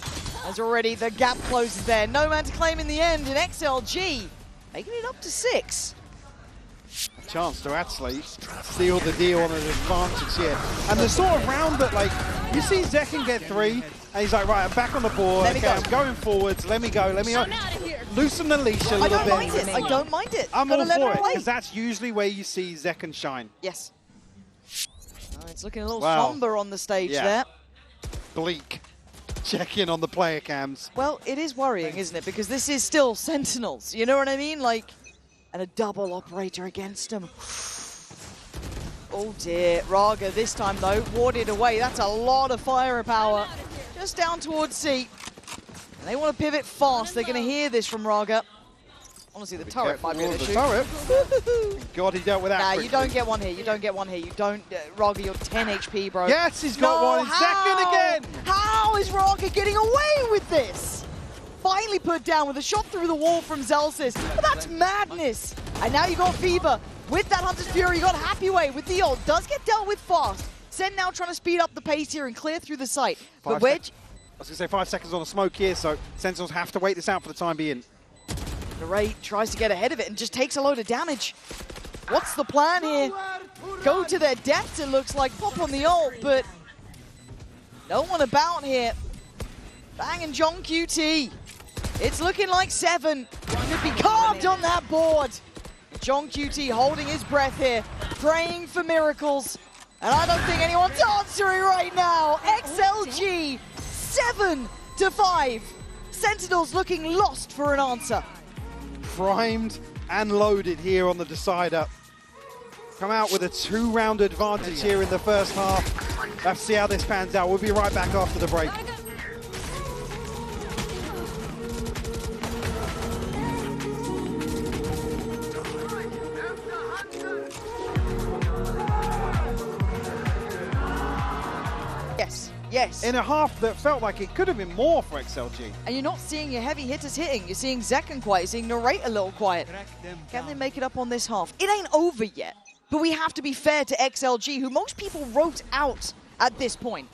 as already the gap closes there. No man to claim in the end, and XLG making it up to 6. A chance to actually steal the deal on an advantage here. And the sort of round that, like, you see Zekin get 3, and he's like, right, I'm back on the board. Okay, I'm going forwards. Let me go. Let me loosen the leash a little bit. I don't mind it. I don't mind it. I'm all for it, because that's usually where you see Zekin shine. Yes. Oh, it's looking a little somber on the stage there. Bleak. Check in on the player cams. Well, it is worrying, isn't it? Because this is still Sentinels. You know what I mean? Like, and a double operator against him. Oh dear. Raga this time, though, warded away. That's a lot of firepower. Just down towards C. And they want to pivot fast. They're going to hear this from Raga. Honestly, the turret might be an The issue. turret. God, he dealt with that Nah, quickly. you don't get one here. You don't get one here. You don't. Raga, you're 10 HP, bro. Yes, he's got No, one in second how? again. How is Raga getting away with this? Finally put down with a shot through the wall from Zelsis. But that's madness. And now you got Fever. With that Hunter's Fury, you got Happyway with the ult. Does get dealt with fast. Sen now trying to speed up the pace here and clear through the site. But Wedge... I was going to say 5 seconds on the smoke here, so Sentinels have to wait this out for the time being. Narrate tries to get ahead of it and just takes a load of damage. What's the plan here? Go to their deaths, it looks like. Pop on the ult, but no one about here. Bang and John QT. It's looking like 7. Could be carved on that board. John QT holding his breath here, praying for miracles. And I don't think anyone's answering right now. XLG, 7-5. Sentinels looking lost for an answer. Primed and loaded here on the decider. Come out with a 2-round advantage here in the first half. Let's see how this pans out. We'll be right back after the break. Yes. In a half that felt like it could have been more for XLG. And you're not seeing your heavy hitters hitting. You're seeing Zekken quiet. You're seeing Narrate a little quiet. Can they make it up on this half? It ain't over yet. But we have to be fair to XLG, who most people wrote out at this point.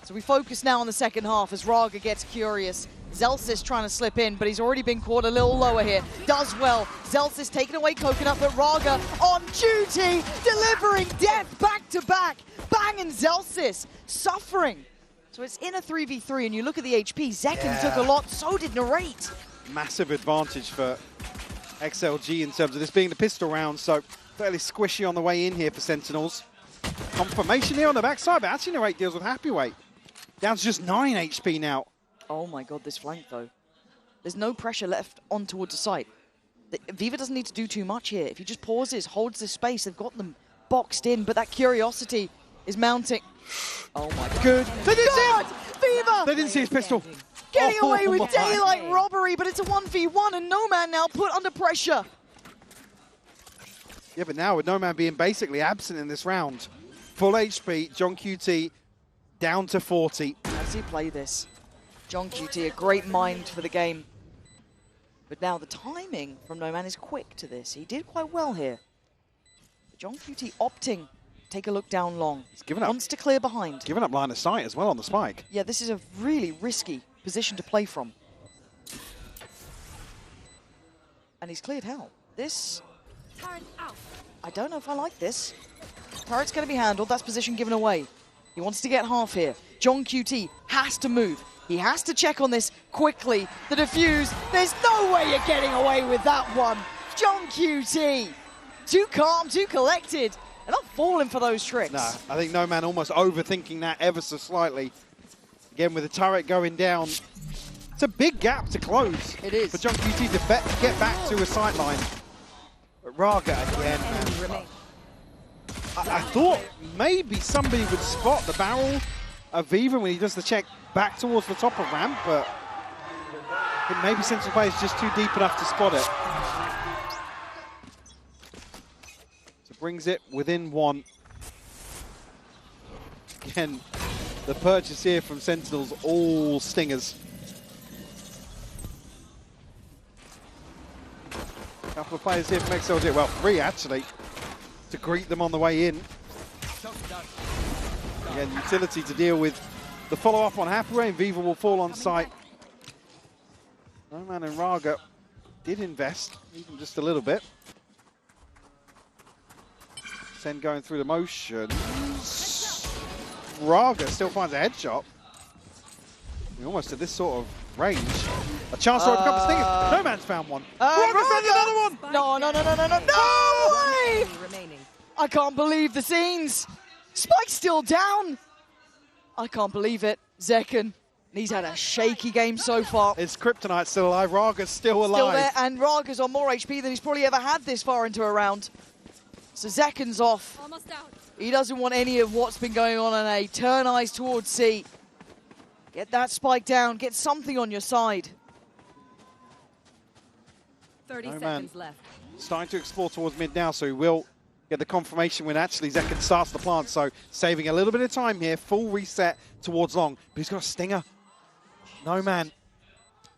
So we focus now on the second half as Raga gets curious. Zelsis trying to slip in, but he's already been caught a little lower here. Does well. Zelsis taking away Coconut, but Raga on duty, delivering death back to back. Bang and Zelsis suffering. So it's in a 3v3, and you look at the HP, Zekken took a lot, so did Narrate. Massive advantage for XLG in terms of this being the pistol round, so fairly squishy on the way in here for Sentinels. Confirmation here on the backside, but actually Narrate deals with Happyway. Down to just 9 HP now. Oh my god, this flank though. There's no pressure left on towards the site. Viva doesn't need to do too much here. If he just pauses, holds this space, they've got them boxed in, but that curiosity is mounting. Oh my god. Good. They didn't see it! Viva! They didn't see his pistol. Getting away with my. daylight robbery, but it's a 1v1 and Nomad now put under pressure. Yeah, but now with Nomad being basically absent in this round, full HP, John QT down to 40. How does he play this? John QT, a great mind for the game. But now the timing from Nomad is quick to this. He did quite well here. But John QT opting to take a look down long. He's given up. Wants to clear behind. Giving up line of sight as well on the spike. Yeah, this is a really risky position to play from. And he's cleared hell. This... I don't know if I like this. Turret's going to be handled. That's position given away. He wants to get half here. John QT has to move. He has to check on this quickly. The defuse. There's no way you're getting away with that one. John QT. Too calm, too collected. They're not falling for those tricks. No, I think Nomad almost overthinking that ever so slightly. Again, with the turret going down, it's a big gap to close. It is. For John QT to get back to a sight line. But Raga again, man. I thought maybe somebody would spot the barrel of Viva when he does the check back towards the top of ramp, but I think maybe Central Play is just too deep enough to spot it. So brings it within 1. Again, the purchase here from Sentinels, all stingers. Couple of players here from XLG, well, 3 actually, to greet them on the way in. Again, utility to deal with the follow-up on Happyway, and Viva will fall on site. Nomad and Raga did invest, even just a little bit. Sen going through the motions. Raga still finds a headshot. We're almost at this sort of range. A chance to overcome the stingers. Nomad's found one. Raga's found another one! No way! I can't believe the scenes. Spike's still down. I can't believe it. Zekken, he's had a shaky game so far. It's Kryptonite still alive. Raga's still alive. Still there, and Raga's on more HP than he's probably ever had this far into a round. So Zekken's off. Almost out. He doesn't want any of what's been going on in A. Turn eyes towards C. Get that spike down. Get something on your side. 30 man. seconds left. Starting to explore towards mid now, so he will get the confirmation when actually Zekken starts the plant. So saving a little bit of time here, full reset towards long. But he's got a stinger. No man.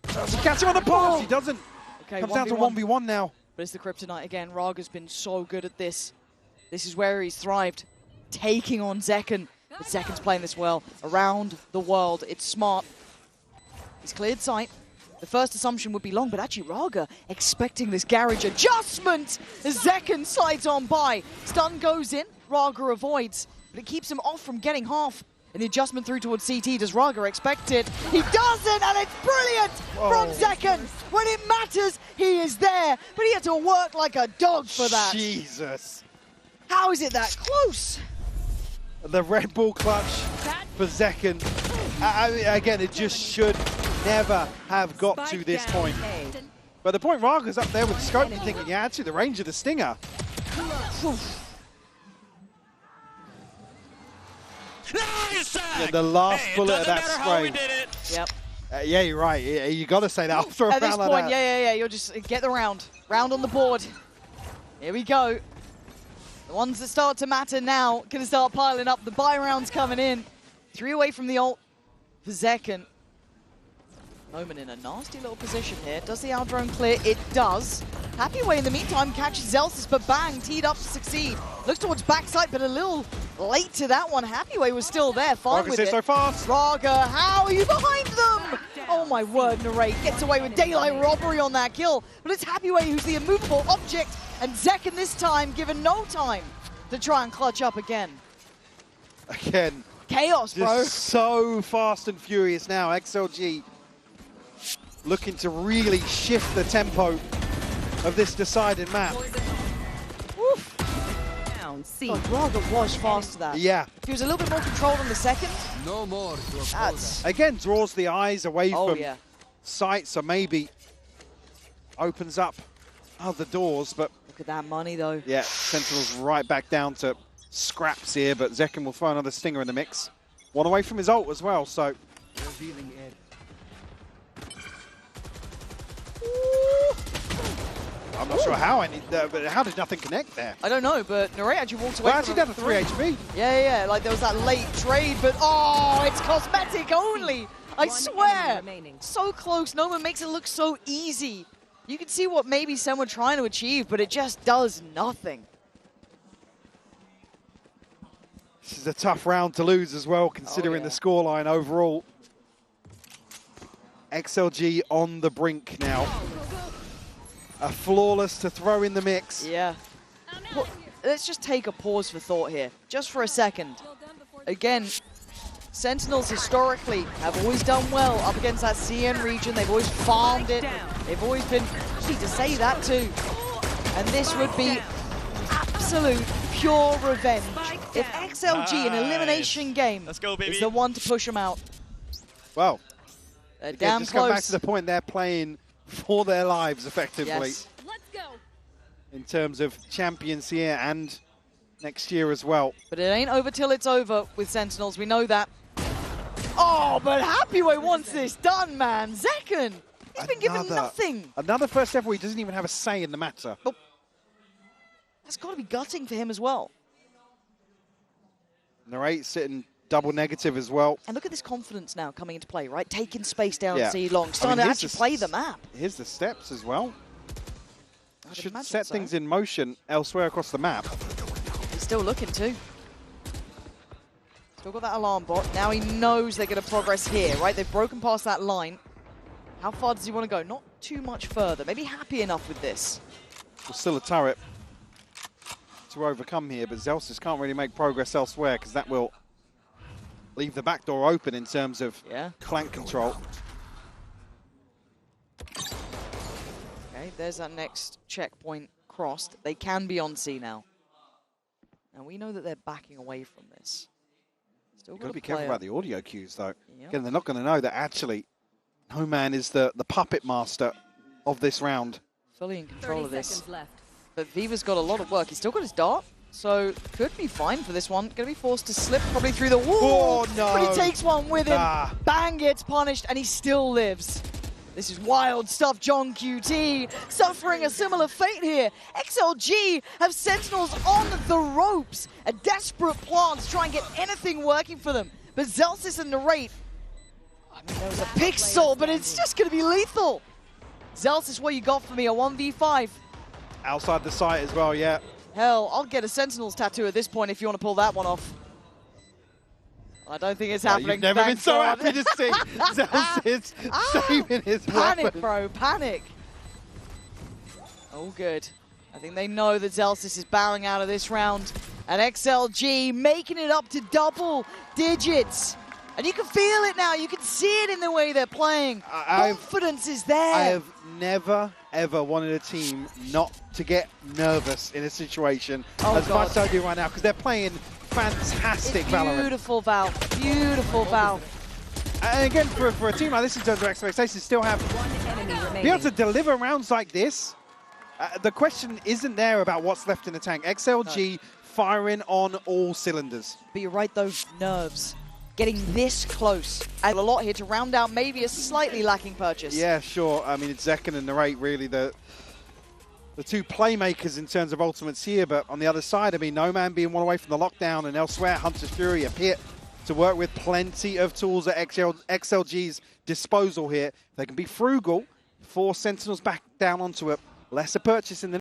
Does he catch him on the pass? He doesn't. Okay, Comes down to 1v1 now. But it's the kryptonite again. Raga's been so good at this. This is where he's thrived, taking on Zekken. But Zekken's playing this well around the world. It's smart. He's cleared sight. The first assumption would be long, but actually Raga expecting this garage adjustment as Zekken slides on by. Stun goes in, Raga avoids, but it keeps him off from getting half. And the adjustment through towards CT, does Raga expect it? He doesn't, and it's brilliant from Zekken. When it matters, he is there, but he had to work like a dog for that. Jesus. How is it that close? The Red Bull clutch for Zekken. Again, it just should never have got to this point. But the point Raga's up there with the scope and thinking, yeah, actually the range of the stinger. Nice! Yeah, the last bullet of that Doesn't matter how we spray. did it. Yep. Yeah, you're right. You got to say that after a At this round like point, that. yeah, you'll just get the round. Round on the board. Here we go. The ones that start to matter now can start piling up. The buy rounds coming in. 3 away from the ult for Zekken. Omen in a nasty little position here. Does the Aldrone clear? It does. Happyway in the meantime catches Zelsis, but bang, teed up to succeed. Looks towards backside, but a little late to that one. Happyway was still there, fine Raga with says it. so fast. Raga, how are you behind them? Oh my word, Narrate gets away with daylight robbery on that kill. But it's Happyway who's the immovable object, and Zekken this time given no time to try and clutch up again. Again. Chaos, bro. Just so fast and furious now. XLG looking to really shift the tempo of this decided map. Woof. Down, C. God, Raga was fast to that. Yeah. If he was a little bit more controlled on the second, No more. that's... Again, draws the eyes away Oh, from yeah. sight, so maybe opens up other doors, but Look at that money, though. yeah, Sentinel's right back down to scraps here, but Zekken will throw another stinger in the mix. One away from his ult as well, so... I'm not sure how but how did nothing connect there? I don't know, but Narrate actually walked away Well, actually from down to 3 HP. Yeah, like there was that late trade, but oh, it's cosmetic only. I One swear. enemy remaining. So close. Noma makes it look so easy. You can see what maybe Sen were trying to achieve, but it just does nothing. This is a tough round to lose as well, considering the scoreline overall. XLG on the brink now. A flawless to throw in the mix. Yeah. Well, let's just take a pause for thought here, just for a second. Again, Sentinels historically have always done well up against that CN region. They've always farmed it. They've always been, I need to say that too. And this would be absolute pure revenge if XLG, an elimination game, Let's go, baby. is the one to push them out. Well, They're again, damn just go back close. to the point they're playing for their lives, effectively, Yes. Let's go. in terms of champions here and next year as well. But it ain't over till it's over with Sentinels, we know that. Oh, but Happyway wants this done, man. Zekken, he's been given nothing. Another first ever where he doesn't even have a say in the matter. That's got to be gutting for him as well. Narrate sitting double negative as well. And look at this confidence now coming into play, right? Taking space down Yeah. C long, starting to here's actually play the map. Here's the steps as well. I'd Should imagine set so. things in motion elsewhere across the map. He's still looking too. Still got that alarm bot. Now he knows they're going to progress here, right? They've broken past that line. How far does he want to go? Not too much further. Maybe happy enough with this. There's still a turret to overcome here, but Zelsis can't really make progress elsewhere because that will leave the back door open in terms of flank control. Okay, there's that next checkpoint crossed. They can be on C now. And we know that they're backing away from this. Still You've got to be careful about the audio cues, though. Again, they're not going to know that actually No Man is the puppet master of this round. Fully in control of 30 this. seconds left. But Viva's got a lot of work. He's still got his dart, so could be fine for this one. Going to be forced to slip probably through the wall. Oh, no. But he takes one with him. Nah. Bang gets punished, and he still lives. This is wild stuff. John QT suffering a similar fate here. XLG have Sentinels on the ropes. A desperate plan to try and get anything working for them. But Zelsis and Narrate, I mean, there was a pixel, but it's just going to be lethal. Zelsis, what you got for me? A 1v5. Outside the site as well, yeah. Hell, I'll get a Sentinels tattoo at this point if you want to pull that one off. I don't think it's happening. You've never been Thank so God. happy to see Zelsis saving his Panic, weapon. bro, panic. Oh, good. I think they know that Zelsis is bowing out of this round. And XLG making it up to double digits. And you can feel it now. You can see it in the way they're playing. Confidence is there. I have never, ever wanted a team not to get nervous in a situation as much as I do right now, because they're playing fantastic Valorant. Beautiful Val. Beautiful Val. And again, for a team like this, in terms of expectations, still have One enemy remaining. be able to deliver rounds like this. The question isn't there about what's left in the tank. XLG firing on all cylinders. But you're right, though, nerves. Getting this close. And a lot here to round out maybe a slightly lacking purchase. Yeah, sure. I mean, it's Zekken and Narrate really the two playmakers in terms of ultimates here. But on the other side, I mean, No Man being one away from the lockdown, and elsewhere, Hunter's Fury, a pit to work with, plenty of tools at XLG's disposal here. They can be frugal, force Sentinels back down onto a lesser purchase in the